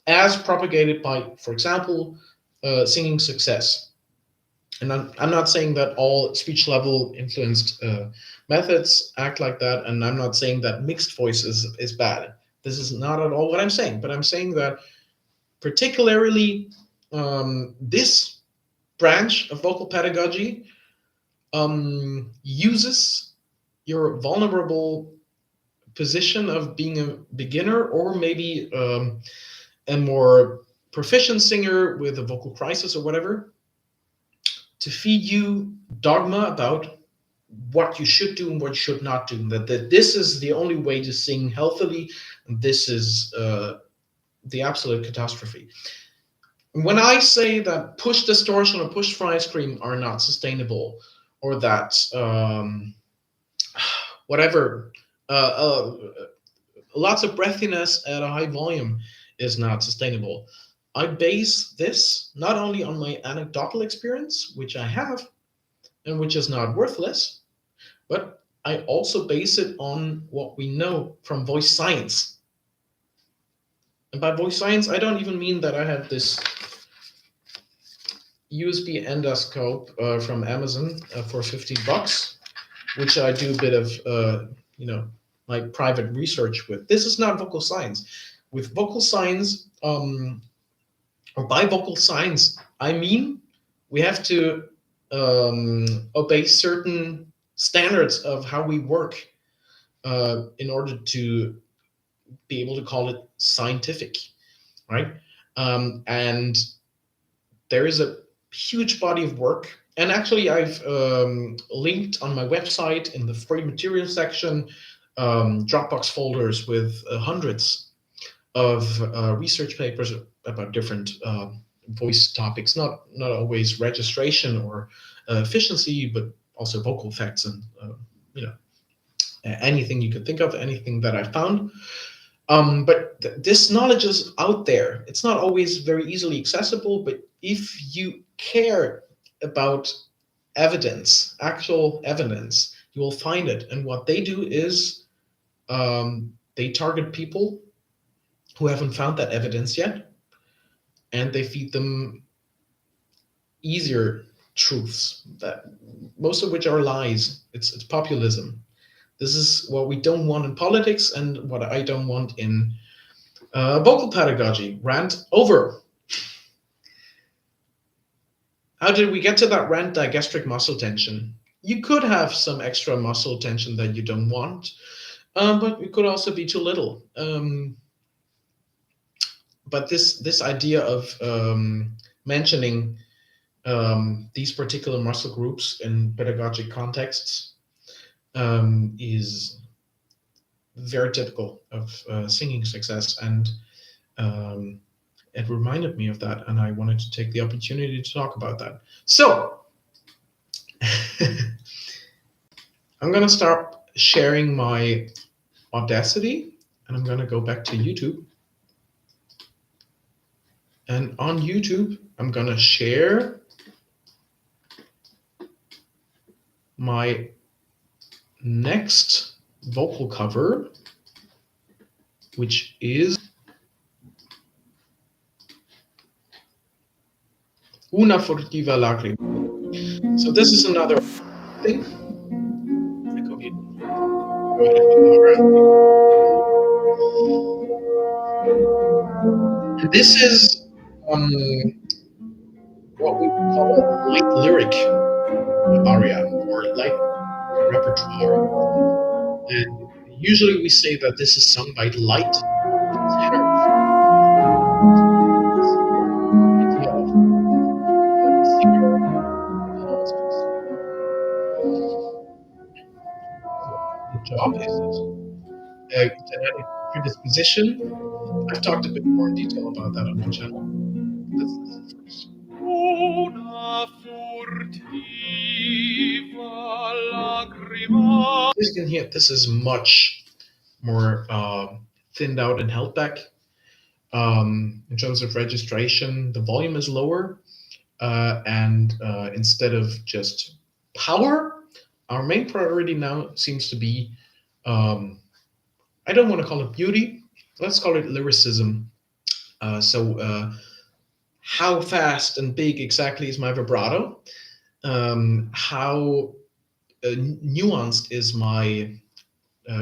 S1: as propagated by, for example, singing success. And I'm not saying that all speech level influenced methods act like that, and I'm not saying that mixed voice is bad. This is not at all what I'm saying, but I'm saying that particularly this branch of vocal pedagogy uses your vulnerable position of being a beginner or maybe a more proficient singer with a vocal crisis or whatever to feed you dogma about what you should do and what you should not do. That this is the only way to sing healthily, and this is the absolute catastrophe. When I say that push distortion or push for ice cream are not sustainable, or that whatever, lots of breathiness at a high volume is not sustainable, I base this not only on my anecdotal experience, which I have, and which is not worthless, but I also base it on what we know from voice science. And by voice science, I don't even mean that I have this USB endoscope from Amazon for $15, which I do a bit of, my private research with. This is not vocal science. With vocal science, or by vocal science, I mean we have to obey certain standards of how we work in order to be able to call it scientific, right? And there is a huge body of work. And actually, I've linked on my website in the free material section Dropbox folders with hundreds of research papers about different voice topics, not always registration or efficiency, but also vocal effects and anything you could think of, anything that I found. But this knowledge is out there. It's not always very easily accessible, but if you care about evidence, actual evidence, you will find it. And what they do is they target people who haven't found that evidence yet, and they feed them easier truths, that most of which are lies. It's populism. This is what we don't want in politics and what I don't want in vocal pedagogy. Rant over. How did we get to that rant? Digastric muscle tension. You could have some extra muscle tension that you don't want, but it could also be too little. But this idea of mentioning these particular muscle groups in pedagogic contexts is very typical of singing success, and it reminded me of that, and I wanted to take the opportunity to talk about that. So I'm gonna start sharing my Audacity, and I'm gonna go back to YouTube. And on YouTube, I'm gonna share my next vocal cover, which is Una Furtiva Lagrima. So this is another thing. And this is what we call a light lyric aria or light repertoire. And usually we say that this is sung by light tenors. Idea of what a singer is. The job is it genetic predisposition. I've talked a bit more in detail about that on my channel. Let's listen first. Una furtiva lagrima. As you can hear, this is much more thinned out and held back. In terms of registration, the volume is lower, and instead of just power, our main priority now seems to be, I don't want to call it beauty, let's call it lyricism. So how fast and big exactly is my vibrato? How nuanced is my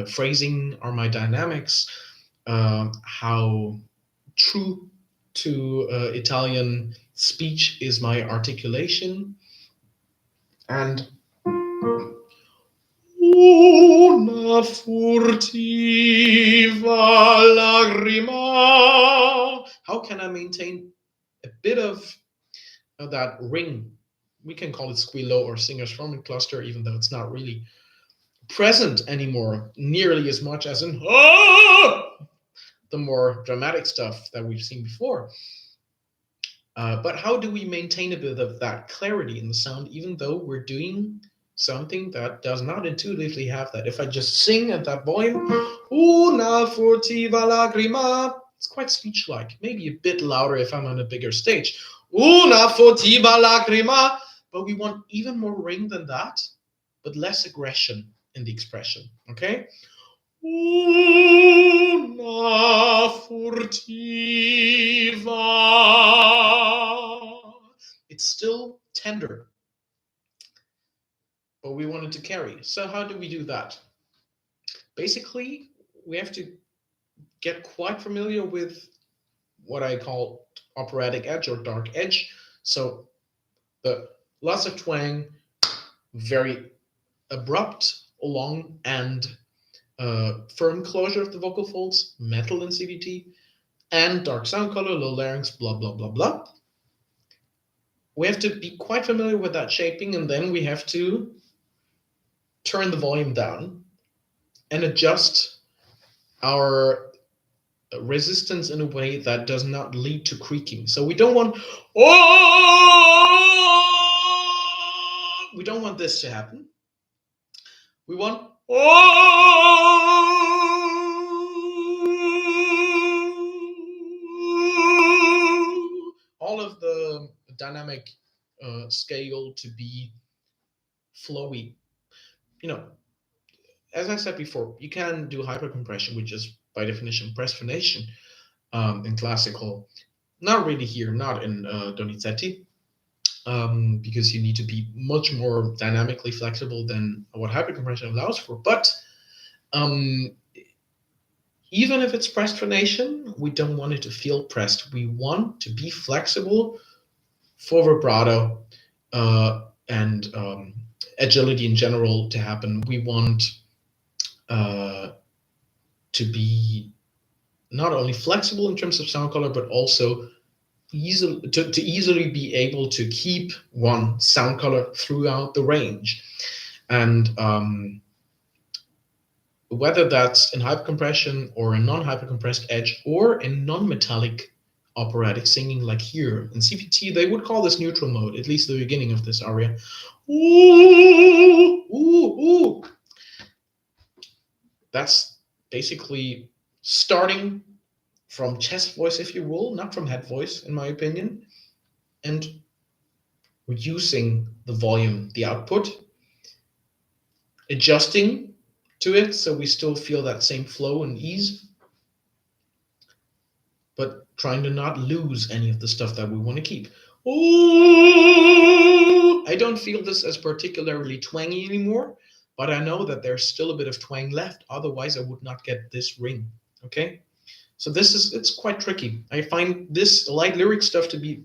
S1: phrasing or my dynamics? How true to Italian speech is my articulation? And una furtiva lagrima. How can I maintain a bit of that ring? We can call it squillo or singer's formant cluster, even though it's not really present anymore nearly as much as in the more dramatic stuff that we've seen before. But how do we maintain a bit of that clarity in the sound, even though we're doing something that does not intuitively have that? If I just sing at that volume, una furtiva lagrima, it's quite speech-like, maybe a bit louder if I'm on a bigger stage. Una furtiva lagrima, but we want even more ring than that, but less aggression in the expression, okay? Una furtiva. It's still tender, but we want it to carry. So how do we do that? Basically, we have to get quite familiar with what I call operatic edge or dark edge. So the lots of twang, very abrupt, long, and firm closure of the vocal folds, metal and CVT, and dark sound color, low larynx, blah, blah, blah, blah. We have to be quite familiar with that shaping, and then we have to turn the volume down and adjust our resistance in a way that does not lead to creaking. So we don't want, we don't want this to happen. We want, all of the dynamic scale to be flowy. You know, as I said before, you can do hypercompression, which is by definition press phonation in classical. Not really here, not in Donizetti. because you need to be much more dynamically flexible than what hypercompression allows for. But even if it's pressed phonation, we don't want it to feel pressed. We want to be flexible for vibrato and agility in general to happen. We want to be not only flexible in terms of sound color, but also to easily be able to keep one sound color throughout the range. And whether that's in hypercompression or in non-hypercompressed edge or in non-metallic operatic singing, like here in CPT, they would call this neutral mode, at least the beginning of this aria. Ooh, ooh, ooh. That's basically starting from chest voice, if you will, not from head voice, in my opinion, and reducing the volume, the output, adjusting to it so we still feel that same flow and ease, but trying to not lose any of the stuff that we want to keep. Ooh, I don't feel this as particularly twangy anymore, but I know that there's still a bit of twang left. Otherwise, I would not get this ring. Okay, so it's quite tricky. I find this light lyric stuff to be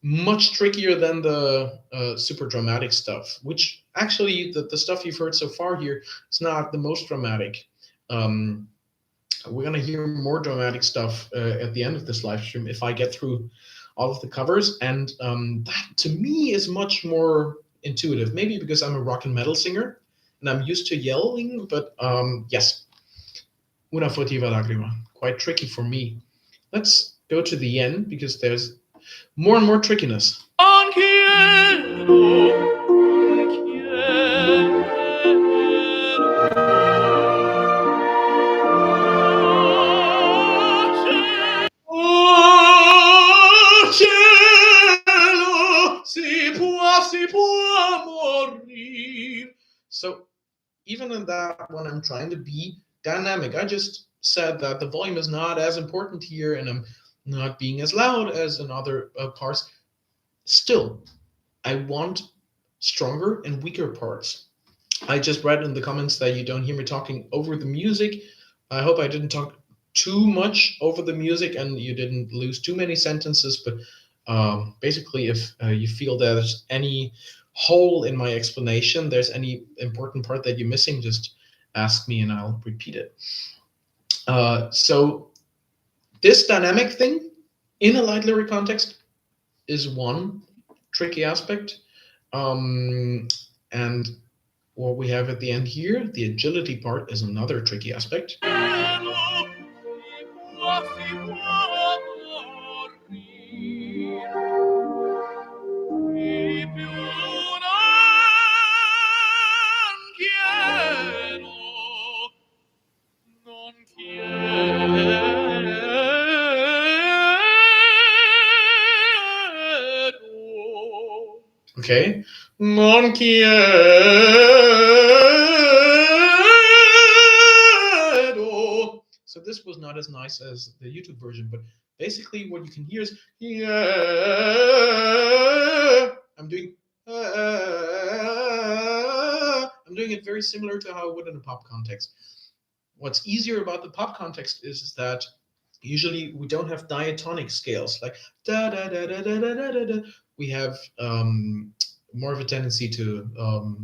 S1: much trickier than the super dramatic stuff, which actually the stuff you've heard so far here is not the most dramatic. We're going to hear more dramatic stuff at the end of this live stream if I get through all of the covers. And that to me is much more intuitive, maybe because I'm a rock and metal singer and I'm used to yelling, but yes, una furtiva lagrima, quite tricky for me. Let's go to the end because there's more and more trickiness. So even in that one, I'm trying to be dynamic. I just said that the volume is not as important here, and I'm not being as loud as in other parts. Still, I want stronger and weaker parts. I just read in the comments that you don't hear me talking over the music. I hope I didn't talk too much over the music and you didn't lose too many sentences, but basically if you feel there's any hole in my explanation, there's any important part that you're missing, just ask me and I'll repeat it. So this dynamic thing in a light lyric context is one tricky aspect. And what we have at the end here, the agility part, is another tricky aspect. Okay, non quiero. So this was not as nice as the YouTube version, but basically what you can hear is I'm doing it very similar to how I would in a pop context. What's easier about the pop context is that usually we don't have diatonic scales like da da da da da da da da. We have more of a tendency to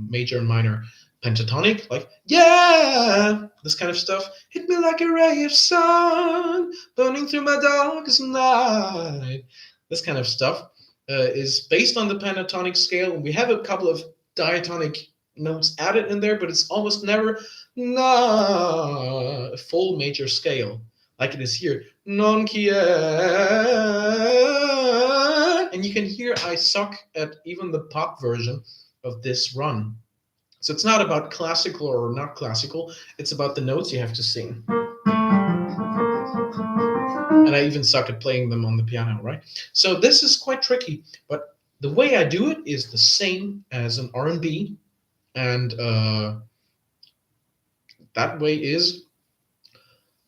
S1: major and minor pentatonic, like yeah, this kind of stuff. Hit me like a ray of sun, burning through my darkest night. This kind of stuff is based on the pentatonic scale. We have a couple of diatonic notes added in there, but it's almost never a full major scale like it is here. Non and you can hear I suck at even the pop version of this run. So it's not about classical or not classical, it's about the notes you have to sing. And I even suck at playing them on the piano, right? So this is quite tricky, but the way I do it is the same as an R&B, and that way is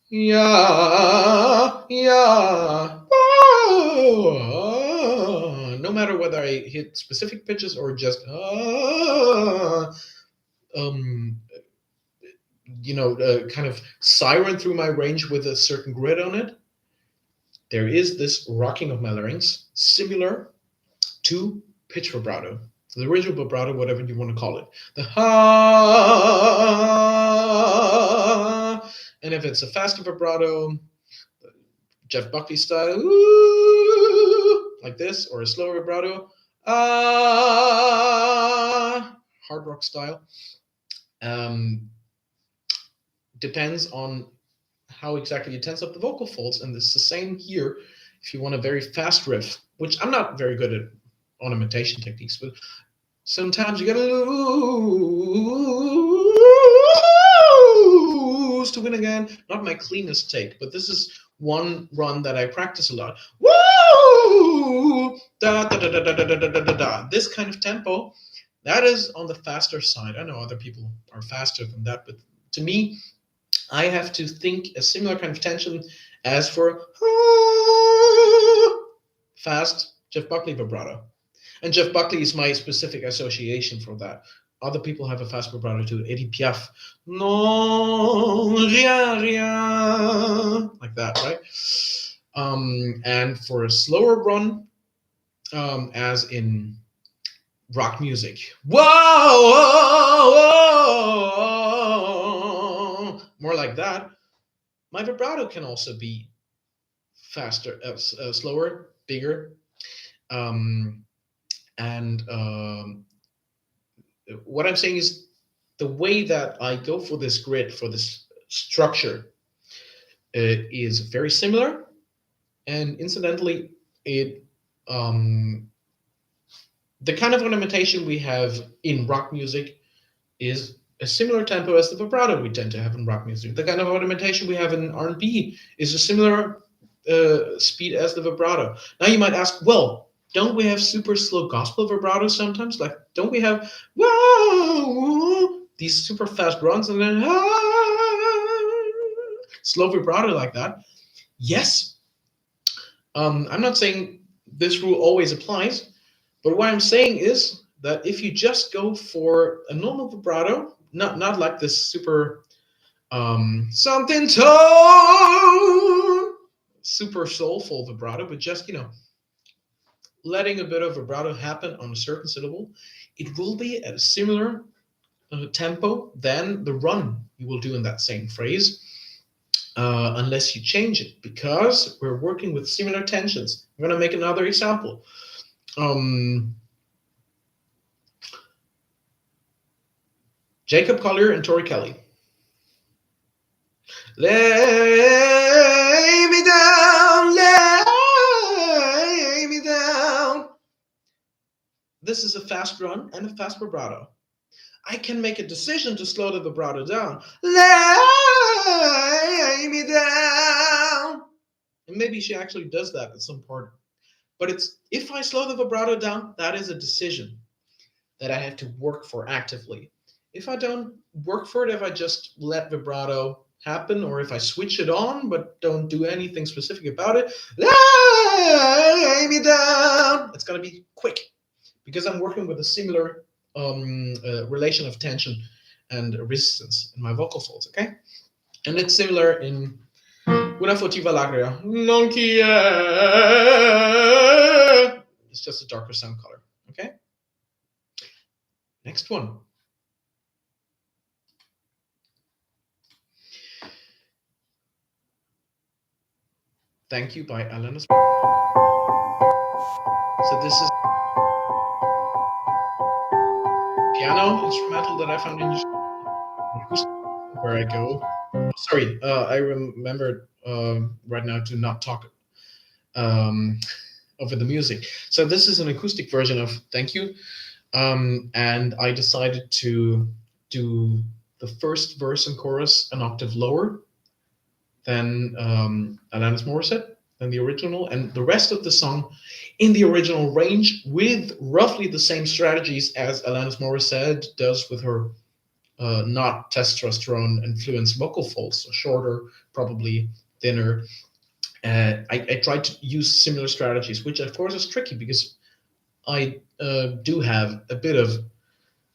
S1: yeah, yeah, oh, no matter whether I hit specific pitches or just kind of siren through my range with a certain grid on it, there is this rocking of my larynx similar to pitch vibrato, the original vibrato, whatever you want to call it. The ha, and if it's a faster vibrato, Jeff Buckley style, like this, or a slower vibrato, hard rock style. Depends on how exactly you tense up the vocal folds, and it's the same here. If you want a very fast riff, which I'm not very good at ornamentation techniques, but sometimes you gotta lose to win again. Not my cleanest take, but this is one run that I practice a lot. Woo! Da, da, da, da, da, da, da, da, da, da. This kind of tempo, that is on the faster side. I know other people are faster than that, but to me, I have to think a similar kind of tension as for fast Jeff Buckley vibrato. And Jeff Buckley is my specific association for that. Other people have a fast vibrato too. Edith Piaf, non, rien, rien, like that, right? And for a slower run, as in rock music, whoa, more like that. My vibrato can also be faster, slower, bigger, what I'm saying is the way that I go for this grid, for this structure, is very similar, and incidentally, it the kind of ornamentation we have in rock music is a similar tempo as the vibrato we tend to have in rock music. The kind of ornamentation we have in R&B is a similar speed as the vibrato. Now you might ask, well, don't we have super slow gospel vibratos sometimes? Like, don't we have these super fast runs and then slow vibrato like that? Yes. I'm not saying this rule always applies, but what I'm saying is that if you just go for a normal vibrato, not like this super something tone, super soulful vibrato, but just, letting a bit of vibrato happen on a certain syllable, it will be at a similar tempo than the run you will do in that same phrase, unless you change it, because we're working with similar tensions. I'm going to make another example. Jacob Collier and Tori Kelly. Lay me down, lay me down. This is a fast run and a fast vibrato. I can make a decision to slow the vibrato down. Lay me down. And maybe she actually does that at some part. But if I slow the vibrato down, that is a decision that I have to work for actively. If I don't work for it, if I just let vibrato happen, or if I switch it on but don't do anything specific about it, lay me down, it's going to be quick, because I'm working with a similar relation of tension and resistance in my vocal folds, okay? And it's similar in Una Furtiva Lagrima. Non it's just a darker sound color, okay? Next one. Thank You by Alanis. So this is piano instrumental that I found in where I go. Sorry, I remembered right now to not talk over the music. So this is an acoustic version of Thank You, and I decided to do the first verse and chorus an octave lower than Alanis Morissette, than the original, and the rest of the song in the original range with roughly the same strategies as Alanis Morissette does with her not testosterone influenced vocal folds, so shorter, probably thinner. I tried to use similar strategies, which of course is tricky because I do have a bit of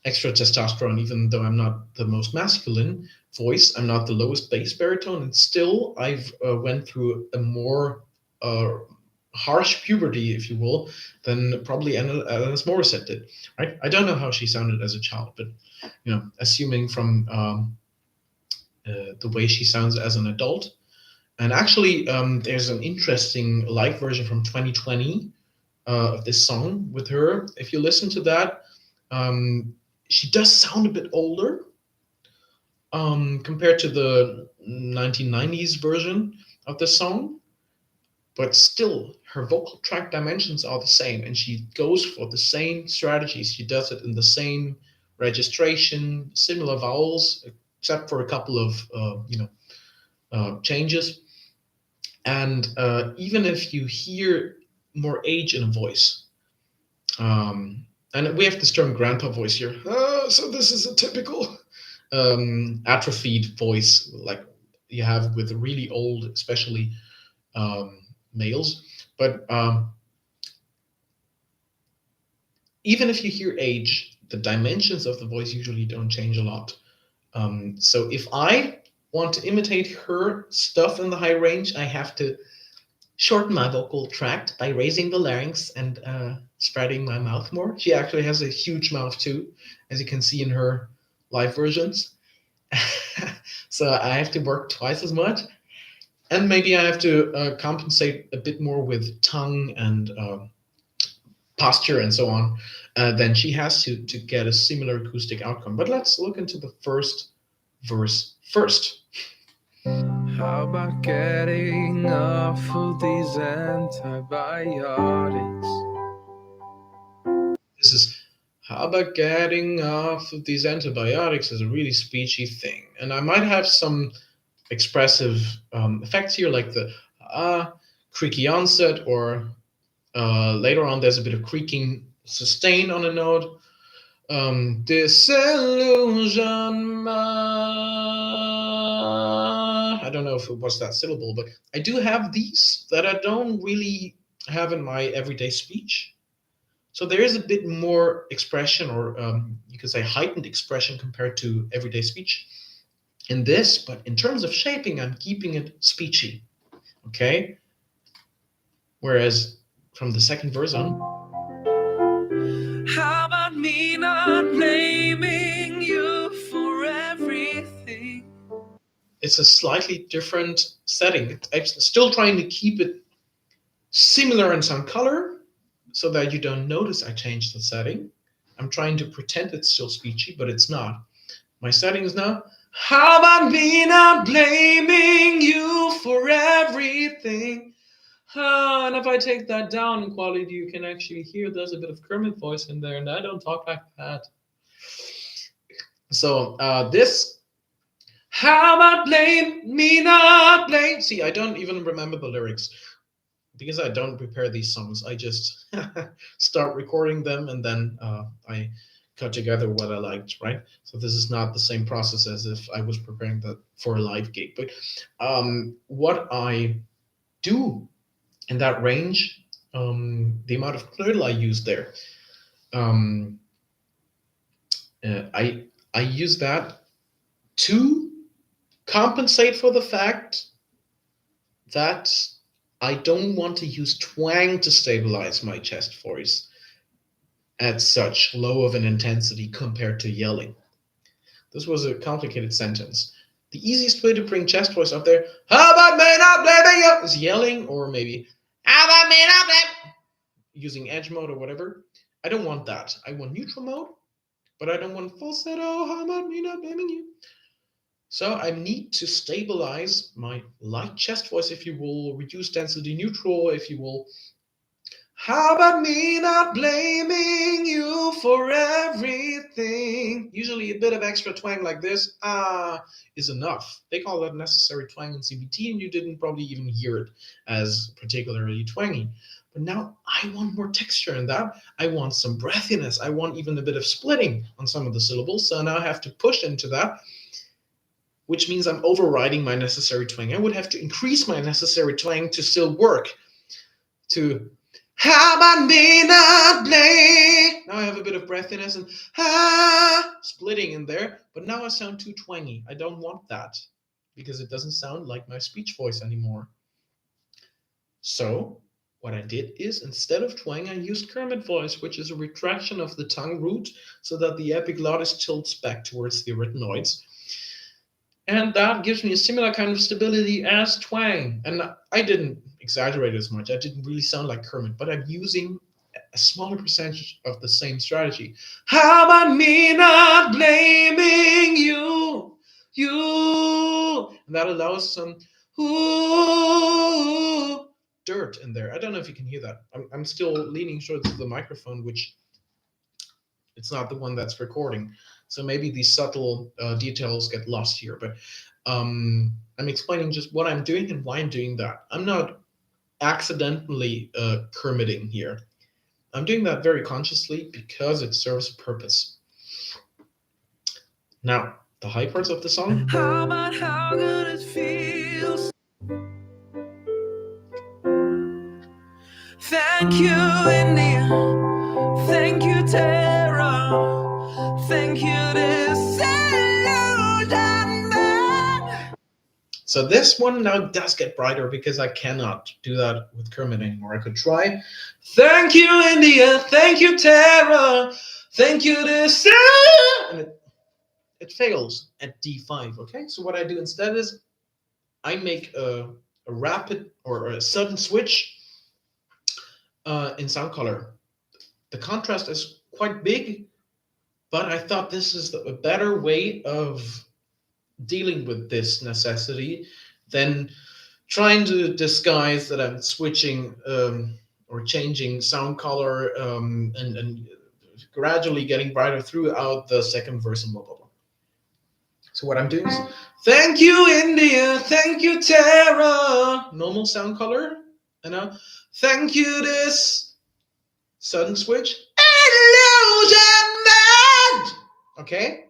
S1: extra testosterone, even though I'm not the most masculine voice. I'm not the lowest bass baritone, and still I've went through a more uh, harsh puberty, if you will, than probably Alanis Morissette did. Right? I don't know how she sounded as a child, but assuming from the way she sounds as an adult. And actually, there's an interesting live version from 2020 of this song with her. If you listen to that, she does sound a bit older compared to the 1990s version of the song, but still her vocal tract dimensions are the same, and she goes for the same strategies. She does it in the same registration, similar vowels, except for a couple of changes. And even if you hear more age in a voice, and we have this term grandpa voice here. So this is a typical atrophied voice like you have with really old, especially males. But even if you hear age, the dimensions of the voice usually don't change a lot. So if I want to imitate her stuff in the high range, I have to shorten my vocal tract by raising the larynx and spreading my mouth more. She actually has a huge mouth too, as you can see in her live versions. So I have to work twice as much. And maybe I have to compensate a bit more with tongue and posture and so on than she has to get a similar acoustic outcome. But let's look into the first verse first.
S2: How about getting off of these antibiotics?
S1: This is how about getting off of these antibiotics is a really speechy thing. And I might have some expressive effects here, like the creaky onset, or later on there's a bit of creaking sustain on a note. Disillusionment. I don't know if it was that syllable, but I do have these that I don't really have in my everyday speech. So there is a bit more expression, or you could say heightened expression compared to everyday speech in this, but in terms of shaping, I'm keeping it speechy. Okay? Whereas from the second verse on,
S2: how about me not blaming you for everything?
S1: It's a slightly different setting. I'm still trying to keep it similar in some color so that you don't notice I changed the setting. I'm trying to pretend it's still speechy, but it's not. My setting is now, how about me not blaming you for everything? And if I take that down in quality, you can actually hear there's a bit of Kermit voice in there, and I don't talk like that. So this, how about blame me not blame? See, I don't even remember the lyrics because I don't prepare these songs. I just start recording them, and then I cut together what I liked, right? So this is not the same process as if I was preparing that for a live gig. But what I do in that range, the amount of knödel I use there, I use that to compensate for the fact that I don't want to use twang to stabilize my chest voice at such low of an intensity compared to yelling. This was a complicated sentence. The easiest way to bring chest voice up there, how about me not blaming you, is yelling, or maybe, how about me not blaming, using edge mode or whatever. I don't want that. I want neutral mode, but I don't want falsetto, how about me not blaming you. So I need to stabilize my light chest voice, if you will, reduce density neutral, if you will. How about me not blaming you for everything? Usually a bit of extra twang like this, is enough. They call that necessary twang in CBT, and you didn't probably even hear it as particularly twangy. But now I want more texture in that. I want some breathiness. I want even a bit of splitting on some of the syllables. So now I have to push into that, which means I'm overriding my necessary twang. I would have to increase my necessary twang to still work. To How about me not play? Now I have a bit of breathiness and splitting in there, but now I sound too twangy. I don't want that because it doesn't sound like my speech voice anymore. So what I did is instead of twang, I used Kermit voice, which is a retraction of the tongue root so that the epiglottis tilts back towards the arytenoids. And that gives me a similar kind of stability as twang. And I didn't exaggerate as much. I didn't really sound like Kermit, but I'm using a smaller percentage of the same strategy. How about me not blaming you? And that allows some ooh, dirt in there. I don't know if you can hear that. I'm still leaning towards the microphone, which it's not the one that's recording. So maybe these subtle details get lost here. But I'm explaining just what I'm doing and why I'm doing that. I'm not accidentally Kermiting here. I'm doing that very consciously because it serves a purpose. Now, the high parts of the song.
S2: How about how good it feels? Thank you, India. Thank you, Tara. Thank you, disillusionment.
S1: So this one now does get brighter because I cannot do that with Kermit anymore. I could try. Thank you, India. Thank you, Tara. Thank you, and it fails at D5. Okay, so what I do instead is I make a rapid or a sudden switch in sound color. The contrast is quite big, but I thought this is a better way of dealing with this necessity than trying to disguise that I'm switching or changing sound color and gradually getting brighter throughout the second verse and blah blah blah. So what I'm doing is thank you, India, thank you, Tara. Normal sound color, and now thank you, this sudden switch. Illusionment. Okay.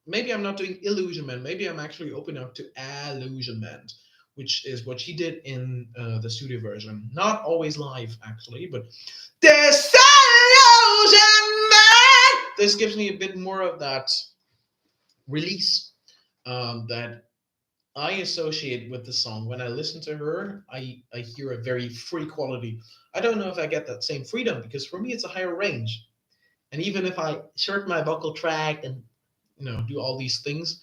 S1: Maybe I'm not doing illusionment. Maybe I'm actually opening up to illusionment, which is what she did in the studio version. Not always live, actually, but disillusionment. This gives me a bit more of that release that I associate with the song. When I listen to her, I hear a very free quality. I don't know if I get that same freedom because for me it's a higher range. And even if I short my vocal track and do all these things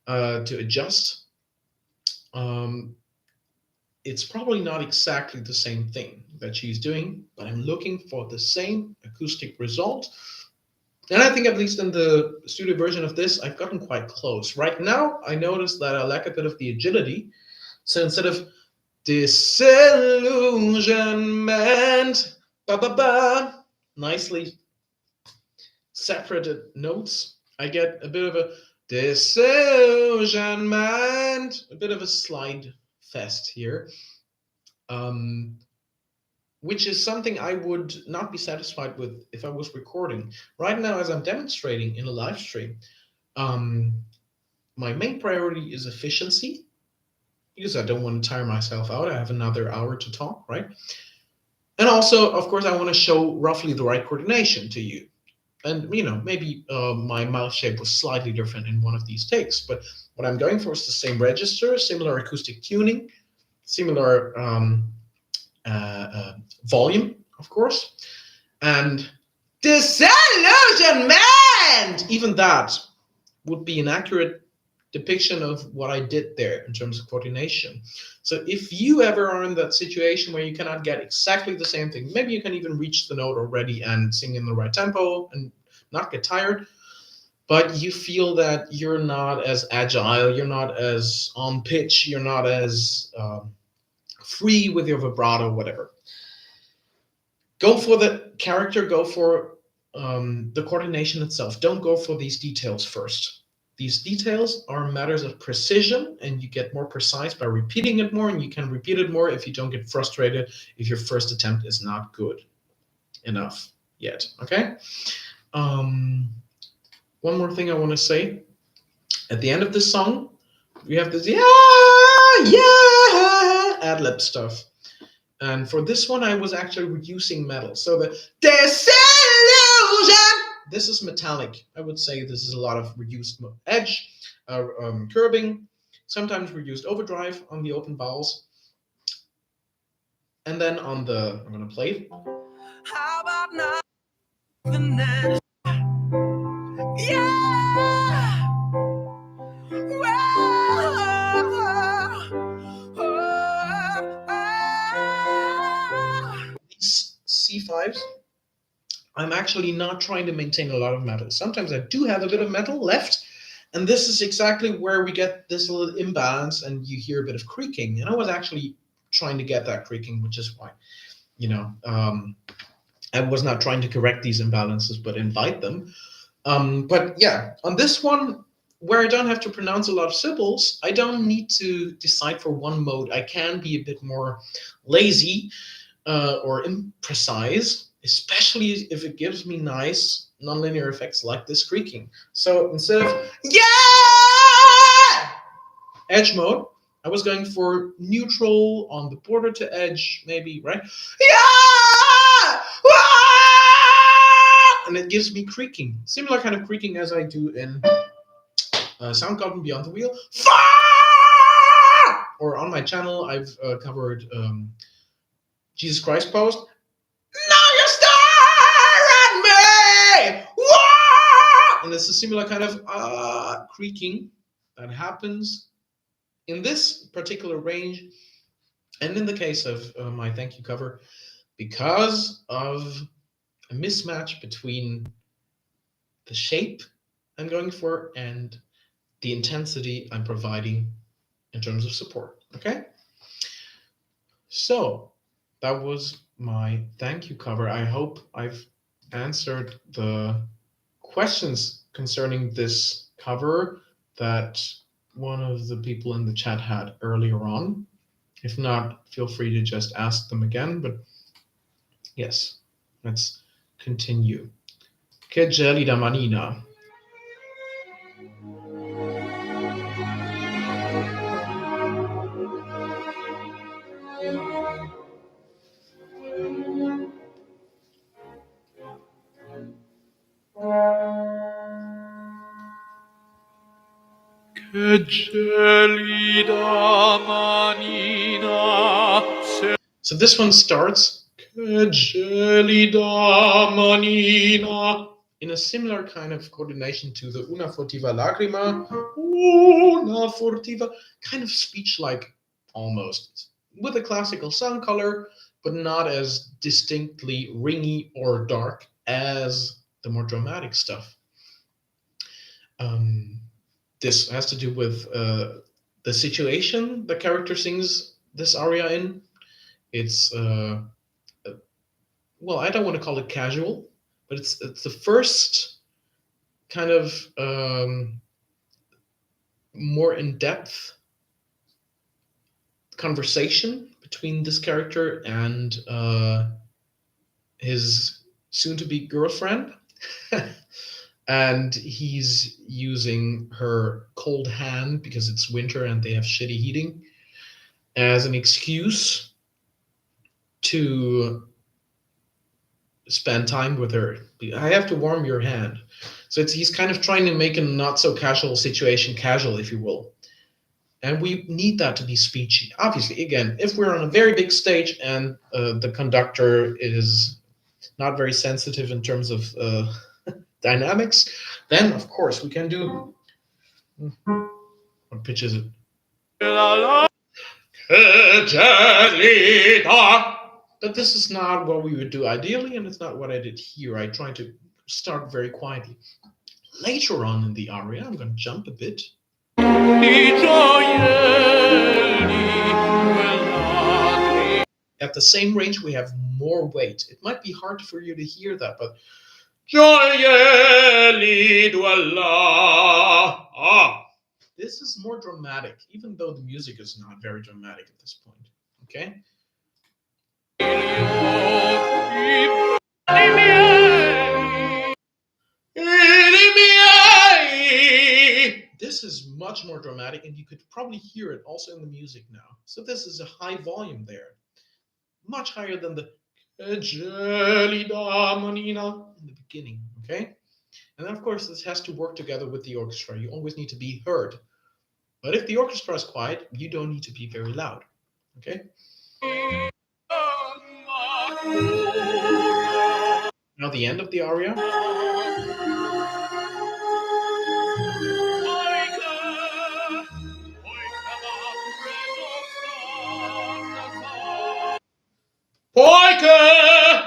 S1: to adjust, it's probably not exactly the same thing that she's doing, but I'm looking for the same acoustic result. And I think at least in the studio version of this, I've gotten quite close. Right now, I notice that I lack a bit of the agility. So instead of disillusionment, ba ba ba, nicely separated notes, I get a bit of a disillusionment, a bit of a slide fest here, which is something I would not be satisfied with if I was recording. Right now, as I'm demonstrating in a live stream, my main priority is efficiency, because I don't want to tire myself out. I have another hour to talk, right? And also, of course, I want to show roughly the right coordination to you. And, maybe my mouth shape was slightly different in one of these takes, but what I'm going for is the same register, similar acoustic tuning, similar volume, of course, and disillusionment. Even that would be an accurate depiction of what I did there in terms of coordination. So if you ever are in that situation where you cannot get exactly the same thing, maybe you can even reach the note already and sing in the right tempo and not get tired, but you feel that you're not as agile, you're not as on pitch, you're not as free with your vibrato, whatever. Go for the character, go for the coordination itself. Don't go for these details first. These details are matters of precision, and you get more precise by repeating it more, and you can repeat it more if you don't get frustrated if your first attempt is not good enough yet, okay? One more thing I want to say. At the end of this song, we have this ad-lib stuff. And for this one, I was actually reducing metal. So the disillusion, this is metallic. I would say this is a lot of reduced edge, curbing, sometimes reduced overdrive on the open vowels. And then on the, I'm going to play it.
S2: How about nothing else? Yeah.
S1: These C5s, I'm actually not trying to maintain a lot of metal. Sometimes I do have a bit of metal left, and this is exactly where we get this little imbalance and you hear a bit of creaking. And I was actually trying to get that creaking, which is why, I was not trying to correct these imbalances, but invite them. But yeah, on this one, where I don't have to pronounce a lot of syllables, I don't need to decide for one mode. I can be a bit more lazy or imprecise, especially if it gives me nice nonlinear effects like this creaking. So instead of yeah edge mode, I was going for neutral on the border to edge, maybe, right? Yeah! And it gives me creaking, similar kind of creaking as I do in Soundgarden Beyond the Wheel. Or on my channel, I've covered Jesus Christ Post. Now you stare at me! Whoa! And it's a similar kind of creaking that happens in this particular range. And in the case of my thank you cover, because of a mismatch between the shape I'm going for and the intensity I'm providing in terms of support. Okay? So that was my thank you cover. I hope I've answered the questions concerning this cover that one of the people in the chat had earlier on. If not, feel free to just ask them again. But yes, let's continue. Che gelida manina. Che gelida manina. So this one starts Che gelida manina in a similar kind of coordination to the Una Furtiva Lagrima. Una Furtiva, kind of speech-like almost, with a classical sound color, but not as distinctly ringy or dark as the more dramatic stuff. This has to do with the situation the character sings this aria in. It's well, I don't want to call it casual, but it's the first kind of more in-depth conversation between this character and his soon-to-be girlfriend. And he's using her cold hand because it's winter and they have shitty heating as an excuse to spend time with her. I have to warm your hand. So he's kind of trying to make a not so casual situation casual, if you will. And we need that to be speechy. Obviously, again, if we're on a very big stage and the conductor is not very sensitive in terms of dynamics, then of course we can do. What pitch is it? But this is not what we would do ideally, and it's not what I did here. I tried to start very quietly. Later on in the aria, I'm going to jump a bit. At the same range, we have more weight. It might be hard for you to hear that, but this is more dramatic, even though the music is not very dramatic at this point. Okay? This is much more dramatic, and you could probably hear it also in the music now. So this is a high volume there. much higher than the Gelida, Manina in the beginning, okay? And then, of course, this has to work together with the orchestra. You always need to be heard. But if the orchestra is quiet, you don't need to be very loud, okay? Now the end of the aria.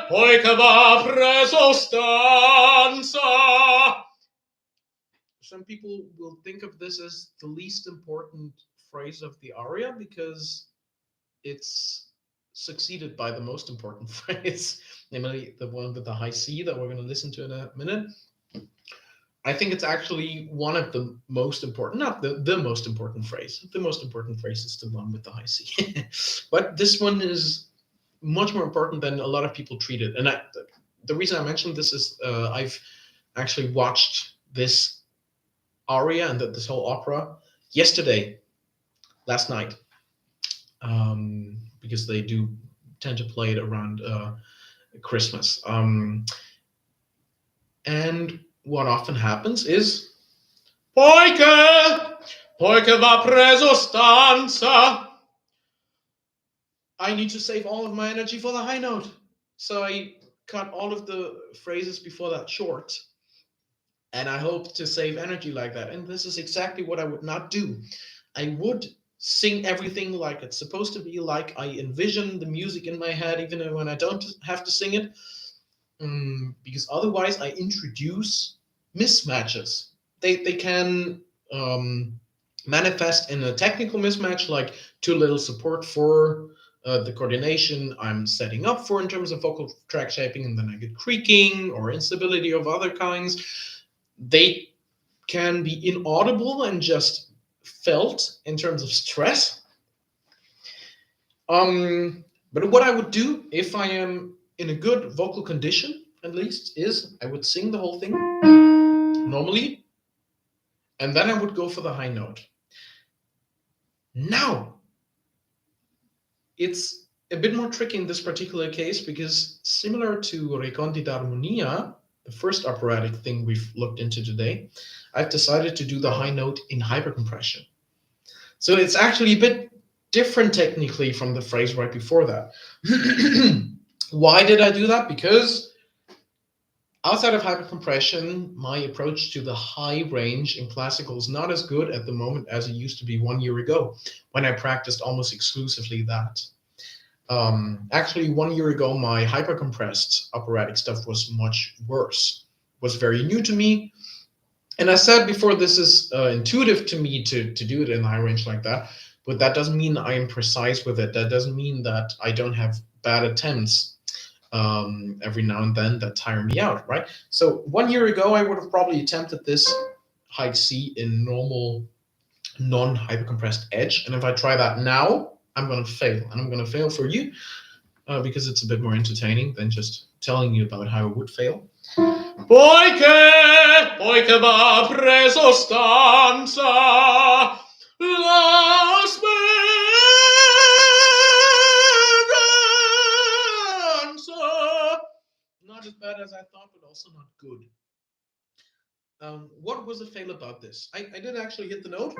S1: Poiché va preso stanza. Some people will think of this as the least important phrase of the aria because it's succeeded by the most important phrase, namely the one with the high C that we're going to listen to in a minute. I think it's actually one of the most important, not the most important phrase. The most important phrase is the one with the high C. But this one is much more important than a lot of people treat it. And the reason I mentioned this is I've actually watched this aria and this whole opera yesterday, last night, because they do tend to play it around Christmas. And what often happens is poiché va preso stanza. I need to save all of my energy for the high note. So I cut all of the phrases before that short. And I hope to save energy like that. And this is exactly what I would not do. I would sing everything like it's supposed to be, like I envision the music in my head, even when I don't have to sing it. Because otherwise I introduce mismatches. They can manifest in a technical mismatch, like too little support for the coordination I'm setting up for in terms of vocal track shaping, and then I get creaking or instability of other kinds. They can be inaudible and just felt in terms of stress. But what I would do if I am in a good vocal condition, at least, is I would sing the whole thing normally, and then I would go for the high note. Now, it's a bit more tricky in this particular case because similar to Recondita Armonia, the first operatic thing we've looked into today, I've decided to do the high note in hypercompression. So it's actually a bit different technically from the phrase right before that. Why did I do that? Because outside of hypercompression, my approach to the high range in classical is not as good at the moment as it used to be 1 year ago, when I practiced almost exclusively that. Actually, 1 year ago, my hypercompressed operatic stuff was much worse. It was very new to me. And I said before, this is intuitive to me to do it in high range like that, but that doesn't mean I am precise with it. That doesn't mean that I don't have bad attempts every now and then that tire me out, right? So 1 year ago, I would have probably attempted this high C in normal, non-hypercompressed edge. And if I try that now, I'm going to fail. And I'm going to fail for you because it's a bit more entertaining than just telling you about how I would fail. Poiché va preso stanza la speranza. Not as bad as I thought, but also not good. What was a fail about this? I did actually hit the note.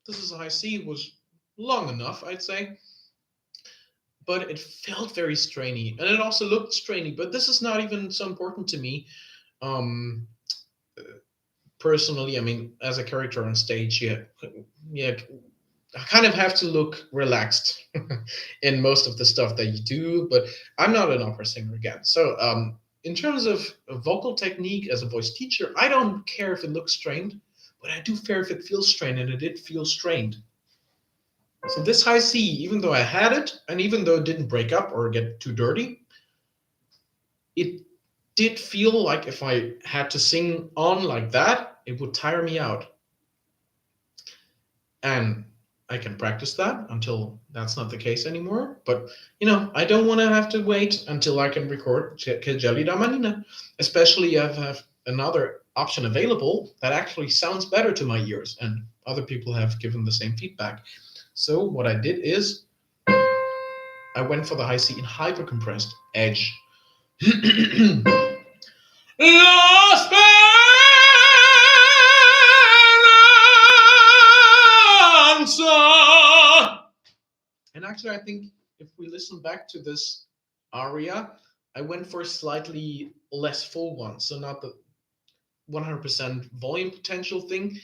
S1: This is a high C. It was long enough, I'd say. But it felt very strainy. And it also looked strainy. But this is not even so important to me. Personally, I mean, as a character on stage, I kind of have to look relaxed in most of the stuff that you do, but I'm not an opera singer again. So in terms of vocal technique as a voice teacher, I don't care if it looks strained, but I do care if it feels strained, and it did feel strained. So this high C, even though I had it, and even though it didn't break up or get too dirty, it did feel like if I had to sing on like that, it would tire me out. And I can practice that until that's not the case anymore. But, I don't want to have to wait until I can record Gelida Manina, especially if I have another option available that actually sounds better to my ears. And other people have given the same feedback. So what I did is I went for the high C in hyper compressed edge. La Speranza. And actually, I think if we listen back to this aria, I went for a slightly less full one. So not the 100% volume potential thing,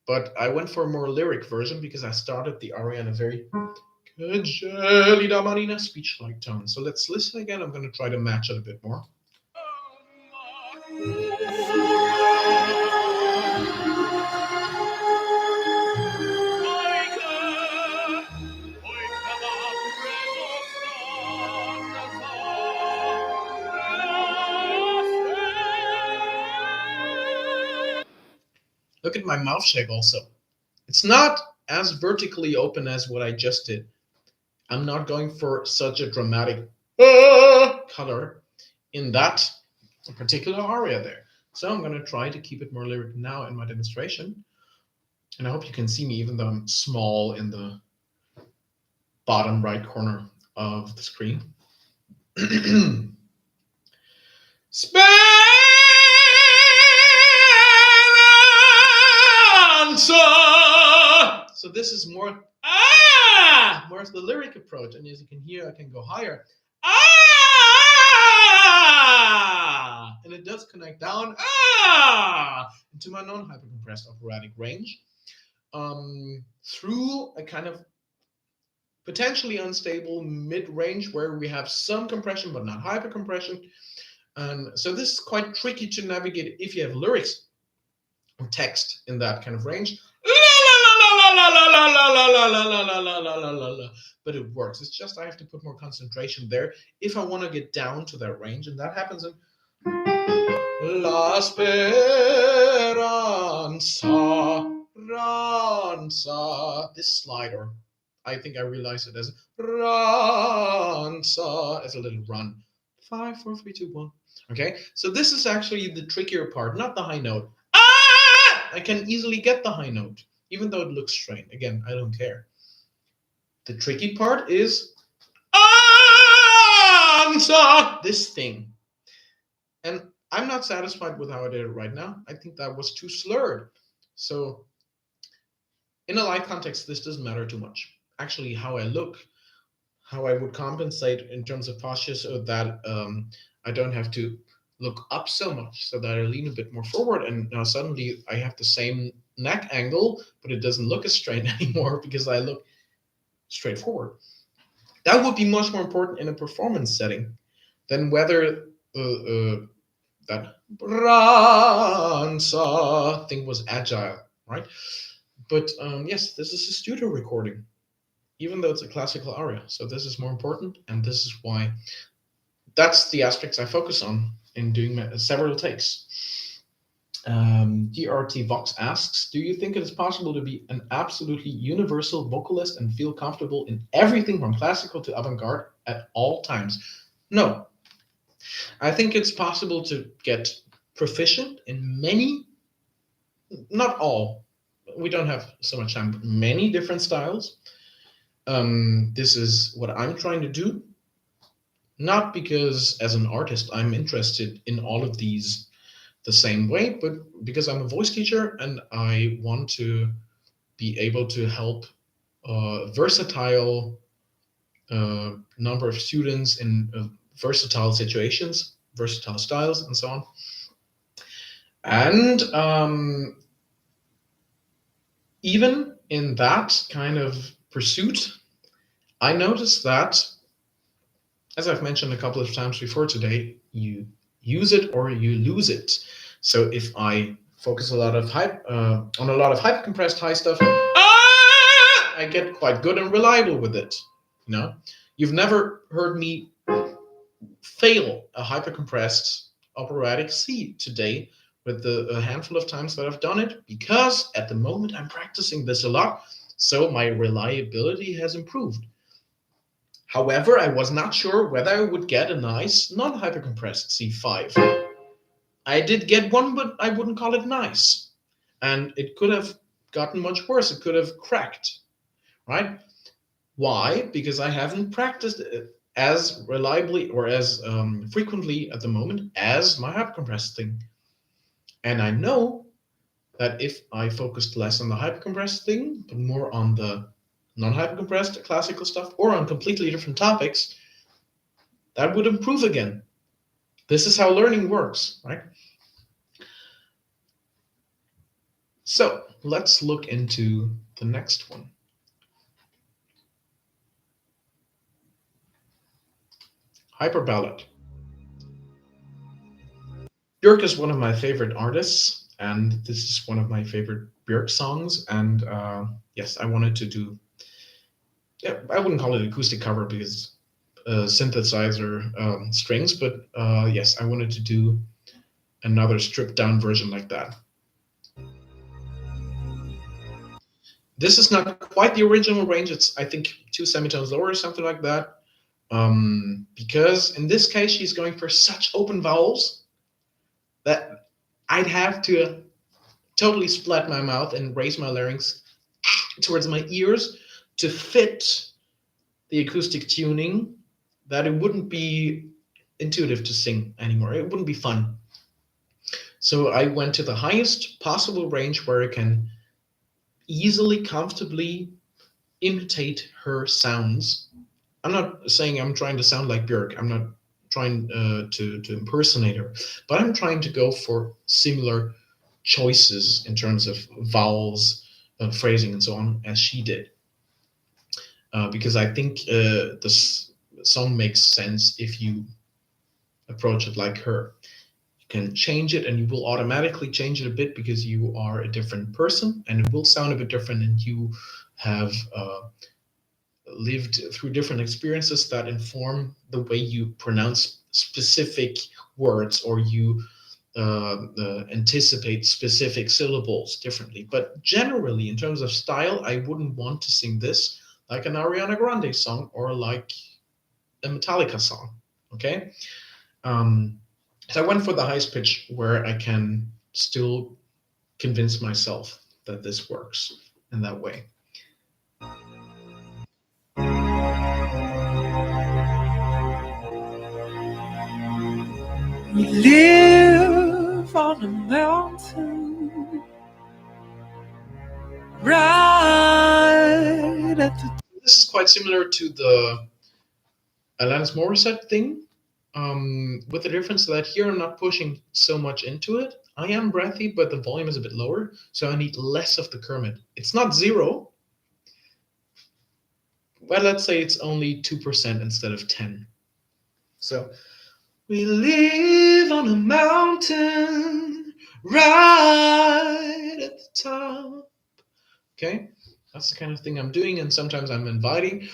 S1: but I went for a more lyric version because I started the aria in a very Gelida Manina speech-like tone. So let's listen again. I'm going to try to match it a bit more. Look at my mouth shape also. It's not as vertically open as what I just did. I'm not going for such a dramatic color in that particular aria there. So I'm going to try to keep it more lyric now in my demonstration. And I hope you can see me even though I'm small in the bottom right corner of the screen. Speranza. So this is more more of the lyric approach, and as you can hear, I can go higher. And it does connect down into my non-hypercompressed operatic range through a kind of potentially unstable mid-range where we have some compression but not hypercompression. And so this is quite tricky to navigate if you have lyrics or text in that kind of range. But it works. It's just I have to put more concentration there if I want to get down to that range, and that happens in La Speranza. This slider, I think I realized it as ranza, as a little run. 5, 4, 3, 2, 1. Okay, so this is actually the trickier part, not the high note. I can easily get the high note, even though it looks strange. Again, I don't care. The tricky part is this thing. And I'm not satisfied with how I did it right now. I think that was too slurred. So in a live context, this doesn't matter too much. Actually, how I look, how I would compensate in terms of posture so that I don't have to look up so much, so that I lean a bit more forward, and now suddenly I have the same neck angle, but it doesn't look as straight anymore because I look straight forward. That would be much more important in a performance setting than whether that ranza thing was agile, right? But yes, this is a studio recording, even though it's a classical aria. So this is more important, and this is why that's the aspects I focus on in doing several takes. DRT Vox asks, do you think it is possible to be an absolutely universal vocalist and feel comfortable in everything from classical to avant-garde at all times? No. I think it's possible to get proficient in many, not all, we don't have so much time, but many different styles. This is what I'm trying to do. Not because as an artist I'm interested in all of these the same way, but because I'm a voice teacher and I want to be able to help versatile number of students in versatile situations, versatile styles, and so on. And even in that kind of pursuit, I noticed that, as I've mentioned a couple of times before today, you use it or you lose it. So if I focus a lot of on a lot of hyper compressed high stuff, I get quite good and reliable with it. You know, you've never heard me fail a hyper compressed operatic C today with a handful of times that I've done it, because at the moment I'm practicing this a lot, so my reliability has improved. However, I was not sure whether I would get a nice non-hypercompressed C5. I did get one, but I wouldn't call it nice. And it could have gotten much worse. It could have cracked, right? Why? Because I haven't practiced it as reliably or as frequently at the moment as my hypercompressed thing. And I know that if I focused less on the hypercompressed thing, but more on the non-hypercompressed classical stuff or on completely different topics, that would improve again. This is how learning works, right? So let's look into the next one. Hyperballad. Björk is one of my favorite artists, and this is one of my favorite Björk songs. And yes, I wanted to do, yeah, I wouldn't call it acoustic cover because synthesizer strings, but yes, I wanted to do another stripped down version like that. This is not quite the original range. It's, I think, 2 semitones lower or something like that. Because in this case, she's going for such open vowels that I'd have to totally splat my mouth and raise my larynx towards my ears to fit the acoustic tuning, that it wouldn't be intuitive to sing anymore. It wouldn't be fun. So I went to the highest possible range where I can easily, comfortably imitate her sounds. I'm not saying I'm trying to sound like Björk. I'm not trying to impersonate her, but I'm trying to go for similar choices in terms of vowels, phrasing, and so on as she did. Because I think this song makes sense if you approach it like her. You can change it, and you will automatically change it a bit because you are a different person, and it will sound a bit different, and you have lived through different experiences that inform the way you pronounce specific words, or you anticipate specific syllables differently. But generally, in terms of style, I wouldn't want to sing this like an Ariana Grande song or like a Metallica song. Okay, so I went for the highest pitch where I can still convince myself that this works in that way.
S2: We live on a mountain, right at the
S1: This is quite similar to the Alanis Morissette thing, with the difference that here I'm not pushing so much into it. I am breathy, but the volume is a bit lower, so I need less of the Kermit. It's not zero, but let's say it's only 2% instead of 10. So we live on a mountain right at the top. Okay, that's the kind of thing I'm doing, and sometimes I'm inviting.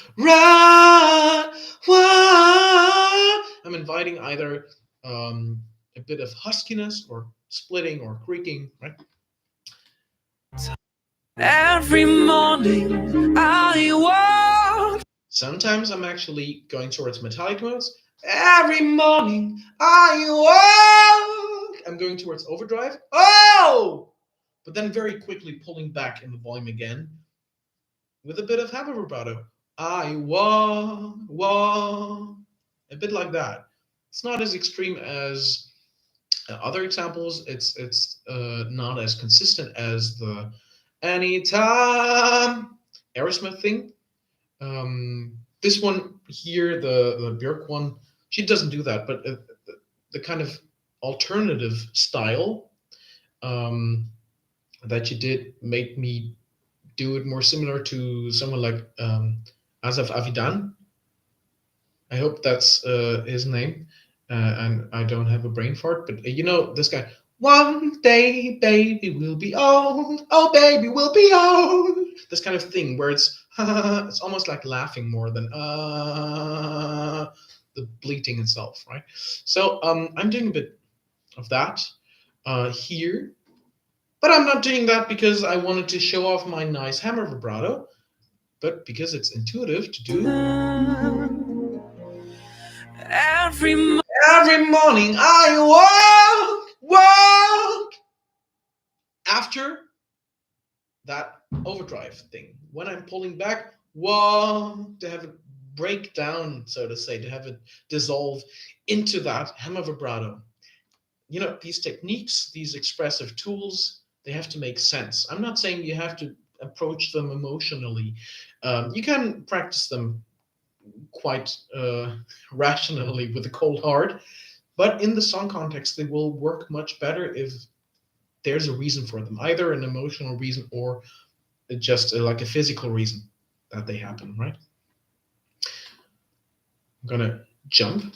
S1: I'm inviting either a bit of huskiness or splitting or creaking, right?
S2: every morning I walk.
S1: Sometimes I'm actually going towards metallic notes. Every morning I walk. I'm going towards overdrive. Oh! But then very quickly pulling back in the volume again with a bit of hammer vibrato. I walk. A bit like that. It's not as extreme as other examples. It's not as consistent as the anytime Aerosmith thing. This one here, the Björk one, she doesn't do that, but the kind of alternative style that she did made me do it more similar to someone like Asaf Avidan. I hope that's his name, and I don't have a brain fart, but you know this guy. One day, baby, we'll be old. Oh, baby, we'll be old. This kind of thing where it's it's almost like laughing more than the bleating itself, right? So I'm doing a bit of that here, but I'm not doing that because I wanted to show off my nice hammer vibrato, but because it's intuitive to do.
S2: Every
S1: morning I walk after that overdrive thing. When I'm pulling back, wah, to have it break down, so to say, to have it dissolve into that hammer vibrato. You know, these techniques, these expressive tools, they have to make sense. I'm not saying you have to approach them emotionally. You can practice them quite rationally with a cold heart, but in the song context, they will work much better if there's a reason for them, either an emotional reason or just like a physical reason that they happen, right? I'm gonna jump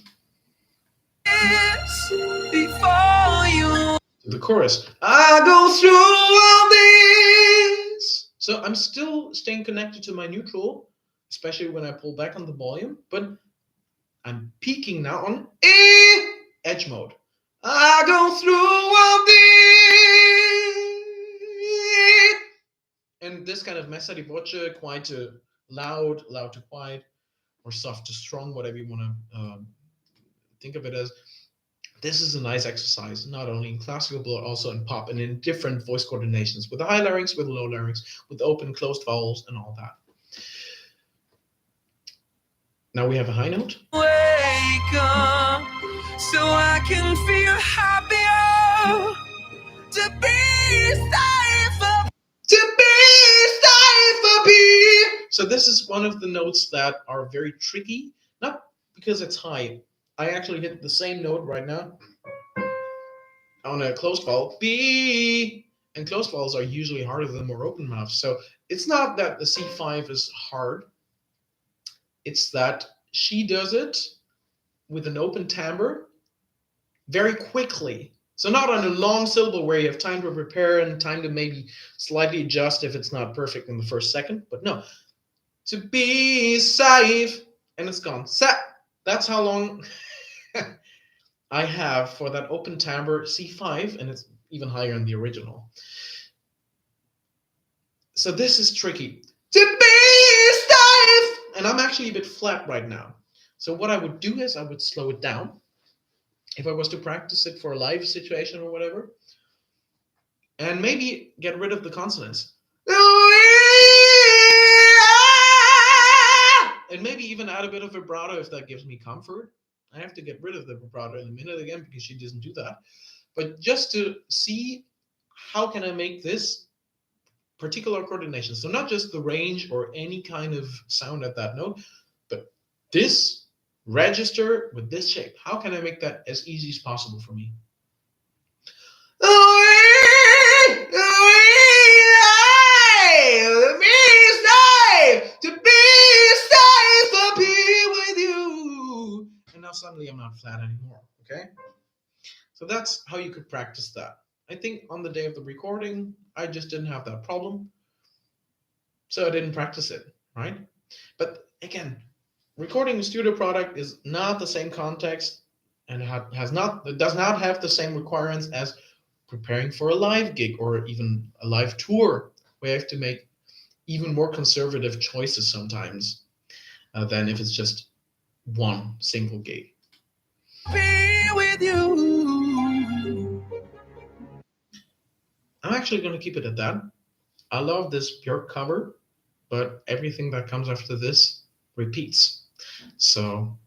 S2: Before you.
S1: to the chorus. I go through all this. So I'm still staying connected to my neutral, especially when I pull back on the volume, but I'm peaking now on edge mode. I go through all this. And this kind of messa di voce, quite to loud, loud to quiet, or soft to strong, whatever you want to think of it as. This is a nice exercise, not only in classical, but also in pop and in different voice coordinations, with the high larynx, with the low larynx, with open, closed vowels, and all that. Now we have a high note.
S2: Wake up so I can feel happier to be safer.
S1: To be. So this is one of the notes that are very tricky, not because it's high. I actually hit the same note right now on a closed vowel, B, and closed vowels are usually harder than more open mouths. So it's not that the C5 is hard, it's that she does it with an open timbre very quickly. So not on a long syllable where you have time to prepare and time to maybe slightly adjust if it's not perfect in the first second, but no. To be safe, and it's gone. That's how long I have for that open timbre C5, and it's even higher in the original. So this is tricky. To be safe! And I'm actually a bit flat right now. So what I would do is I would slow it down. If I was to practice it for a live situation or whatever, and maybe get rid of the consonants. And maybe even add a bit of vibrato if that gives me comfort. I have to get rid of the vibrato in a minute again because she doesn't do that. But just to see how can I make this particular coordination. So not just the range or any kind of sound at that note, but this register with this shape. How can I make that as easy as possible for me? To be safe, I'll be with you. And now suddenly I'm not flat anymore, okay? So that's how you could practice that. I think on the day of the recording, I just didn't have that problem. So I didn't practice it, right? But again, recording a studio product is not the same context and does not have the same requirements as preparing for a live gig or even a live tour, where you have to make even more conservative choices sometimes than if it's just one single gig.
S2: Be with you.
S1: I'm actually going to keep it at that. I love this Björk cover, but everything that comes after this repeats. So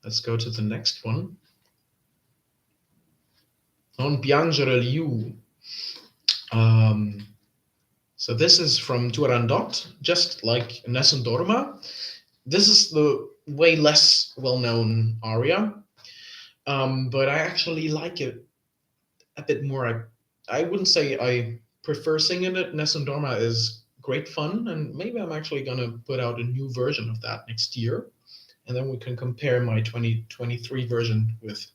S1: let's go to the next one. Non piangere Liu. So this is from Turandot, just like Nessun Dorma. This is the way less well-known aria, but I actually like it a bit more. I wouldn't say I prefer singing it. Nessun Dorma is great fun, and maybe I'm actually going to put out a new version of that next year, and then we can compare my 2023 version with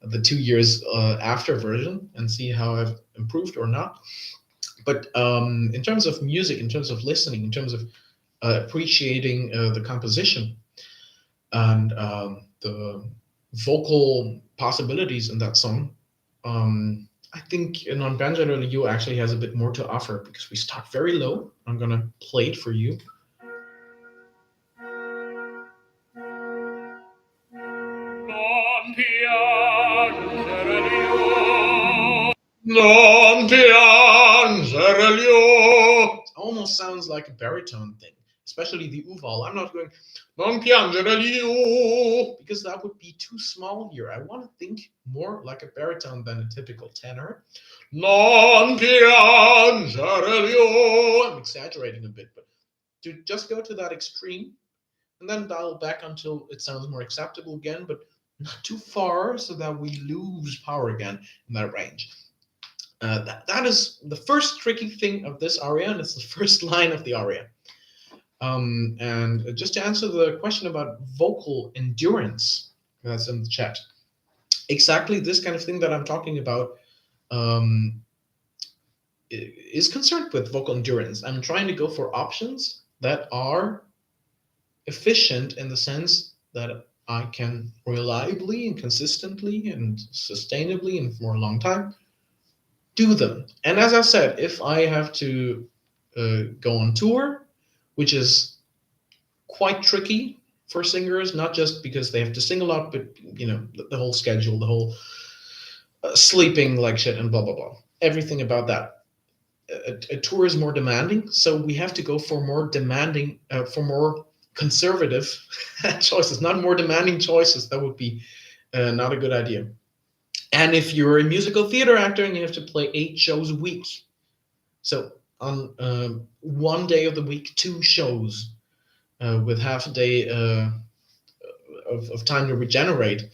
S1: the 2 years after version and see how I've improved or not. But in terms of music, in terms of listening, in terms of appreciating the composition and the vocal possibilities in that song, I think Non piangere You actually has a bit more to offer because we start very low. I'm going to play it for you. Non piangere Liu. It almost sounds like a baritone thing. especially the U-vowel. I'm not going non piangere because that would be too small here. I want to think more like a baritone than a typical tenor. Non piangere. I'm exaggerating a bit, but to just go to that extreme and then dial back until it sounds more acceptable again, but not too far so that we lose power again in that range. That is the first tricky thing of this aria, and it's the first line of the aria. And just to answer the question about vocal endurance that's in the chat, exactly this kind of thing that I'm talking about is concerned with vocal endurance. I'm trying to go for options that are efficient in the sense that I can reliably and consistently and sustainably and for a long time do them. And as I said, if I have to go on tour, which is quite tricky for singers, not just because they have to sing a lot, but the whole schedule, the whole sleeping like shit and blah blah blah, everything about that. A tour is more demanding, so we have to go for more demanding, for more conservative choices, not more demanding choices. That would be not a good idea. And if you're a musical theater actor and you have to play 8 shows a week, so on one day of the week, 2 shows with half a day of time to regenerate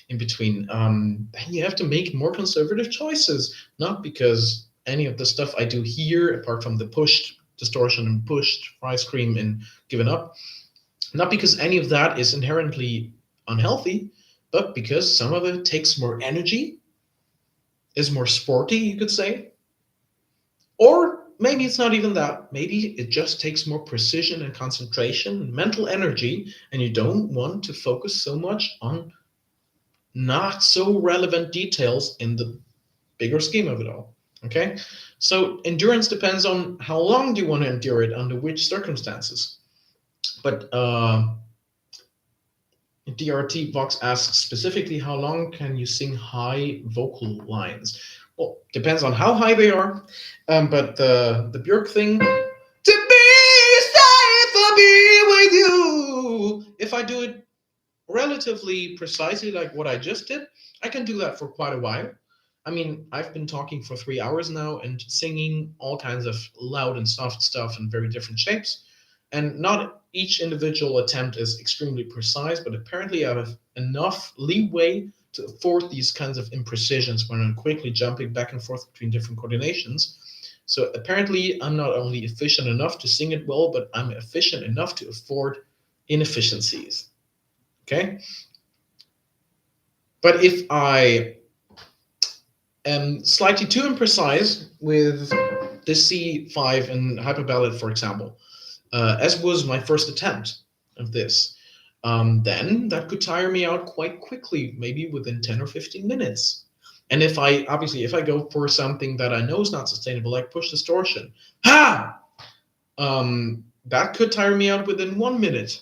S1: in between, then you have to make more conservative choices, not because any of the stuff I do here, apart from the pushed distortion and pushed ice cream and given up, not because any of that is inherently unhealthy, but because some of it takes more energy, is more sporty, you could say. Or maybe it's not even that. Maybe it just takes more precision and concentration and mental energy, and you don't want to focus so much on not so relevant details in the bigger scheme of it all. Okay, so endurance depends on how long do you want to endure it, under which circumstances. But DRT Vox asks specifically, how long can you sing high vocal lines? Well, depends on how high they are. But the Björk thing, to be safe, I'll be with you. If I do it relatively precisely like what I just did, I can do that for quite a while. I mean, I've been talking for 3 hours now and singing all kinds of loud and soft stuff in very different shapes. And not each individual attempt is extremely precise, but apparently I have enough leeway to afford these kinds of imprecisions when I'm quickly jumping back and forth between different coordinations. So apparently I'm not only efficient enough to sing it well, but I'm efficient enough to afford inefficiencies. Okay? But if I am slightly too imprecise with the C5 and Hyperballad, for example, as was my first attempt of this, then that could tire me out quite quickly, maybe within 10 or 15 minutes. And if I go for something that I know is not sustainable, like push distortion, that could tire me out within 1 minute.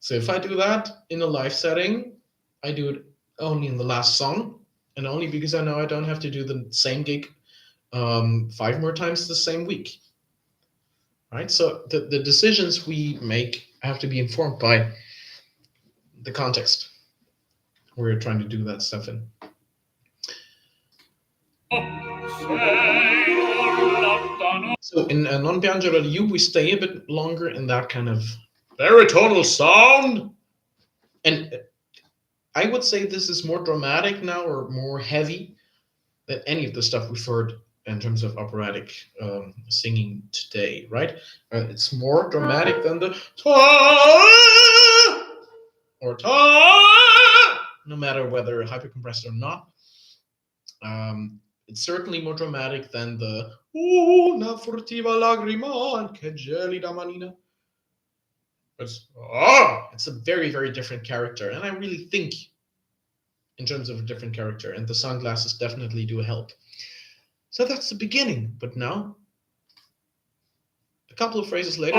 S1: So if I do that in a live setting, I do it only in the last song, and only because I know I don't have to do the same gig 5 more times the same week. Right? So the decisions we make have to be informed by the context we're trying to do that stuff in. So in non piangere you, we stay a bit longer in that kind of baritone sound. And I would say this is more dramatic now, or more heavy than any of the stuff we've heard in terms of operatic singing today, right? It's more dramatic than the ta or ta, no matter whether hypercompressed or not. It's certainly more dramatic than the una furtiva lagrima and che gelida manina. It's a very, very different character, and I really think in terms of a different character, and the sunglasses definitely do help. So that's the beginning, but now, a couple of phrases later.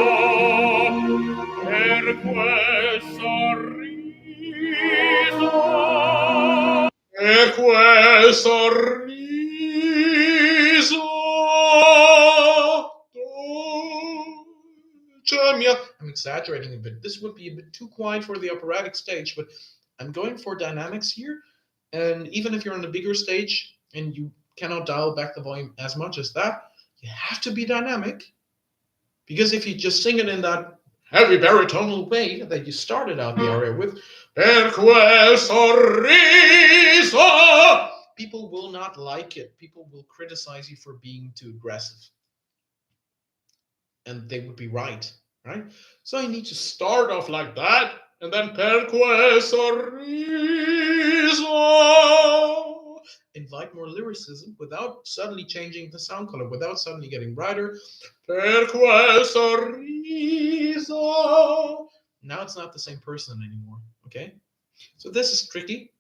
S1: I exaggerating a bit. This would be a bit too quiet for the operatic stage, but I'm going for dynamics here. And even if you're on a bigger stage and you cannot dial back the volume as much as that, you have to be dynamic. Because if you just sing it in that heavy baritonal way that you started out the aria with, per quel sorriso, people will not like it. People will criticize you for being too aggressive. And they would be right? So you need to start off like that, and then per quel sorriso. Invite more lyricism without suddenly changing the sound color, without suddenly getting brighter. Per quel sorriso. Now it's not the same person anymore, okay? So this is tricky.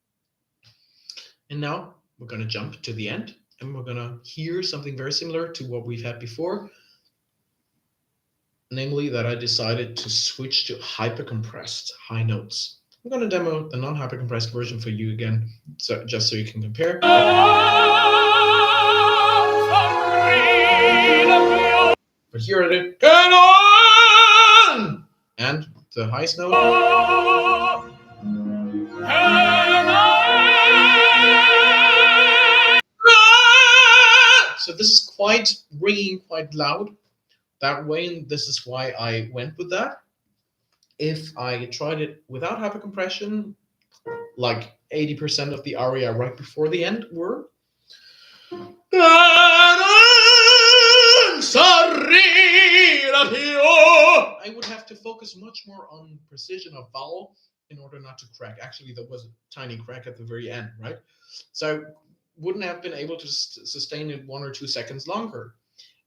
S1: And now we're going to jump to the end, and we're going to hear something very similar to what we've had before. Namely, that I decided to switch to hyper-compressed high notes. I'm going to demo the non-hyper-compressed version for you again, just so you can compare. But here it is. And the highest note. So this is quite ringing, quite loud that way, and this is why I went with that. If I tried it without hypercompression, like 80% of the aria right before the end were. I would have to focus much more on precision of vowel in order not to crack. Actually, there was a tiny crack at the very end, right? So I wouldn't have been able to sustain it 1 or 2 seconds longer.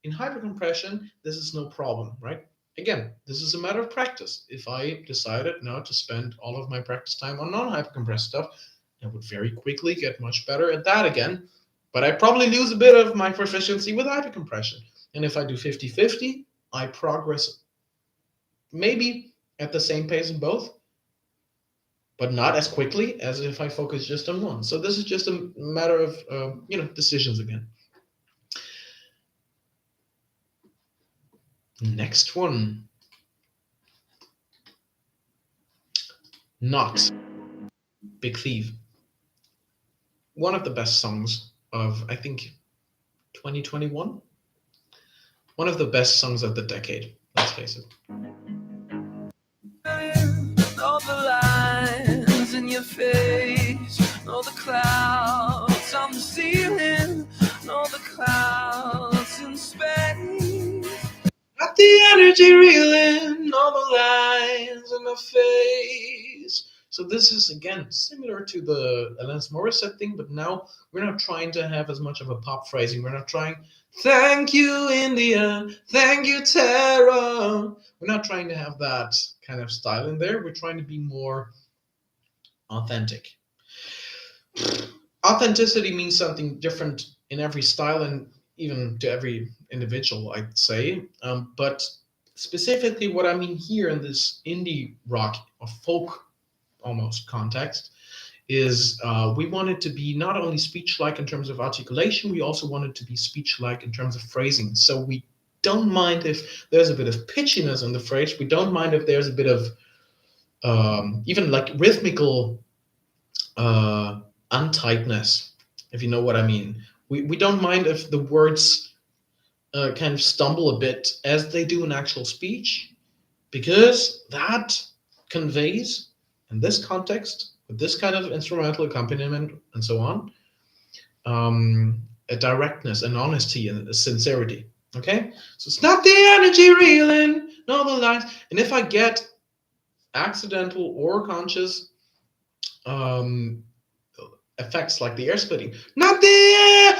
S1: In hypercompression, this is no problem, right? Again, this is a matter of practice. If I decided now to spend all of my practice time on non-hypercompressed stuff, I would very quickly get much better at that again. But I probably lose a bit of my proficiency with hypercompression. And if I do 50-50, I progress maybe at the same pace in both, but not as quickly as if I focus just on one. So this is just a matter of decisions again. Next one. Not Big Thief. One of the best songs of, I think, 2021. One of the best songs of the decade, let's face it.
S2: All the lines in your face, all the clouds on the ceiling, all the clouds in space.
S1: Got the energy reeling, all the lines in the face. So this is, again, similar to the Alanis Morissette thing, but now we're not trying to have as much of a pop phrasing. We're not trying, thank you, India, thank you, Tara. We're not trying to have that kind of style in there. We're trying to be more authentic. Authenticity means something different in every style and even to every individual, I'd say. But specifically what I mean here in this indie rock or folk almost context is we want it to be not only speech-like in terms of articulation, we also want it to be speech-like in terms of phrasing. So we don't mind if there's a bit of pitchiness in the phrase. We don't mind if there's a bit of even like rhythmical untightness, if you know what I mean. We don't mind if the words kind of stumble a bit as they do in actual speech, because that conveys, in this context, with this kind of instrumental accompaniment and so on, a directness, an honesty, and a sincerity. Okay? So it's not the energy reeling, no the lines. And if I get accidental or conscious effects like the air splitting, not the air,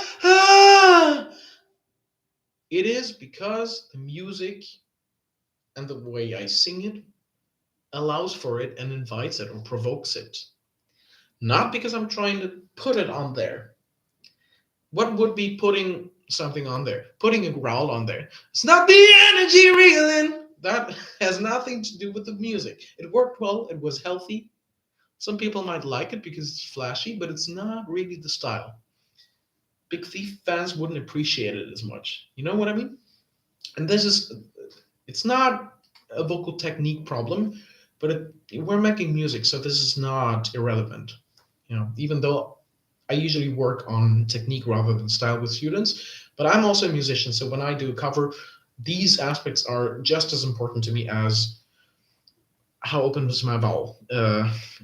S1: it is because the music and the way I sing it allows for it and invites it or provokes it. Not because I'm trying to put it on there. What would be putting something on there? Putting a growl on there. It's not the energy reeling. That has nothing to do with the music. It worked well. It was healthy. Some people might like it because it's flashy, but it's not really the style. Big Thief fans wouldn't appreciate it as much. You know what I mean? And this is, it's not a vocal technique problem, but we're making music, so this is not irrelevant. Even though I usually work on technique rather than style with students, but I'm also a musician, so when I do a cover, these aspects are just as important to me as how open was my vowel,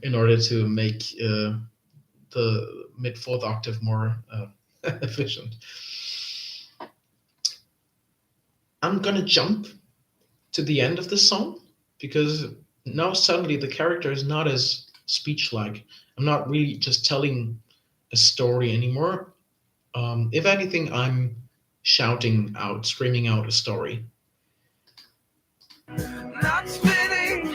S1: in order to make the mid fourth octave more efficient. I'm gonna jump to the end of the song because now suddenly the character is not as speech like. I'm not really just telling a story anymore. If anything, I'm shouting out, screaming out a story.
S2: Not spinning,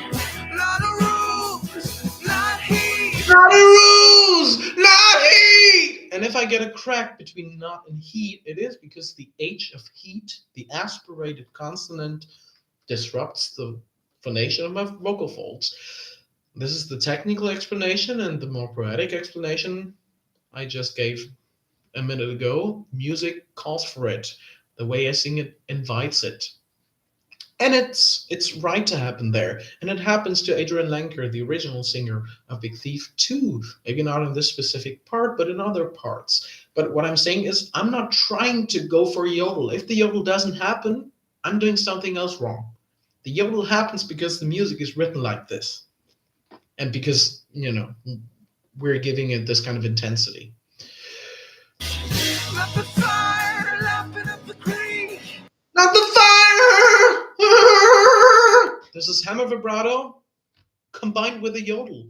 S2: not a rules, not heat.
S1: Not a ruse, not heat. And if I get a crack between not and heat, it is because the H of heat, the aspirated consonant, disrupts the phonation of my vocal folds. This is the technical explanation, and the more poetic explanation I just gave a minute ago. Music calls for it. The way I sing it invites it. And it's right to happen there. And it happens to Adrian Lenker, the original singer of Big Thief, too. Maybe not in this specific part, but in other parts. But what I'm saying is, I'm not trying to go for a yodel. If the yodel doesn't happen, I'm doing something else wrong. The yodel happens because the music is written like this. And because, we're giving it this kind of intensity.
S2: Not the fire, lapping up the creek.
S1: Not the fire! This is hammer vibrato combined with a yodel.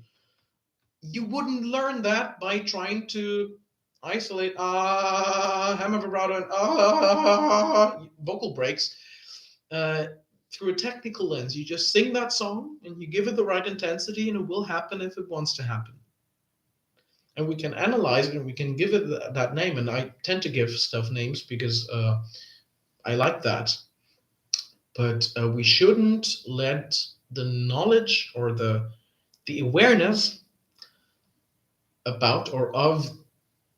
S1: You wouldn't learn that by trying to isolate hammer vibrato and vocal breaks through a technical lens. You just sing that song and you give it the right intensity, and it will happen if it wants to happen. And we can analyze it and we can give it that name. And I tend to give stuff names because I like that. But we shouldn't let the knowledge or the awareness about or of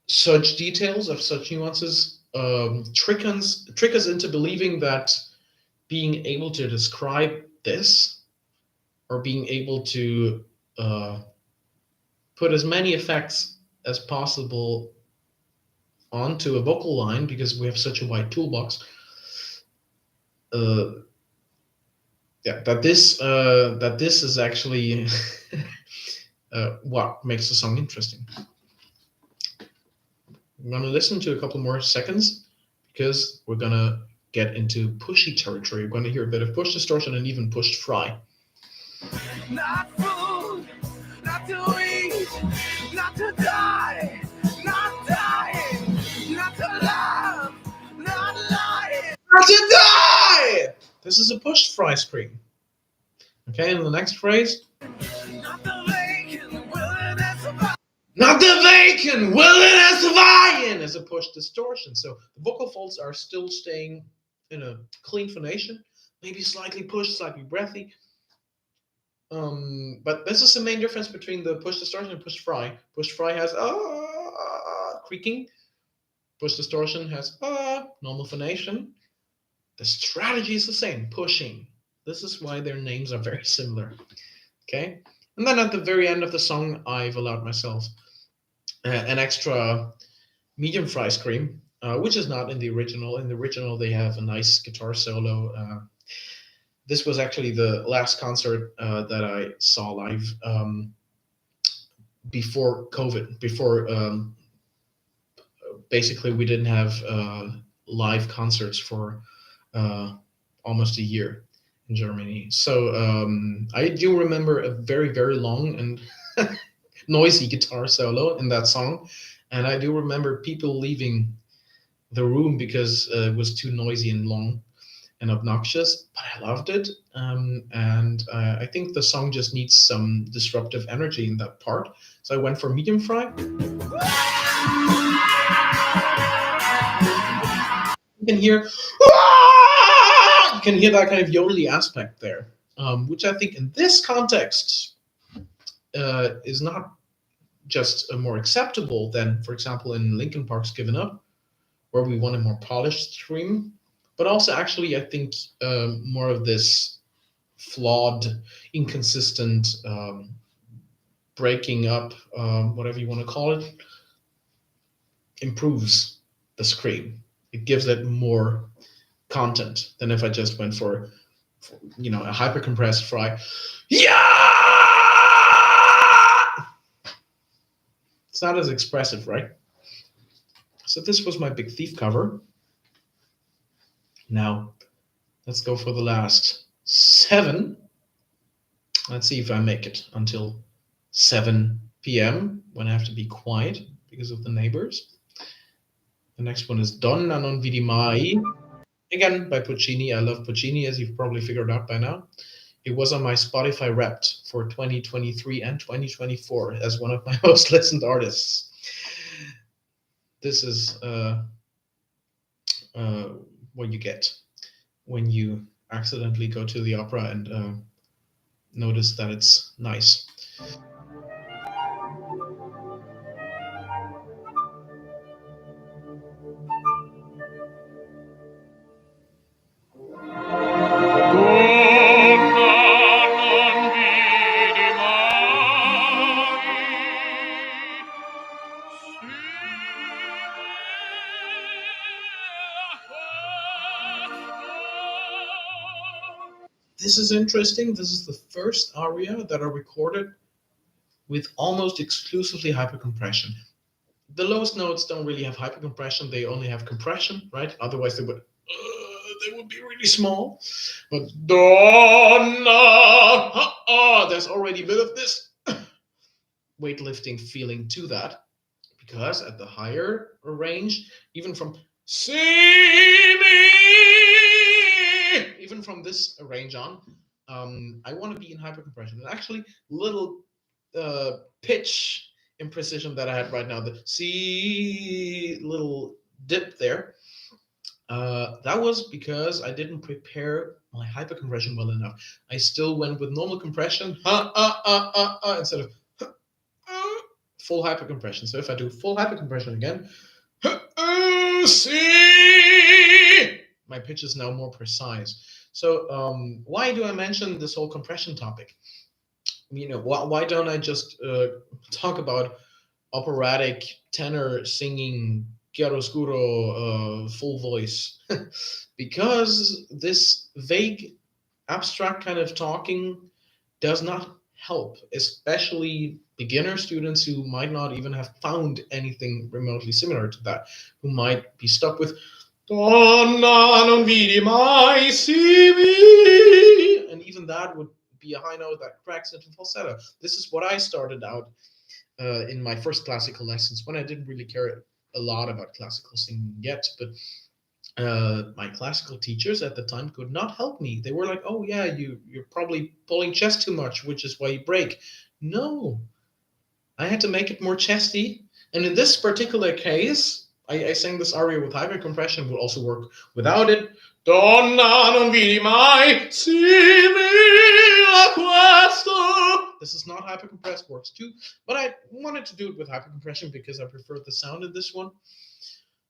S1: such details, of such nuances, trick us into believing that being able to describe this, or being able to put as many effects as possible onto a vocal line, because we have such a wide toolbox, that this is actually what makes the song interesting. I'm gonna listen to a couple more seconds because we're gonna get into pushy territory. We're gonna hear a bit of push distortion and even pushed fry.
S2: Not food, not to eat, not to die, not dying, not to love, not lying.
S1: Not to die! This is a pushed fry scream. Okay, and the next phrase.
S2: Not the vacant, willing and surviving.
S1: Not the vacant, willing and surviving is a push distortion. So the vocal folds are still staying in a clean phonation, maybe slightly pushed, slightly breathy. But this is the main difference between the push distortion and push fry. Push fry has creaking. Push distortion has normal phonation. The strategy is the same, pushing. This is why their names are very similar. Okay, and then at the very end of the song, I've allowed myself an extra medium fry scream, which is not in the original. In the original, they have a nice guitar solo. This was actually the last concert that I saw live before COVID. Before basically we didn't have live concerts for almost a year in Germany. So I do remember a very, very long and noisy guitar solo in that song. And I do remember people leaving the room because it was too noisy and long and obnoxious, but I loved it. And I think the song just needs some disruptive energy in that part. So I went for medium fry. You can hear, you can hear that kind of yodely aspect there, which I think in this context is not just more acceptable than, for example, in Linkin Park's Given Up, where we want a more polished scream, but also actually I think more of this flawed, inconsistent, breaking up, whatever you want to call it, improves the scream. It gives it more content than if I just went for a hyper compressed fry. Yeah! It's not as expressive, right? So this was my Big Thief cover. Now, let's go for the last 7. Let's see if I make it until 7 p.m. when I have to be quiet because of the neighbors. The next one is Donna non vidi mai. Again, by Puccini. I love Puccini, as you've probably figured out by now. It was on my Spotify Wrapped for 2023 and 2024 as one of my most listened artists. This is what you get when you accidentally go to the opera and notice that it's nice. This is interesting. This is the first aria that I recorded with almost exclusively hypercompression. The lowest notes don't really have hypercompression; they only have compression, right? Otherwise, they would be really small. But Donna, there's already a bit of this weightlifting feeling to that, because at the higher range, even from see me, even from this range on, I want to be in hypercompression. And actually, little pitch imprecision that I had right now, the C little dip there, that was because I didn't prepare my hypercompression well enough. I still went with normal compression, instead of full hypercompression. So if I do full hypercompression again, C, my pitch is now more precise. So why do I mention this whole compression topic? Why don't I just talk about operatic tenor singing chiaroscuro full voice? Because this vague, abstract kind of talking does not help, especially beginner students who might not even have found anything remotely similar to that, who might be stuck with Donna non vidi mai si mi, and even that would be a high note that cracks into falsetto. This is what I started out in my first classical lessons, when I didn't really care a lot about classical singing yet, but my classical teachers at the time could not help me. They were like, "Oh yeah, you're probably pulling chest too much, which is why you break." No, I had to make it more chesty, and in this particular case, I sang this aria with hypercompression. Would also work without it. Donna non vidi mai simile a questo. This is not hypercompressed, works too, but I wanted to do it with hypercompression because I preferred the sound in this one.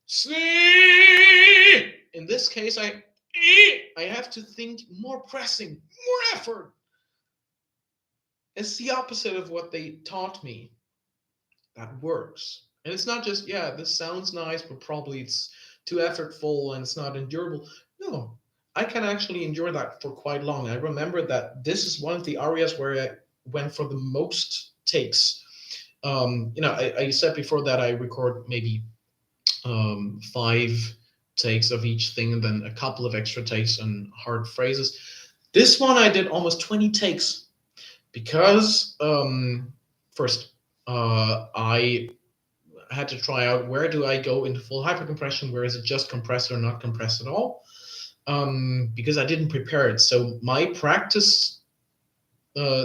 S1: See, in this case, I have to think more pressing, more effort. It's the opposite of what they taught me. That works. And it's not just, yeah, this sounds nice, but probably it's too effortful and it's not endurable. No, I can actually endure that for quite long. I remember that this is one of the arias where I went for the most takes. I said before that I record maybe 5 takes of each thing and then a couple of extra takes on hard phrases. This one I did almost 20 takes because first I had to try out, where do I go into full hypercompression, where is it just compressed or not compressed at all, because I didn't prepare it. So my practice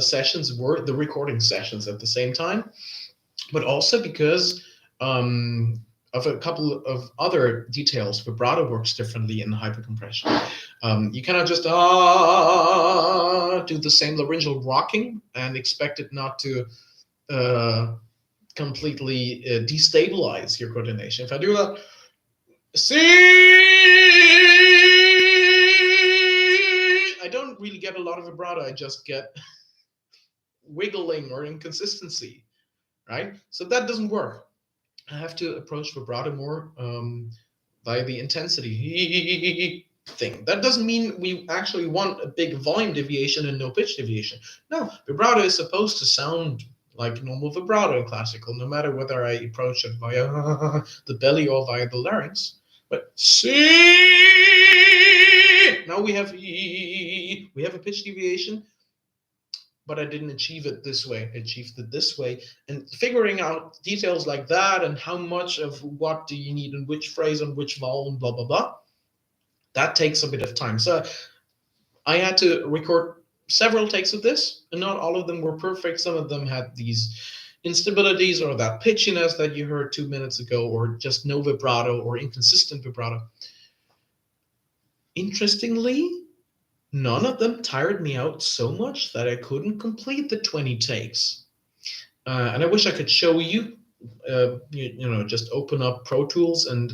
S1: sessions were the recording sessions at the same time, but also because of a couple of other details. Vibrato works differently in hypercompression. You cannot just do the same laryngeal rocking and expect it not to completely destabilize your coordination. If I do that, see, I don't really get a lot of vibrato. I just get wiggling or inconsistency, right? So that doesn't work. I have to approach vibrato more by the intensity thing. That doesn't mean we actually want a big volume deviation and no pitch deviation. No, vibrato is supposed to sound like normal vibrato in classical, no matter whether I approach it via the belly or via the larynx. But see, now we have a pitch deviation, but I didn't achieve it this way. I achieved it this way. And figuring out details like that and how much of what do you need in which phrase and which vowel and blah, blah, blah, that takes a bit of time. So I had to record several takes of this, and not all of them were perfect. Some of them had these instabilities or that pitchiness that you heard 2 minutes ago, or just no vibrato or inconsistent vibrato. Interestingly, none of them tired me out so much that I couldn't complete the 20 takes. And I wish I could show you, just open up Pro Tools and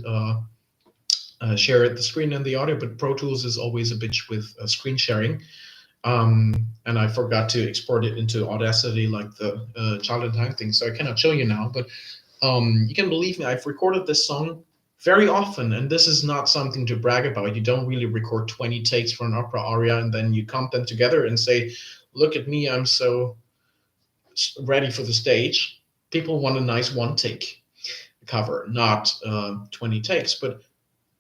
S1: share the screen and the audio, but Pro Tools is always a bitch with screen sharing. And I forgot to export it into Audacity like the Child in Time thing, so I cannot show you now, but you can believe me, I've recorded this song very often, and this is not something to brag about. You don't really record 20 takes for an opera aria and then you comp them together and say, look at me, I'm so ready for the stage. People want a nice one take cover, not 20 takes. But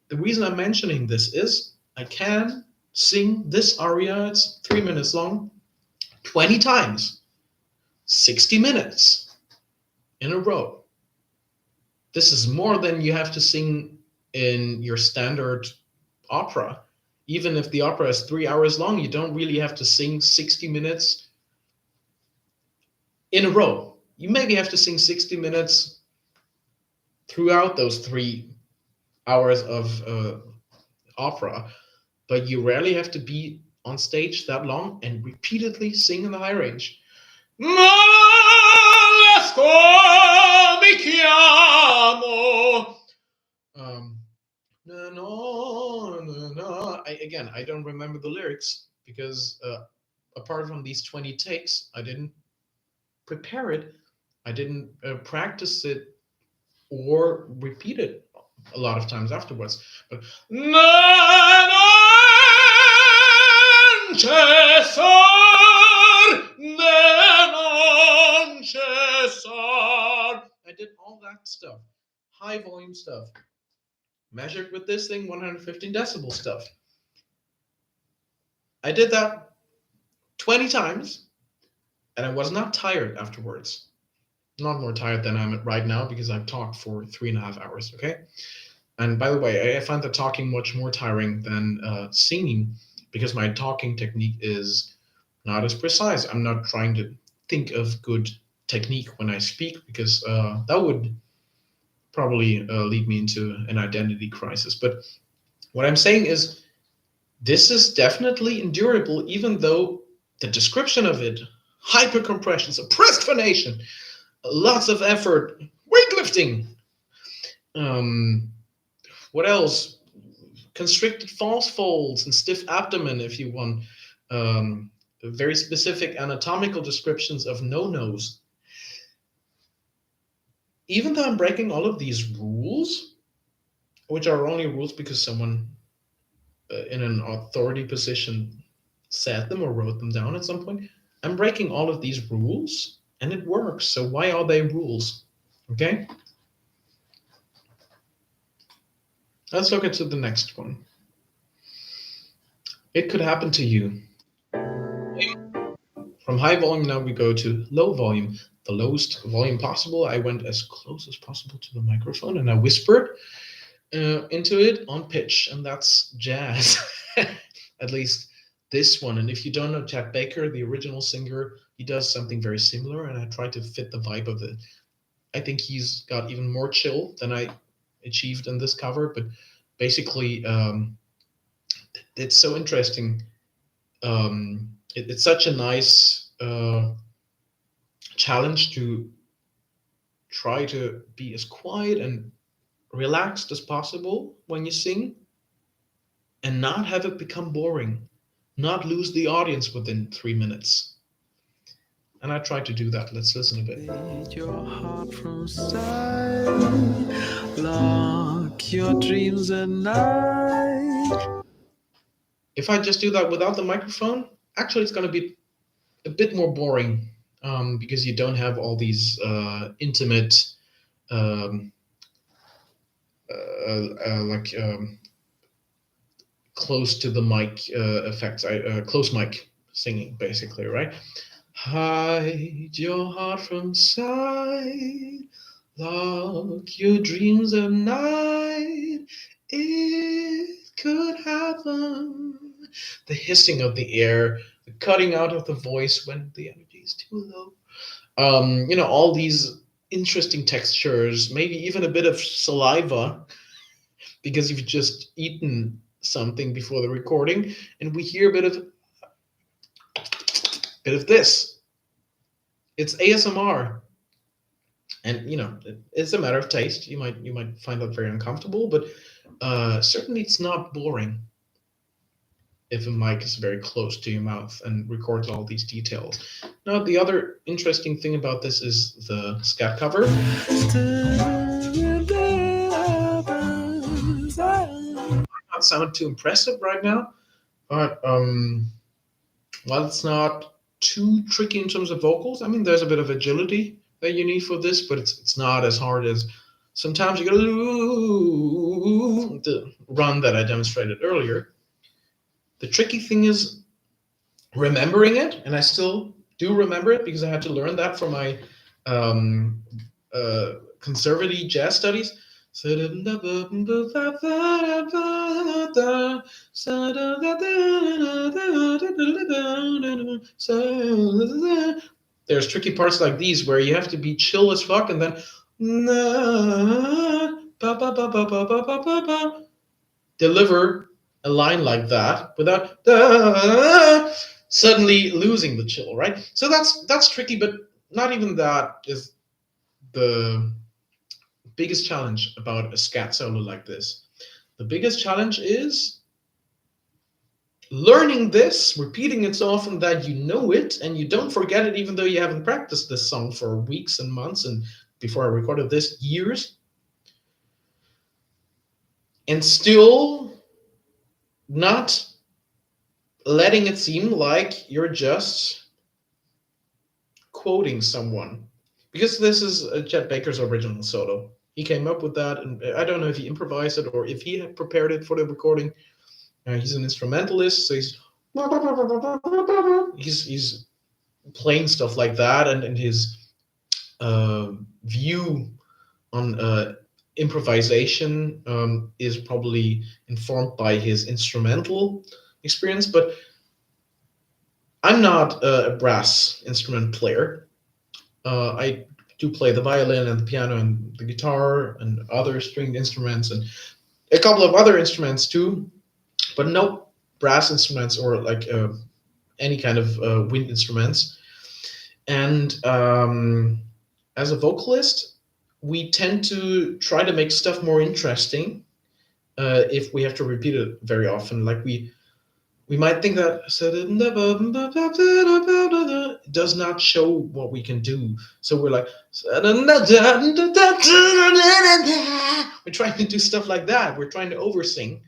S1: the reason I'm mentioning this is I can sing this aria, it's 3 minutes long, 20 times, 60 minutes in a row. This is more than you have to sing in your standard opera. Even if the opera is 3 hours long, you don't really have to sing 60 minutes in a row. You maybe have to sing 60 minutes throughout those 3 hours of opera, but you rarely have to be on stage that long and repeatedly sing in the high range. I don't remember the lyrics because apart from these 20 takes, I didn't prepare it. I didn't practice it or repeat it a lot of times afterwards. But I did all that stuff, high volume stuff, measured with this thing, 115 decibel stuff. I did that 20 times, and I was not tired afterwards. Not more tired than I'm right now because I've talked for 3.5 hours, okay? And by the way, I find the talking much more tiring than singing because my talking technique is not as precise. I'm not trying to think of good technique when I speak because that would probably lead me into an identity crisis. But what I'm saying is this is definitely endurable, even though the description of it, hypercompression, suppressed phonation, lots of effort, weightlifting. What else? Constricted false folds and stiff abdomen, if you want. Very specific anatomical descriptions of no-nos. Even though I'm breaking all of these rules, which are only rules because someone in an authority position said them or wrote them down at some point, I'm breaking all of these rules and it works. So why are they rules? Okay? Let's look into the next one. It could happen to you. From high volume now we go to low volume. The lowest volume possible. I went as close as possible to the microphone and I whispered into it on pitch, and that's jazz. At least this one. And if you don't know Chet Baker, the original singer, he does something very similar, and I tried to fit the vibe of it. I think he's got even more chill than I achieved in this cover, but basically it's so interesting. It's such a nice challenge to try to be as quiet and relaxed as possible when you sing and not have it become boring, not lose the audience within 3 minutes. And I try to do that. Let's listen a bit.
S2: Lead your heart from sight, lock your dreams at night.
S1: If I just do that without the microphone, actually it's going to be a bit more boring, because you don't have all these intimate, um, like close to the mic effects, close mic singing, basically, right? Hide your heart from sight, lock your dreams at night. It could happen. The hissing of the air, the cutting out of the voice when the energy is too low. All these interesting textures, maybe even a bit of saliva, because you've just eaten something before the recording, and we hear a bit of this. It's ASMR, and it's a matter of taste. You might find that very uncomfortable, but certainly it's not boring if a mic is very close to your mouth and records all these details. Now, the other interesting thing about this is the scat cover. Might not sound too impressive right now, but while it's not too tricky in terms of vocals, I mean, there's a bit of agility that you need for this, but it's not as hard as sometimes you gotta do the run that I demonstrated earlier. The tricky thing is remembering it, and I still do remember it because I had to learn that for my conservative jazz studies. There's tricky parts like these where you have to be chill as fuck and then deliver a line like that without suddenly losing the chill, right? So that's tricky, but not even that is the biggest challenge about a scat solo like this. The biggest challenge is learning this, repeating it so often that you know it and you don't forget it, even though you haven't practiced this song for weeks and months, and before I recorded this, years. And still not letting it seem like you're just quoting someone. Because this is Chet Baker's original solo. He came up with that, and I don't know if he improvised it or if he had prepared it for the recording. He's an instrumentalist, so he's playing stuff like that, and his view on improvisation is probably informed by his instrumental experience. But I'm not a brass instrument player. I do play the violin and the piano and the guitar and other stringed instruments and a couple of other instruments too, but no brass instruments or like any kind of wind instruments. And as a vocalist, we tend to try to make stuff more interesting if we have to repeat it very often. Like we might think that it does not show what we can do. So we're like, we're trying to do stuff like that. We're trying to oversing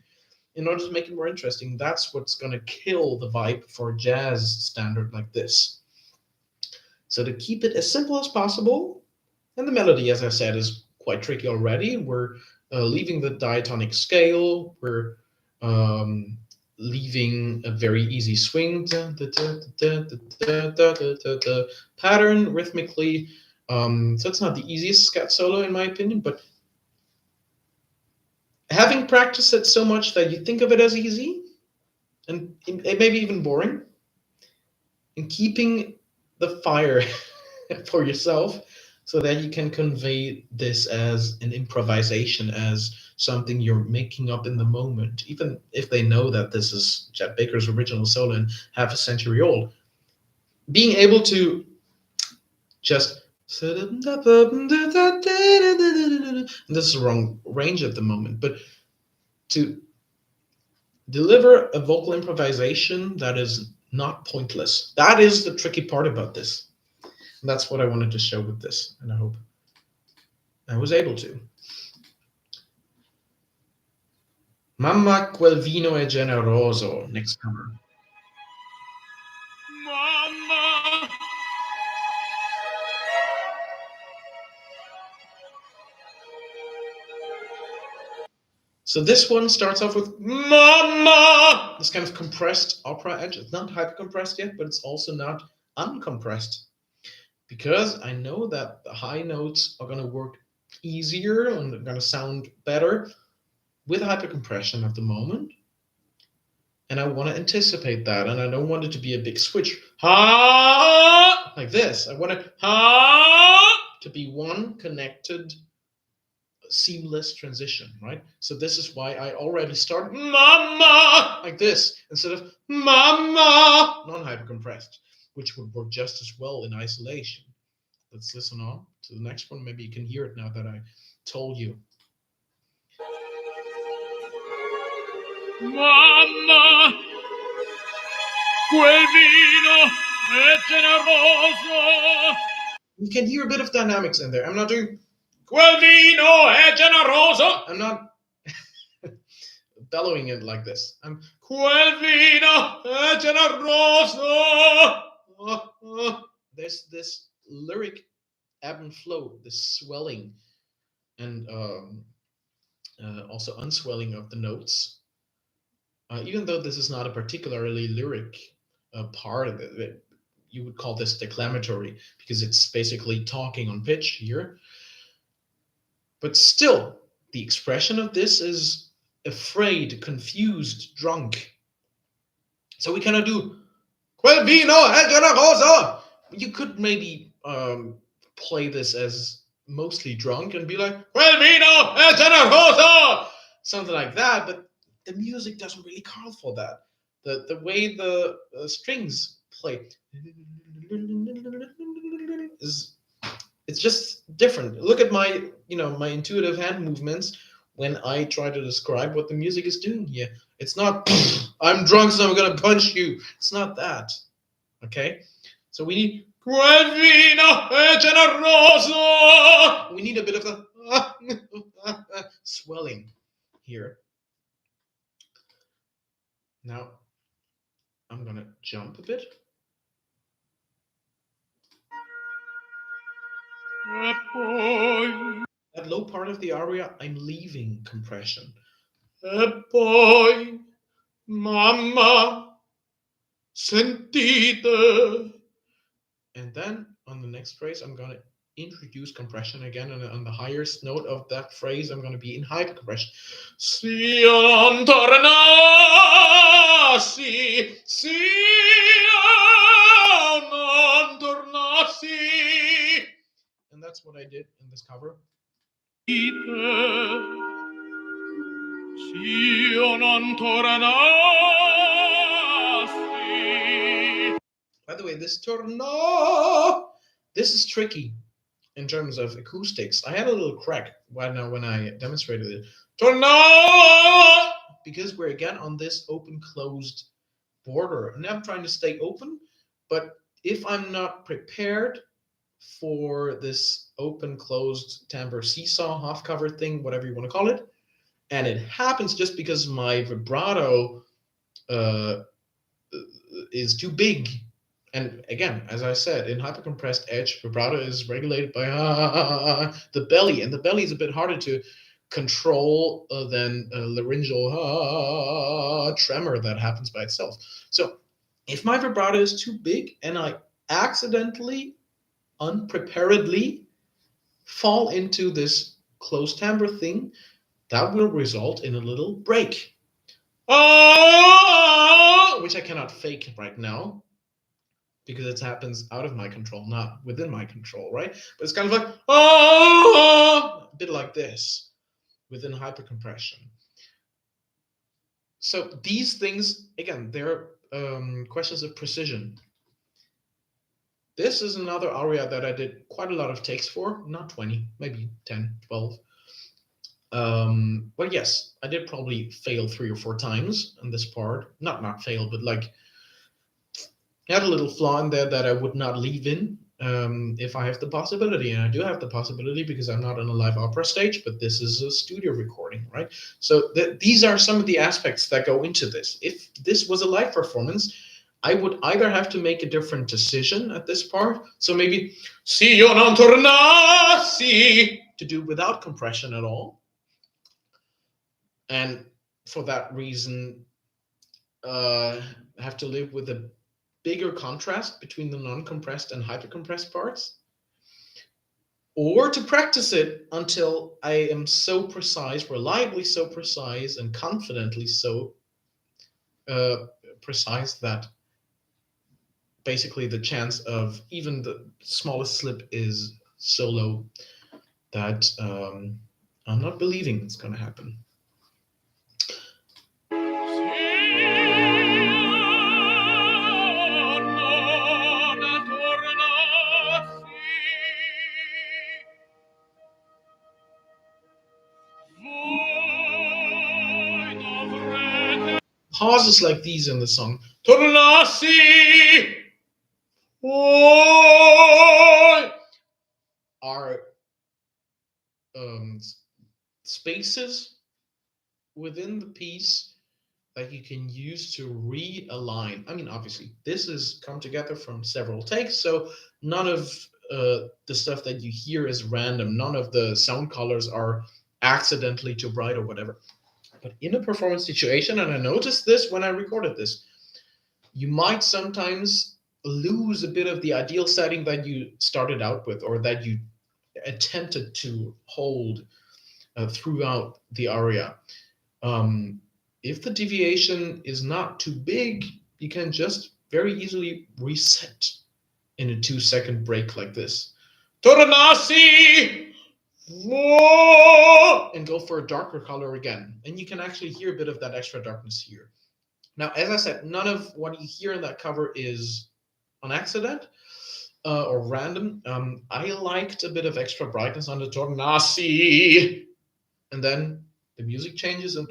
S1: in order to make it more interesting. That's what's going to kill the vibe for a jazz standard like this. So to keep it as simple as possible, and the melody, as I said, is quite tricky already. We're leaving the diatonic scale. We're leaving a very easy swing pattern rhythmically. So it's not the easiest scat solo in my opinion, but having practiced it so much that you think of it as easy and maybe even boring, and keeping the fire for yourself so that you can convey this as an improvisation, as something you're making up in the moment, even if they know that this is Chet Baker's original solo and half a century old. Being able to just, and this is the wrong range at the moment, but to deliver a vocal improvisation that is not pointless. That is the tricky part about this. And that's what I wanted to show with this, and I hope I was able to. Mamma quel vino è generoso. Next cover.
S2: Mamma.
S1: So this one starts off with Mama! This kind of compressed opera edge. It's not hyper compressed yet, but it's also not uncompressed. Because I know that the high notes are going to work easier and they're going to sound better with hyper compression at the moment. And I want to anticipate that, and I don't want it to be a big switch. Ha! Like this. I want it ha! To be one connected seamless transition, right? So this is why I already start mama like this instead of mama non-hyper compressed, which would work just as well in isolation. Let's listen on to the next one. Maybe you can hear it now that I told you.
S2: Mamma, quel vino è generoso.
S1: You can hear a bit of dynamics in there. I'm not doing Quel vino è generoso. I'm not bellowing it like this. I'm Quel vino è generoso. There's this lyric ebb and flow, this swelling and also unswelling of the notes. Even though this is not a particularly lyric part of it, you would call this declamatory because it's basically talking on pitch here. But still, the expression of this is afraid, confused, drunk. So we cannot do Quel vino è generoso. You could maybe play this as mostly drunk and be like Quel vino è generoso, something like that. But the music doesn't really call for that. The way the strings play is it's just different. Look at my my intuitive hand movements when I try to describe what the music is doing here. It's not I'm drunk so I'm gonna punch you. It's not that. Okay? So we need Quel vino è generoso. We need a bit of the swelling here. Now I'm gonna jump a bit. That low part of the aria, I'm leaving compression. E poi, mamma, sentite. And then on the next phrase, I'm going to introduce compression again. And on the highest note of that phrase, I'm going to be in hyper compression. Si non tornassi, si non tornassi. And that's what I did in this cover. By the way, this torno, this is tricky in terms of acoustics. I had a little crack when I demonstrated it. Torno, because we're again on this open-closed border. And I'm trying to stay open, but if I'm not prepared for this open-closed timbre seesaw, half-cover thing, whatever you want to call it, and it happens just because my vibrato is too big. And again, as I said, in hypercompressed edge, vibrato is regulated by the belly, and the belly is a bit harder to control than a laryngeal tremor that happens by itself. So if my vibrato is too big and I accidentally, unpreparedly fall into this closed timbre thing, that will result in a little break, which I cannot fake right now because it happens out of my control, not within my control, right? But it's kind of like a bit like this within hypercompression. So these things, again, they're questions of precision. This is another aria that I did quite a lot of takes for, not 20, maybe 10, 12. But yes, I did probably fail 3 or 4 times on this part. Not fail, but like had a little flaw in there that I would not leave in if I have the possibility. And I do have the possibility because I'm not on a live opera stage, but this is a studio recording, right? So these are some of the aspects that go into this. If this was a live performance, I would either have to make a different decision at this part. So maybe "Si io non tornassi" to do without compression at all. And for that reason, have to live with a bigger contrast between the non-compressed and hypercompressed parts, or to practice it until I am so precise, reliably so precise, and confidently so precise that basically the chance of even the smallest slip is so low that I'm not believing it's going to happen. Pauses like these in the song "Tornassi" are spaces within the piece that you can use to realign. I mean, obviously, this has come together from several takes, so none of the stuff that you hear is random. None of the sound colors are accidentally too bright or whatever. But in a performance situation, and I noticed this when I recorded this, you might sometimes lose a bit of the ideal setting that you started out with or that you attempted to hold throughout the aria. If the deviation is not too big, you can just very easily reset in a 2-second break like this. Tornassi! And go for a darker color again. And you can actually hear a bit of that extra darkness here. Now, as I said, none of what you hear in that cover is on accident or random. I liked a bit of extra brightness on the Tornassi. And then the music changes and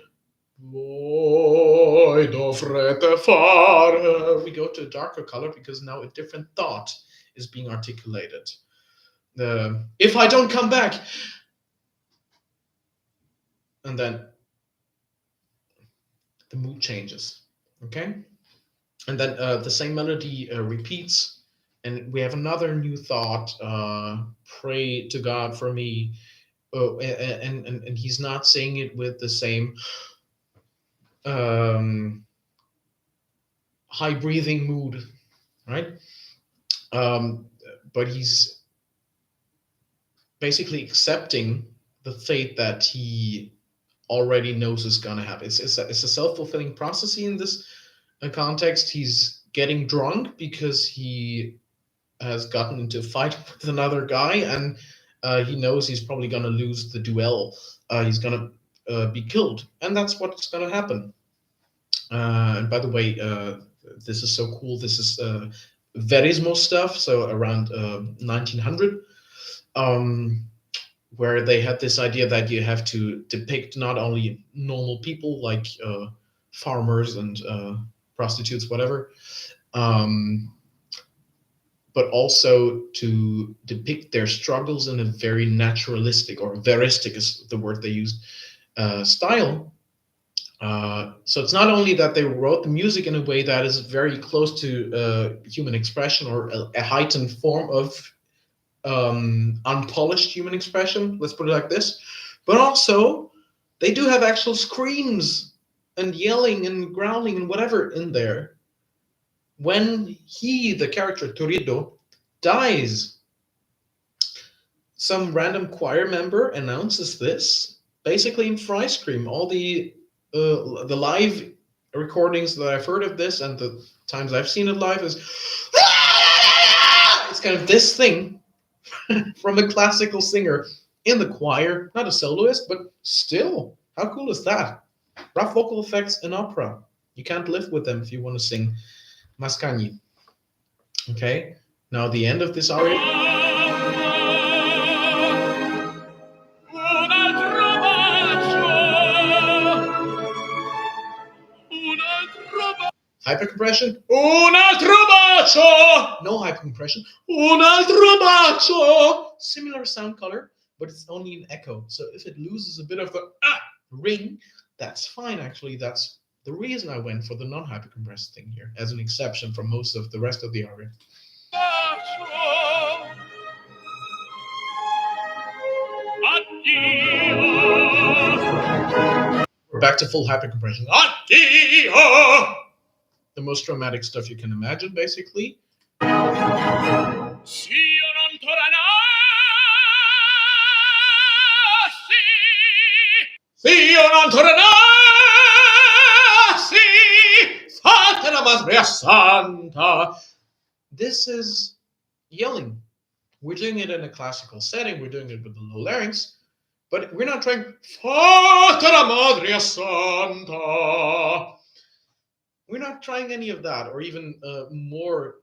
S1: we go to a darker color because now a different thought is being articulated. If I don't come back, and then the mood changes. Okay, and then the same melody repeats, and we have another new thought. Pray to God for me. And he's not saying it with the same high breathing mood, right? But he's basically accepting the fate that he already knows is gonna happen. It's a self-fulfilling prophecy in this context. He's getting drunk because he has gotten into a fight with another guy, and he knows he's probably gonna lose the duel. He's gonna be killed, and that's what's gonna happen. And by the way, this is so cool. This is Verismo stuff, so around 1900, where they had this idea that you have to depict not only normal people like farmers and prostitutes, whatever, but also to depict their struggles in a very naturalistic, or veristic is the word they used, style. So it's not only that they wrote the music in a way that is very close to human expression, or a heightened form of unpolished human expression, let's put it like this, but also they do have actual screams and yelling and growling and whatever in there. When he, the character Turiddu, dies, some random choir member announces this, basically in Fry Scream. All the live recordings that I've heard of this and the times I've seen it live is it's kind of this thing from a classical singer in the choir, not a soloist, but still, how cool is that? Rough vocal effects in opera. You can't live with them if you want to sing Mascagni. Okay, now the end of this aria. Hypercompression, un altro bacio. No hypercompression, un altro bacio. Similar sound color, but it's only an echo. So if it loses a bit of the ring, that's fine. Actually, that's the reason I went for the non-hypercompressed thing here as an exception from most of the rest of the aria. We're back to full hypercompression. Addio! The most dramatic stuff you can imagine, basically. Io non tornassi, fate la madre santa. This is yelling. We're doing it in a classical setting. We're doing it with the low larynx, but we're not trying fate la madre santa. We're not trying any of that, or even more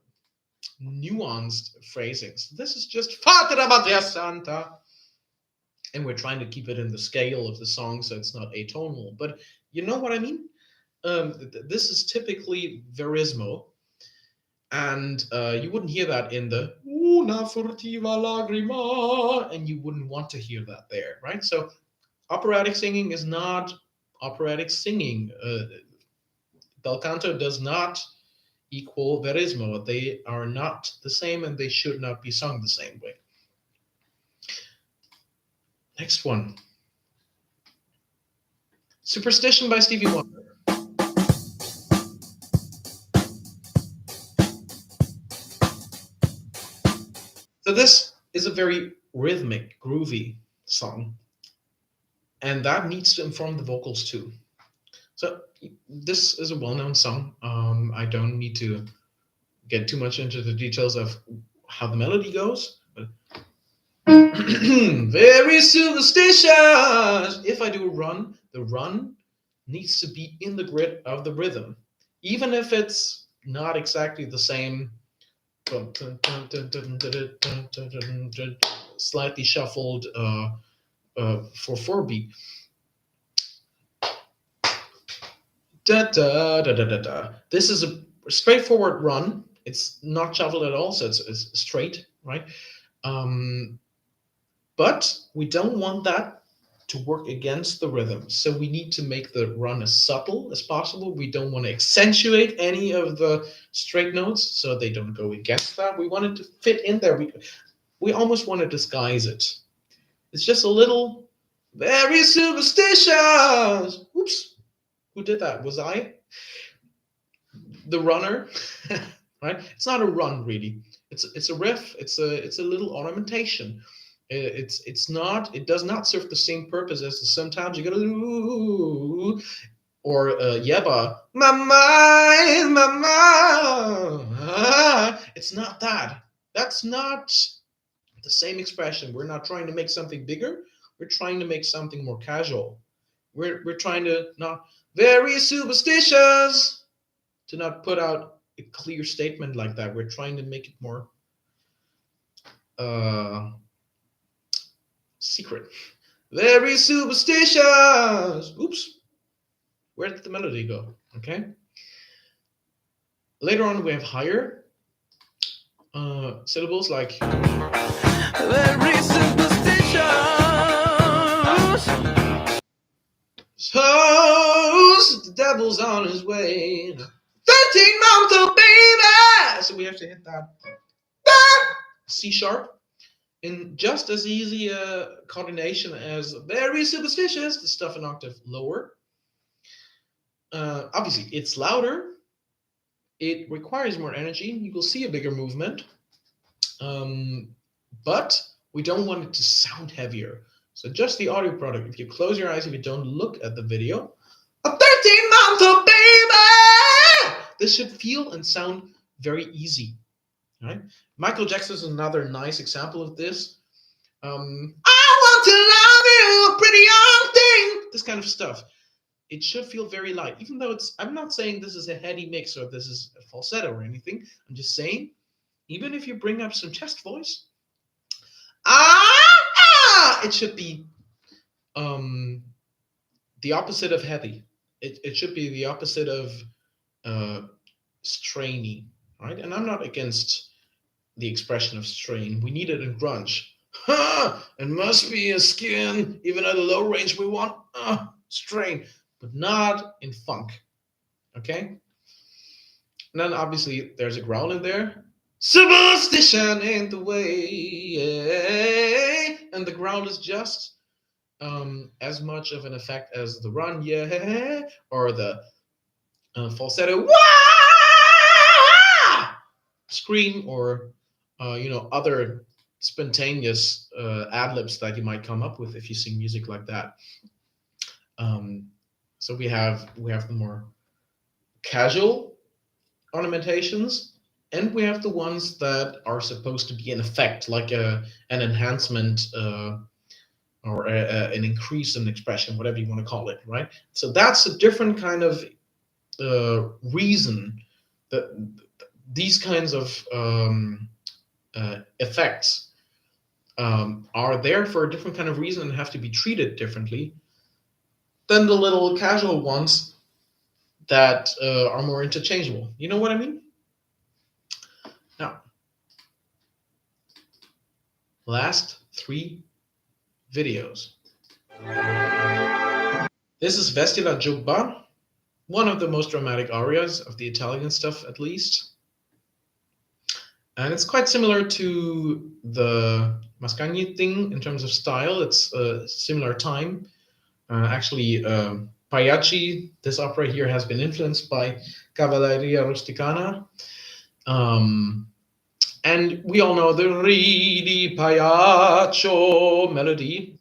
S1: nuanced phrasings. This is just fate la madre santa. And we're trying to keep it in the scale of the song so it's not atonal. But you know what I mean? This is typically verismo. And you wouldn't hear that in the Una Furtiva Lagrima, and you wouldn't want to hear that there, right? So operatic singing is not operatic singing. Bel canto does not equal verismo. They are not the same, and they should not be sung the same way. Next one. Superstition by Stevie Wonder. So this is a very rhythmic, groovy song. And that needs to inform the vocals too. So this is a well-known song. I don't need to get too much into the details of how the melody goes. But very superstitious. If I do a run, the run needs to be in the grid of the rhythm, even if it's not exactly the same, slightly shuffled for 4-beat. This is a straightforward run. It's not shuffled at all, so it's straight, right? But we don't want that to work against the rhythm. So we need to make the run as subtle as possible. We don't want to accentuate any of the straight notes so they don't go against that. We want it to fit in there. We almost want to disguise it. It's just a little very superstitious. Oops. Who did that? Was I? The runner, right? It's not a run really. It's a riff. It's a little ornamentation. It does not serve the same purpose as the sometimes you gotta ooh, or yeba, my mind, my mind. It's not that. That's not the same expression. We're not trying to make something bigger. We're trying to make something more casual. We're trying to not very superstitious to not put out a clear statement like that. We're trying to make it more secret. Very superstitious. Oops. Where did the melody go? Okay. Later on, we have higher syllables like very superstitious. So the devil's on his way. 13-month-old baby. So we have to hit that C sharp in just as easy a coordination as very superstitious, the stuff an octave lower. Obviously, it's louder. It requires more energy. You will see a bigger movement. But we don't want it to sound heavier. So just the audio product. If you close your eyes, if you don't look at the video, a 13-month-old baby! This should feel and sound very easy. Right? Michael Jackson is another nice example of this. I want to love you, pretty young thing. This kind of stuff. It should feel very light, even though I'm not saying this is a heady mix or this is a falsetto or anything. I'm just saying, even if you bring up some chest voice, it should be the opposite of heavy. It should be the opposite of strainy, right? And I'm not against the expression of strain. We need it in grunge. Ha! It must be a skin. Even at a low range, we want strain, but not in funk. Okay? And then obviously there's a growl in there. Superstition ain't the way. Yeah. And the growl is just as much of an effect as the run, yeah, or the falsetto wah! Scream, or other spontaneous ad libs that you might come up with if you sing music like that. So we have the more casual ornamentations, and we have the ones that are supposed to be an effect, like an enhancement or an increase in expression, whatever you want to call it, right? So that's a different kind of reason that these kinds of effects are there for a different kind of reason and have to be treated differently than the little casual ones that are more interchangeable. You know what I mean? Now, last 3 videos. This is Vesti la Giubba, one of the most dramatic arias of the Italian stuff, at least. And it's quite similar to the Mascagni thing in terms of style. It's a similar time. Actually, Pagliacci, this opera here, has been influenced by Cavalleria Rusticana. And we all know the Ridi Pagliaccio melody.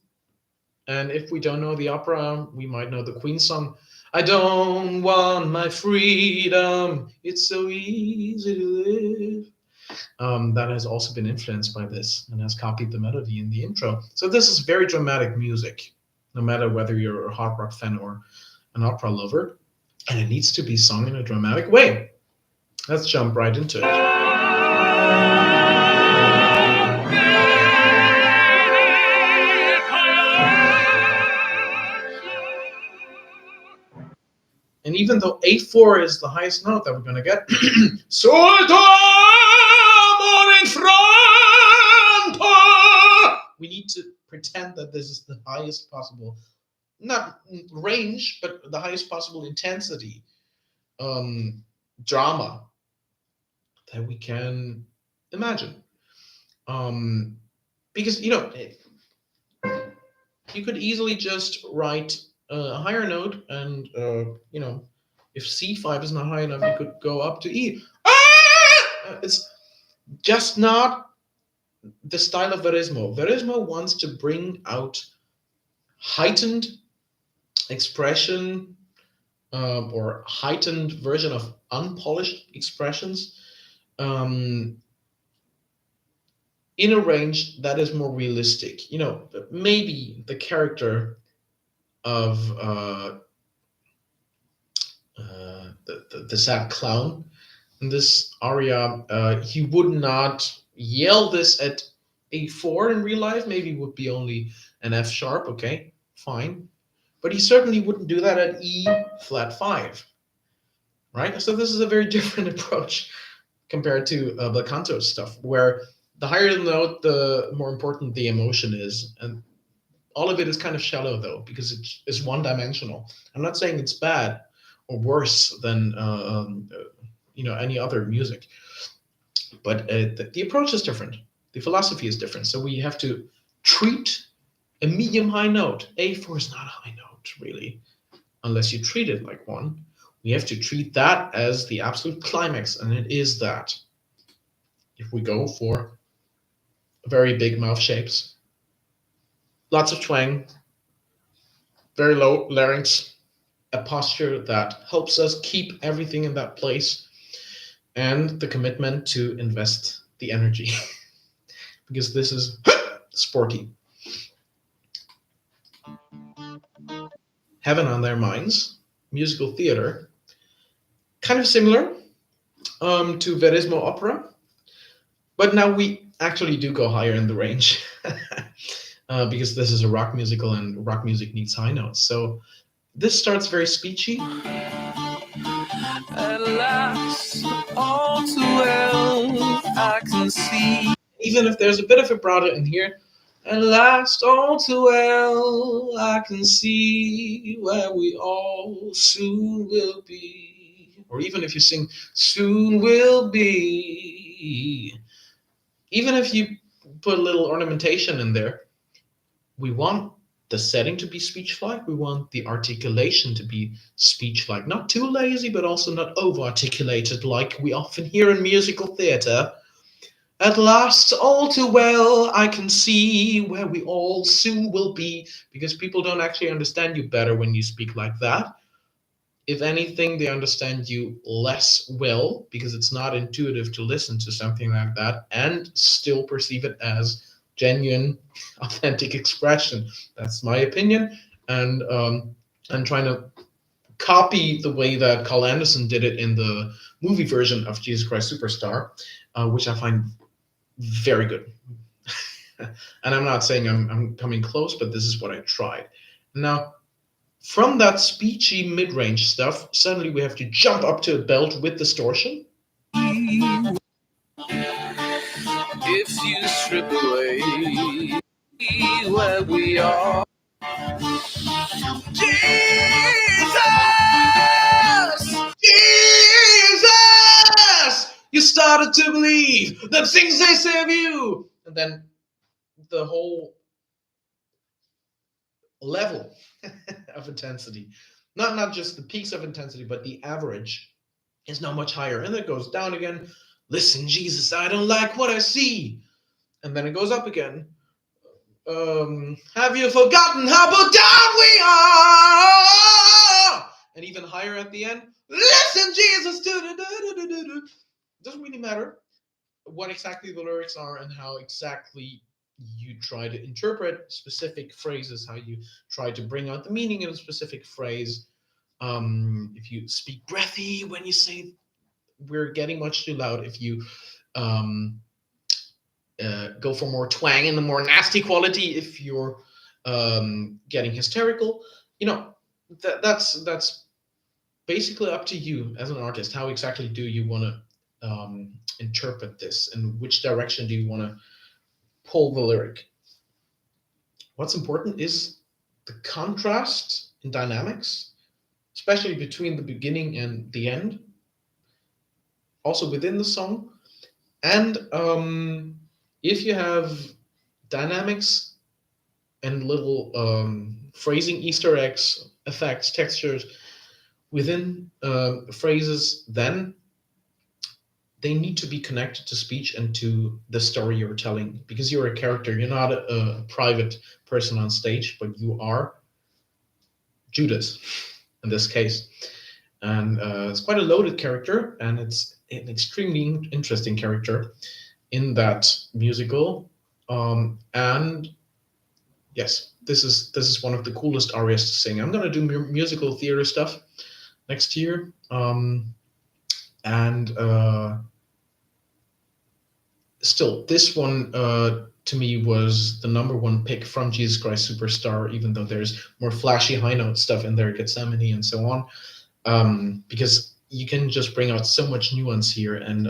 S1: And if we don't know the opera, we might know the Queen song. I don't want my freedom, it's so easy to live. That has also been influenced by this and has copied the melody in the intro. So this is very dramatic music, no matter whether you're a hard rock fan or an opera lover. And it needs to be sung in a dramatic way. Let's jump right into it. And even though A4 is the highest note that we're going to get, we need to pretend that this is the highest possible, not range, but the highest possible intensity, drama that we can imagine. Because, you could easily just write a higher note, and if C5 is not high enough, you could go up to E. It's just not the style of Verismo. Verismo wants to bring out heightened expression, or heightened version of unpolished expressions, in a range that is more realistic. Maybe the character of the sad clown in this aria, he would not yell this at A4 in real life. Maybe it would be only an F sharp, okay, fine. But he certainly wouldn't do that at E flat 5, right? So this is a very different approach compared to bel canto stuff, where the higher the note, the more important the emotion is. And all of it is kind of shallow, though, because it's one-dimensional. I'm not saying it's bad or worse than any other music, but the approach is different. The philosophy is different. So we have to treat a medium-high note. A4 is not a high note, really, unless you treat it like one. We have to treat that as the absolute climax, and it is that. If we go for very big mouth shapes, lots of twang, very low larynx, a posture that helps us keep everything in that place, and the commitment to invest the energy, because this is sporty. Heaven on Their Minds, musical theater, kind of similar to Verismo opera, but now we actually do go higher in the range. Because this is a rock musical, and rock music needs high notes. So this starts very speechy.
S2: At last, all too well I can see.
S1: Even if there's a bit of vibrato in here. At last, all too well, I can see where we all soon will be. Or even if you sing, soon will be. Even if you put a little ornamentation in there, we want the setting to be speech-like. We want the articulation to be speech-like. Not too lazy, but also not over-articulated like we often hear in musical theatre. At last, all too well, I can see where we all soon will be, because people don't actually understand you better when you speak like that. If anything, they understand you less well, because it's not intuitive to listen to something like that and still perceive it as genuine, authentic expression. That's my opinion. And I'm trying to copy the way that Carl Anderson did it in the movie version of Jesus Christ Superstar, which I find very good. And I'm not saying I'm coming close, but this is what I tried. Now, from that speechy mid-range stuff, suddenly we have to jump up to a belt with distortion.
S2: If you strip away where we are, Jesus!
S1: Jesus! You started to believe the things they say of you! And then the whole level of intensity, not just the peaks of intensity, but the average is not much higher. And then it goes down again. Listen, Jesus, I don't like what I see. And then it goes up again. Have you forgotten how put down we are? And even higher at the end. Listen, Jesus. Doesn't really matter what exactly the lyrics are and how exactly you try to interpret specific phrases, how you try to bring out the meaning in a specific phrase. If you speak breathy when you say we're getting much too loud, if you go for more twang and the more nasty quality, if you're getting hysterical, that's basically up to you as an artist. How exactly do you want to interpret this, and which direction do you want to pull the lyric? What's important is the contrast in dynamics, especially between the beginning and the end, also within the song. And if you have dynamics and little phrasing Easter eggs, effects, textures within phrases, then they need to be connected to speech and to the story you're telling, because you're a character. You're not a private person on stage, but you are Judas in this case. And it's quite a loaded character, and it's an extremely interesting character in that musical. And yes, this is one of the coolest arias to sing. I'm gonna do musical theater stuff next year. Still, this one to me was the number one pick from Jesus Christ Superstar, even though there's more flashy high note stuff in there, Gethsemane and so on, because you can just bring out so much nuance here. And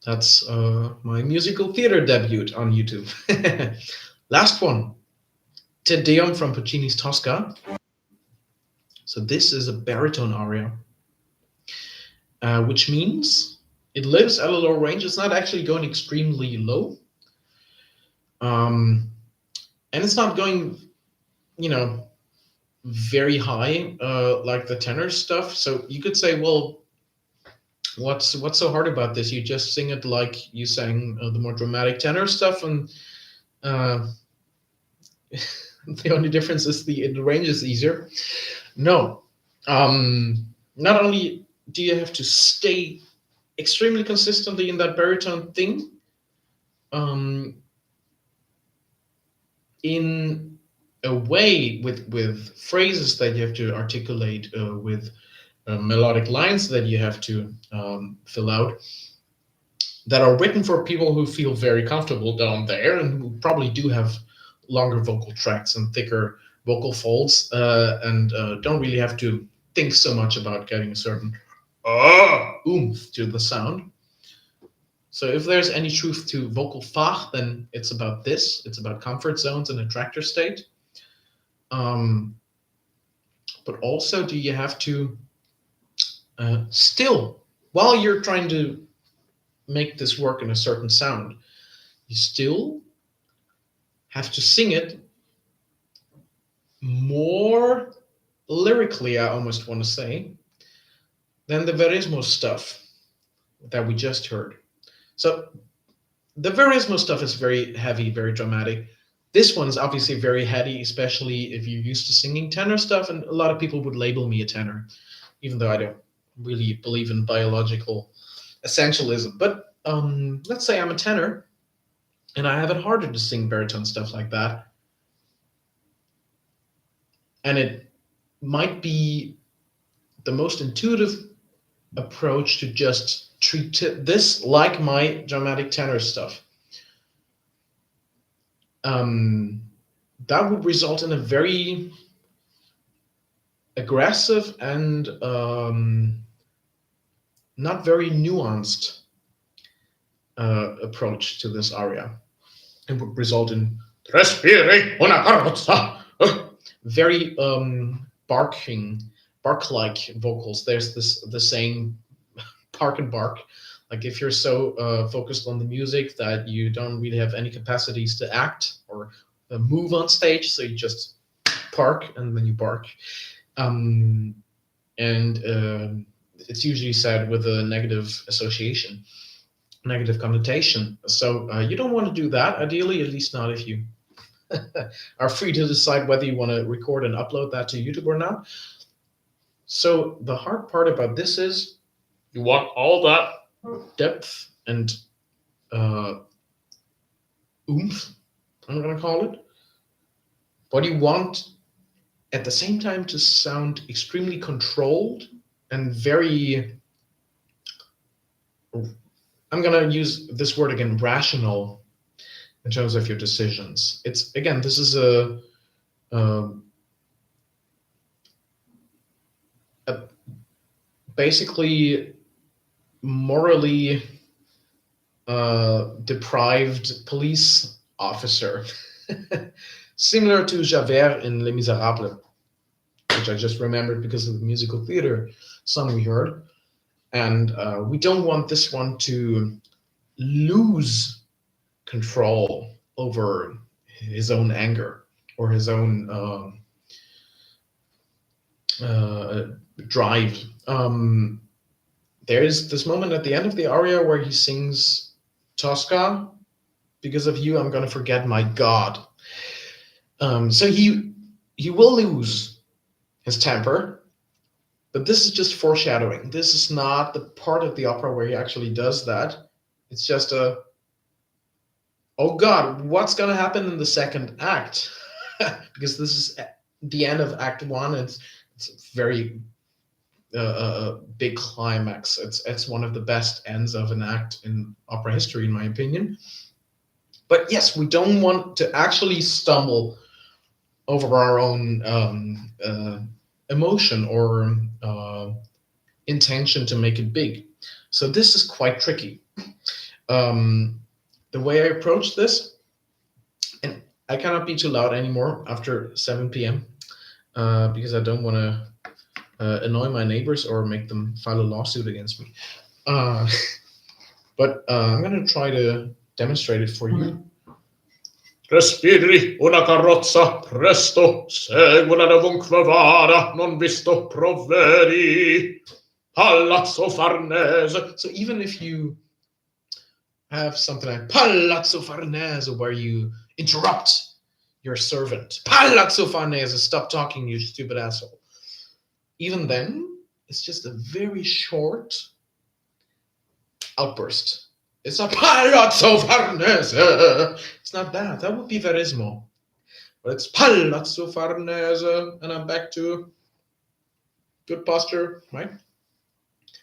S1: that's my musical theater debut on YouTube. Last one, Te Deum from Puccini's Tosca. So this is a baritone aria, which means it lives at a low range. It's not actually going extremely low. And it's not going, very high like the tenor stuff. So you could say, well, what's so hard about this? You just sing it like you sang the more dramatic tenor stuff, and the only difference is the range is easier. No. Not only do you have to stay extremely consistently in that baritone thing, in a way with phrases that you have to articulate, with melodic lines that you have to fill out, that are written for people who feel very comfortable down there and who probably do have longer vocal tracts and thicker vocal folds, and don't really have to think so much about getting a certain oomph to the sound. So if there's any truth to vocal fach, then it's about this. It's about comfort zones and attractor state. But also, do you have to still, while you're trying to make this work in a certain sound, you still have to sing it more lyrically, I almost want to say, than the Verismo stuff that we just heard. So the Verismo stuff is very heavy, very dramatic. This one's obviously very heady, especially if you're used to singing tenor stuff, and a lot of people would label me a tenor, even though I don't really believe in biological essentialism. But let's say I'm a tenor, and I have it harder to sing baritone stuff like that. And it might be the most intuitive approach to just treat this like my dramatic tenor stuff. That would result in a very aggressive and not very nuanced approach to this aria. It would result in respiri una carrozza, very bark-like vocals. There's the saying, park and bark. Like if you're so focused on the music that you don't really have any capacities to act or move on stage, so you just park and then you bark. And it's usually said with a negative association, negative connotation. So you don't want to do that, ideally, at least not if you are free to decide whether you want to record and upload that to YouTube or not. So the hard part about this is you want all that depth and oomph, I'm going to call it, but you want at the same time to sound extremely controlled and very, I'm going to use this word again, rational in terms of your decisions. It's, again, this is a basically morally deprived police officer, similar to Javert in Les Miserables, which I just remembered because of the musical theater song we heard. And we don't want this one to lose control over his own anger or his own drive. There's this moment at the end of the aria where he sings Tosca, because of you, I'm going to forget my God. So he will lose his temper, but this is just foreshadowing. This is not the part of the opera where he actually does that. It's just oh God, what's going to happen in the second act? Because this is the end of Act 1. It's very big climax. It's one of the best ends of an act in opera history, in my opinion. But yes, we don't want to actually stumble over our own emotion or intention to make it big. So this is quite tricky. The way I approach this, and I cannot be too loud anymore after 7 p.m. Because I don't want to annoy my neighbors or make them file a lawsuit against me. But I'm going to try to demonstrate it for you. Respiri una carrozza, presto, seguila dovunque vada, non visto provvedi, Palazzo Farnese. So even if you have something like Palazzo Farnese, where you interrupt your servant, Palazzo Farnese, stop talking, you stupid asshole. Even then, it's just a very short outburst. It's a Palazzo Farnese. It's not that. That would be Verismo. But it's Palazzo Farnese, and I'm back to good posture, right?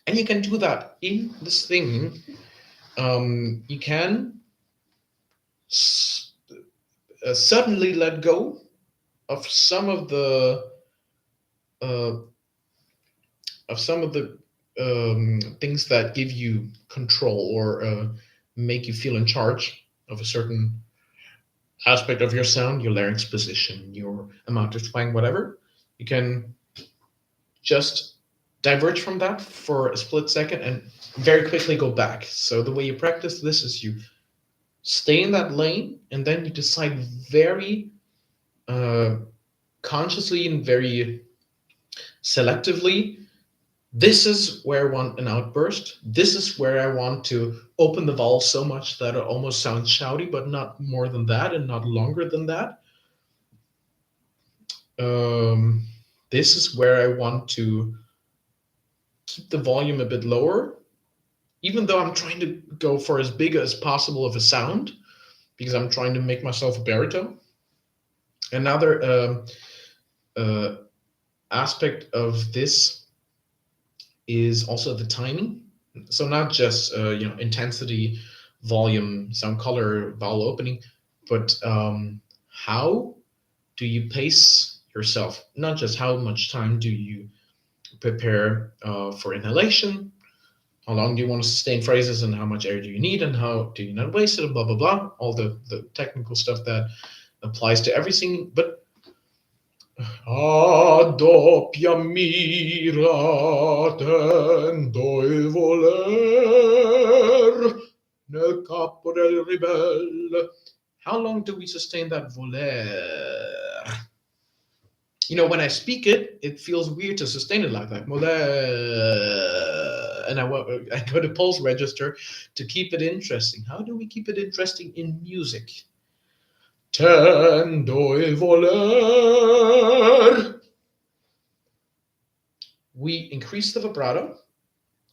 S1: And you can do that in the singing. You can suddenly let go of some of the things that give you control or make you feel in charge of a certain aspect of your sound, your larynx position, your amount of twang, whatever, you can just diverge from that for a split second and very quickly go back. So the way you practice this is you stay in that lane and then you decide very uh, consciously and very selectively, this is where I want an outburst. This is where I want to open the vowel so much that it almost sounds shouty, but not more than that and not longer than that. This is where I want to keep the volume a bit lower, even though I'm trying to go for as big as possible of a sound, because I'm trying to make myself a baritone. Another aspect of this is also the timing. So not just intensity, volume, sound, color, vowel opening, but how do you pace yourself? Not just how much time do you prepare for inhalation, how long do you want to sustain phrases, and how much air do you need, and how do you not waste it, and blah blah blah, all the technical stuff that applies to everything. But a doppia mira tendo il voler nel capo del ribelle. How long do we sustain that voler? When I speak it, it feels weird to sustain it like that. Voler. And I go to pulse register to keep it interesting. How do we keep it interesting in music? Tendo il voler. We increase the vibrato.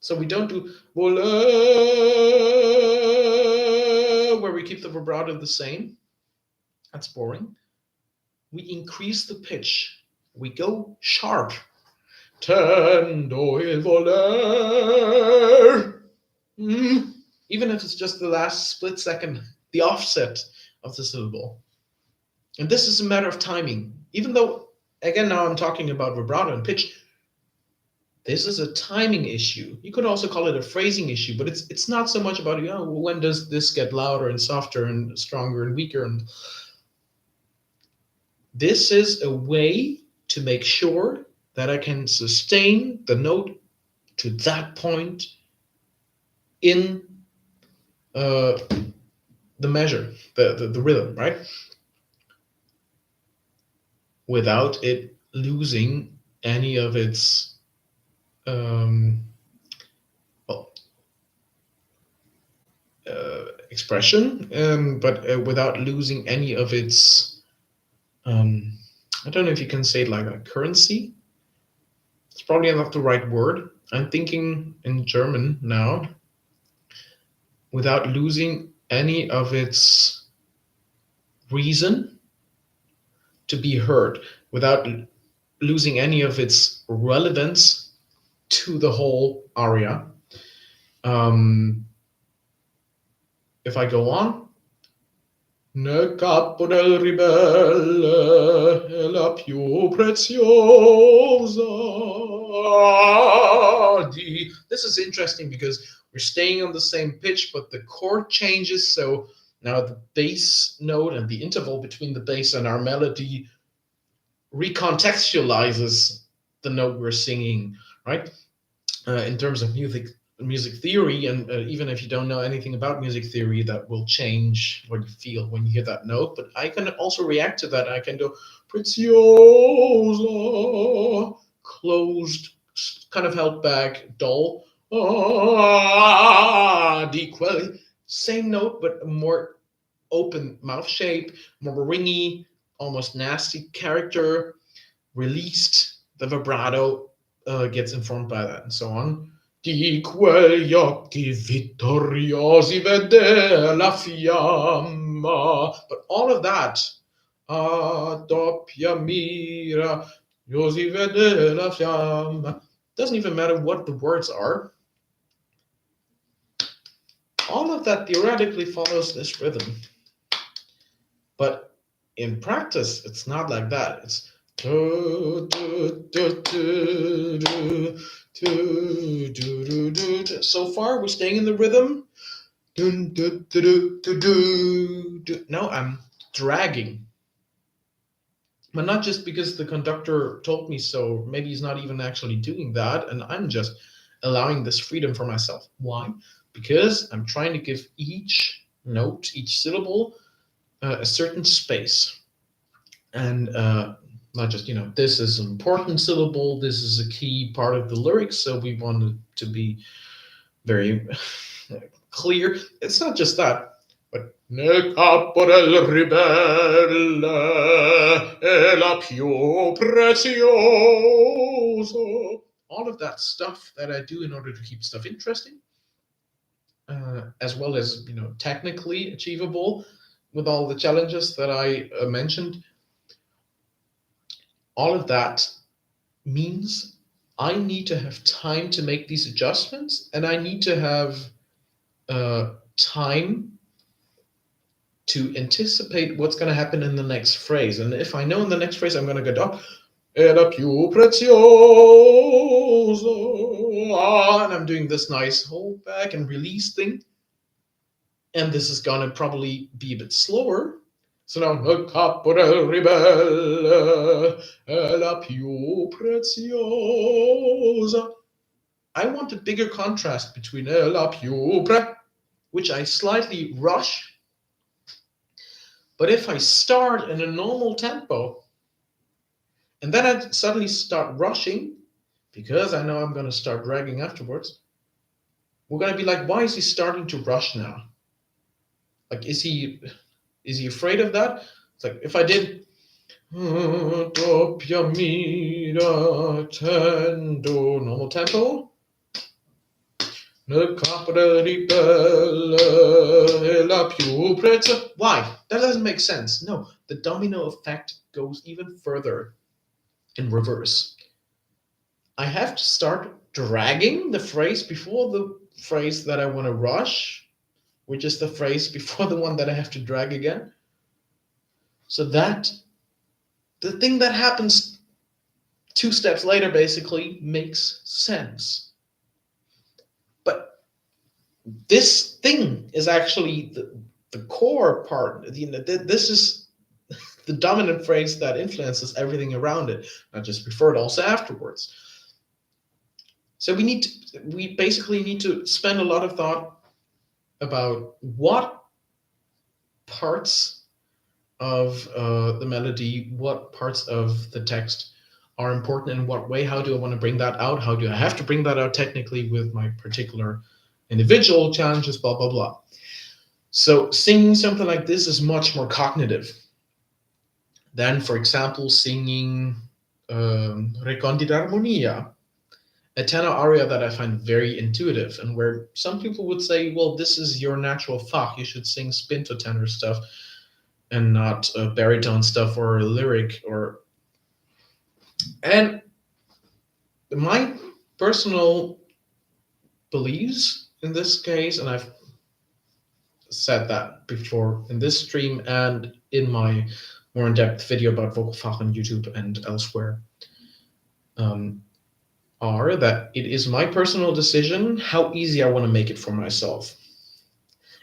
S1: So we don't do voler, where we keep the vibrato the same. That's boring. We increase the pitch. We go sharp. Tendo il voler. Even if it's just the last split second, the offset of the syllable. And this is a matter of timing. Even though, again, now I'm talking about vibrato and pitch, this is a timing issue. You could also call it a phrasing issue, but it's not so much about, when does this get louder and softer and stronger and weaker. And this is a way to make sure that I can sustain the note to that point in the measure, the rhythm, right? Without it losing any of its expression, but without losing any of its, I don't know if you can say it like a currency. It's probably not the right word. I'm thinking in German now. Without losing any of its reason to be heard, without losing any of its relevance to the whole aria. If I go on, nel capo del ribelle è la più preziosa di. This is interesting because we're staying on the same pitch, but the chord changes. So now the bass note and the interval between the bass and our melody recontextualizes the note we're singing, right? In terms of music theory, and even if you don't know anything about music theory, that will change what you feel when you hear that note. But I can also react to that. I can go preziosa, closed, kind of held back, dull, di quel, same note but a more open mouth shape, more ringy, almost nasty character, released. The vibrato gets informed by that, and so on. Di quegli occhi vittoriosi vede la fiamma. But all of that, a doppia mira, si vede la fiamma. Doesn't even matter what the words are. All of that theoretically follows this rhythm. But in practice, it's not like that. It's So far, we're staying in the rhythm. Now I'm dragging. But not just because the conductor told me so. Maybe he's not even actually doing that, and I'm just allowing this freedom for myself. Why? Because I'm trying to give each note, each syllable, a certain space. And not just, this is an important syllable, this is a key part of the lyrics, so we want it to be very clear. It's not just that, but nel capo del ribelle è la più prezioso. All of that stuff that I do in order to keep stuff interesting, as well as technically achievable with all the challenges that I mentioned. All of that means I need to have time to make these adjustments, and I need to have time to anticipate what's going to happen in the next phrase. And if I know in the next phrase I'm going to go, era più prezioso, and I'm doing this nice hold back and release thing, and this is going to probably be a bit slower. So now, nel capo del ribelle è la più preziosa. I want a bigger contrast between la più which I slightly rush. But if I start in a normal tempo, and then I suddenly start rushing, because I know I'm going to start dragging afterwards, we're going to be like, why is he starting to rush now? Like, is he afraid of that? It's like, if I did doppia mira tendo normal tempo, nel capo del ribelle è la più preziosa. Why? That doesn't make sense. No, the domino effect goes even further in reverse. I have to start dragging the phrase before the phrase that I want to rush, which is the phrase before the one that I have to drag again. So that the thing that happens 2 steps later basically makes sense. But this thing is actually the core part. This is the dominant phrase that influences everything around it, not just before it, also afterwards. So we basically need to spend a lot of thought about what parts of the melody, what parts of the text are important in what way. How do I want to bring that out? How do I have to bring that out technically with my particular individual challenges, blah, blah, blah. So singing something like this is much more cognitive than, for example, singing Recondita Armonia, a tenor aria that I find very intuitive, and where some people would say, well, this is your natural Fach, you should sing spinto tenor stuff and not baritone stuff or lyric. And my personal beliefs in this case, and I've said that before in this stream and in my more in-depth video about vocal Fach on YouTube and elsewhere, are that it is my personal decision how easy I want to make it for myself.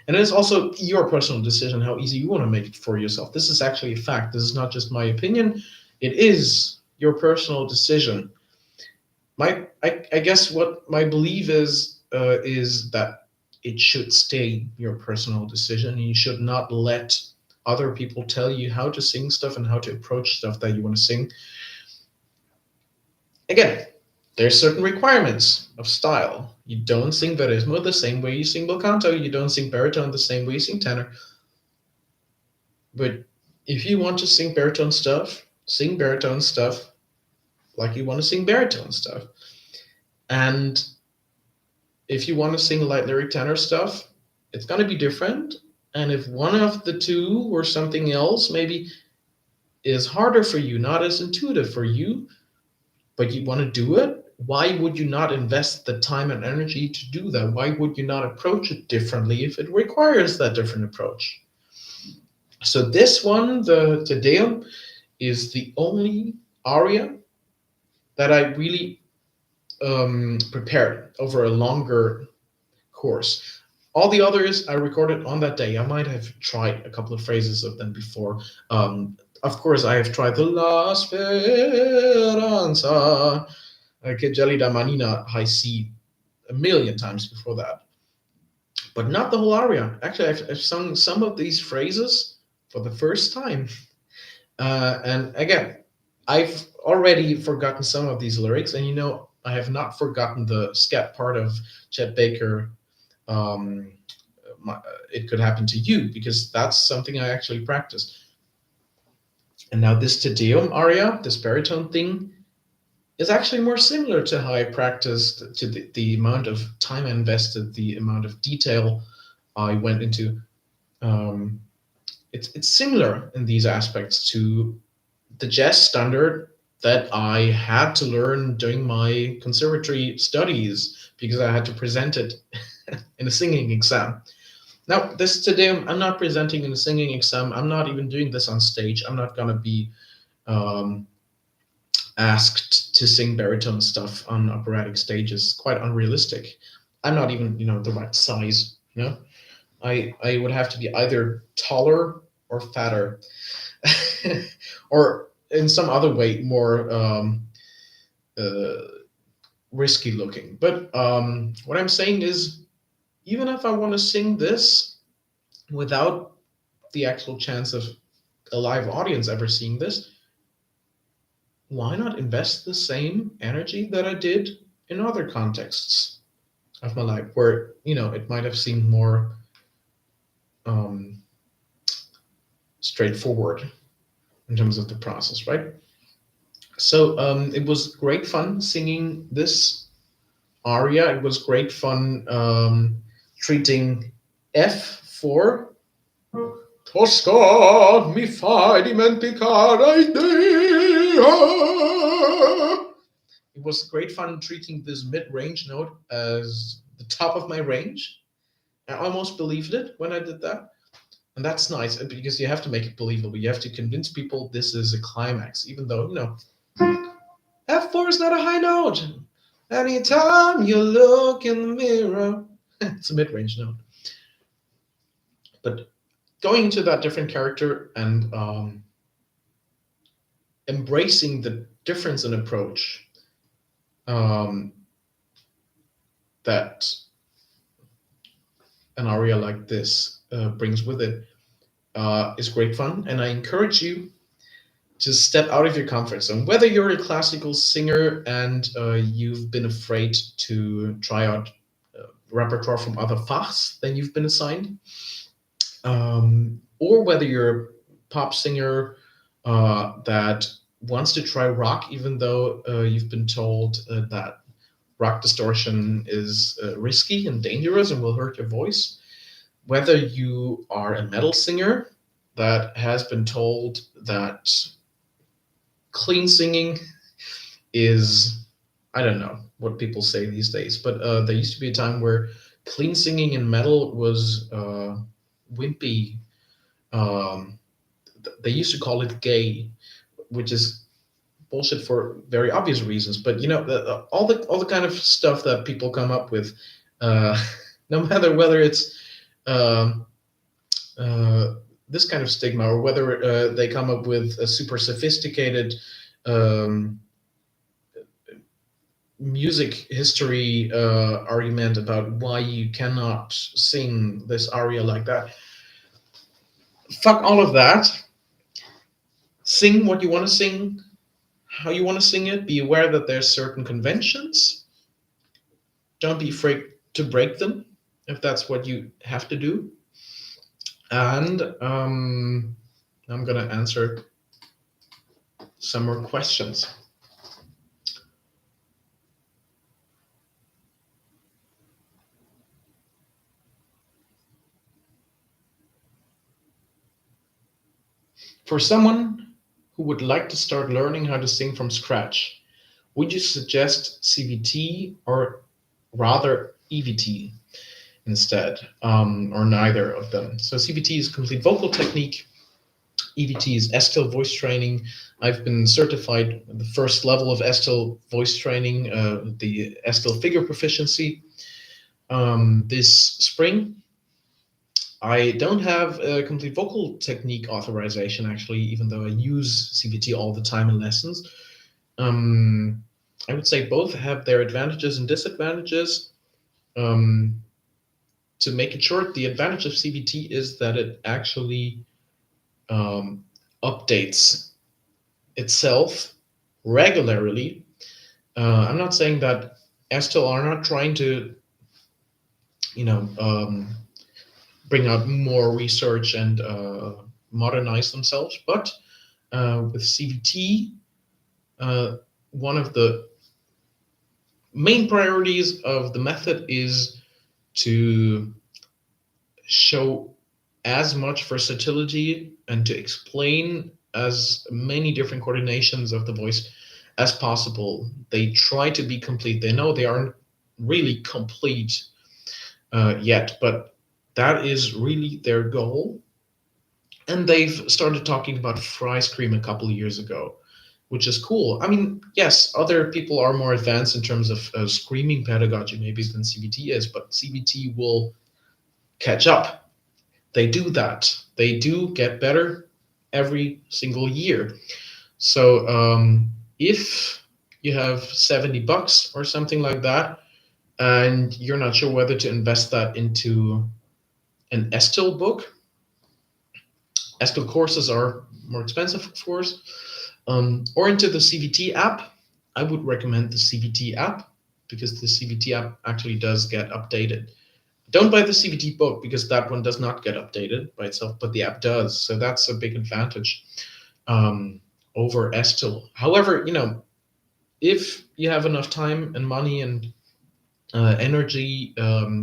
S1: And it's also your personal decision how easy you want to make it for yourself. This is actually a fact. This is not just my opinion. It is your personal decision. I guess what my belief is that it should stay your personal decision. You should not let other people tell you how to sing stuff and how to approach stuff that you want to sing. Again, there's certain requirements of style. You don't sing verismo the same way you sing bel canto. You don't sing baritone the same way you sing tenor. But if you want to sing baritone stuff like you want to sing baritone stuff. And if you want to sing light lyric tenor stuff, it's going to be different. And if one of the two or something else maybe is harder for you, not as intuitive for you, but you want to do it, why would you not invest the time and energy to do that? Why would you not approach it differently if it requires that different approach? So this one, the Te Deum, is the only aria that I really prepared over a longer course. All the others I recorded on that day. I might have tried a couple of phrases of them before. Of course, I have tried the La Speranza, Che Gelida Manina, high C, a million times before that. But not the whole aria. Actually, I've sung some of these phrases for the first time. And again, I've already forgotten some of these lyrics, and I have not forgotten the scat part of Chet Baker. Um, it could happen to you, because that's something I actually practiced. And now this Te Deum aria, this baritone thing, is actually more similar to how I practiced, to the amount of time I invested, the amount of detail I went into. Um, it's similar in these aspects to the jazz standard that I had to learn during my conservatory studies, because I had to present it in a singing exam. Now, this today, I'm not presenting in a singing exam. I'm not even doing this on stage. I'm not going to be um, asked to sing baritone stuff on operatic stages. Quite unrealistic. I'm not even, the right size. I would have to be either taller or fatter, or in some other way more uh, risky looking. But what I'm saying is, even if I want to sing this without the actual chance of a live audience ever seeing this, why not invest the same energy that I did in other contexts of my life, where it might have seemed more um, straightforward in terms of the process, right? So it was great fun singing this aria. It was great fun treating F4. Tosca mi fai dimenticare idea. It was great fun treating this mid-range note as the top of my range. I almost believed it when I did that. And that's nice, because you have to make it believable. You have to convince people this is a climax, even though, F4 is not a high note. Anytime you look in the mirror, it's a mid-range note. But going into that different character and embracing the difference in approach um, that an aria like this brings with it is great fun. And I encourage you to step out of your comfort zone. Whether you're a classical singer and you've been afraid to try out repertoire from other Fachs than you've been assigned, or whether you're a pop singer that wants to try rock, even though you've been told that rock distortion is risky and dangerous and will hurt your voice. Whether you are a metal singer that has been told that clean singing is, I don't know what people say these days, but there used to be a time where clean singing in metal was wimpy. They used to call it gay, which is bullshit for very obvious reasons. But all the kind of stuff that people come up with, no matter whether it's um this kind of stigma, or whether they come up with a super sophisticated um, music history argument about why you cannot sing this aria like that. Fuck all of that. Sing what you want to sing, how you want to sing it. Be aware that there's certain conventions. Don't be afraid to break them if that's what you have to do. And I'm going to answer some more questions. For someone who would like to start learning how to sing from scratch, would you suggest CVT or rather EVT instead, or neither of them? So CVT is complete vocal technique. EVT is Estelle voice training. I've been certified the first level of Estelle voice training, the Estelle figure proficiency, this spring. I don't have a complete vocal technique authorization, actually, even though I use CVT all the time in lessons. I would say both have their advantages and disadvantages. To make it short, the advantage of CVT is that it actually updates itself regularly. I'm not saying that Estelle are not trying to, bring out more research and modernize themselves, but with CVT, one of the main priorities of the method is to show as much versatility and to explain as many different coordinations of the voice as possible. They try to be complete. They know they aren't really complete yet, but that is really their goal. And they've started talking about fry scream a couple of years ago, which is cool. I mean, yes, other people are more advanced in terms of screaming pedagogy maybe than CVT is, but CVT will catch up. They do that. They do get better every single year. So if you have $70 or something like that, and you're not sure whether to invest that into an Estelle book, Estelle courses are more expensive, of course, or into the CVT app. I would recommend the CVT app because the CVT app actually does get updated. Don't buy the CVT book because that one does not get updated by itself, but the app does. So that's a big advantage over Estelle. However, if you have enough time and money and energy,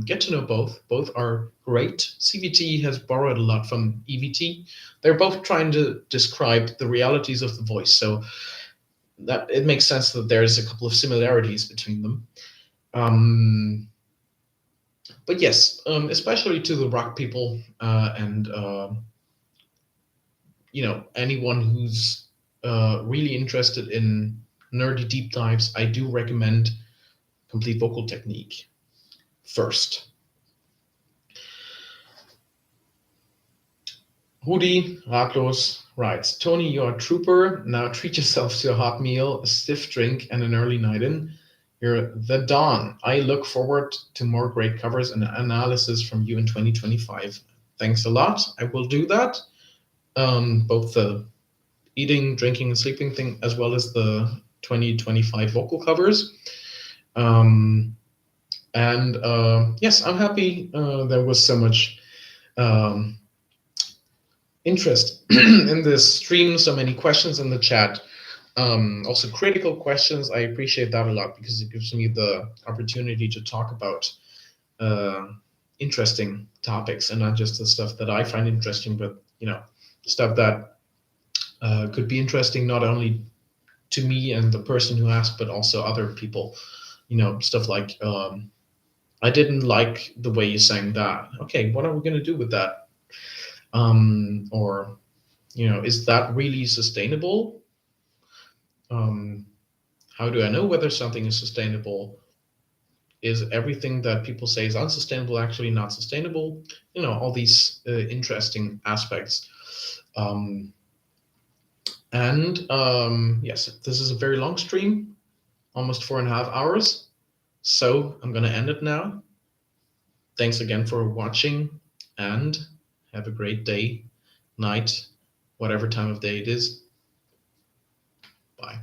S1: get to know both. Both are great. CVT has borrowed a lot from EVT. They're both trying to describe the realities of the voice. So that it makes sense that there's a couple of similarities between them. But yes, especially to the rock people and anyone who's really interested in nerdy deep dives, I do recommend Complete Vocal Technique first. Rudi Ratlos writes, Tony, you're a trooper. Now treat yourself to a hot meal, a stiff drink, and an early night in. You're the Don. I look forward to more great covers and analysis from you in 2025. Thanks a lot. I will do that. Both the eating, drinking, and sleeping thing, as well as the 2025 vocal covers. Yes, I'm happy there was so much interest in this stream, so many questions in the chat. Also critical questions. I appreciate that a lot because it gives me the opportunity to talk about interesting topics and not just the stuff that I find interesting, but stuff that could be interesting not only to me and the person who asked, but also other people. Stuff like I didn't like the way you sang that. Okay, what are we going to do with that? Or is that really sustainable? How do I know whether something is sustainable? Is everything that people say is unsustainable actually not sustainable? All these interesting aspects. Yes, this is a very long stream, almost 4.5 hours. So I'm going to end it now. Thanks again for watching and have a great day, night, whatever time of day it is. Bye.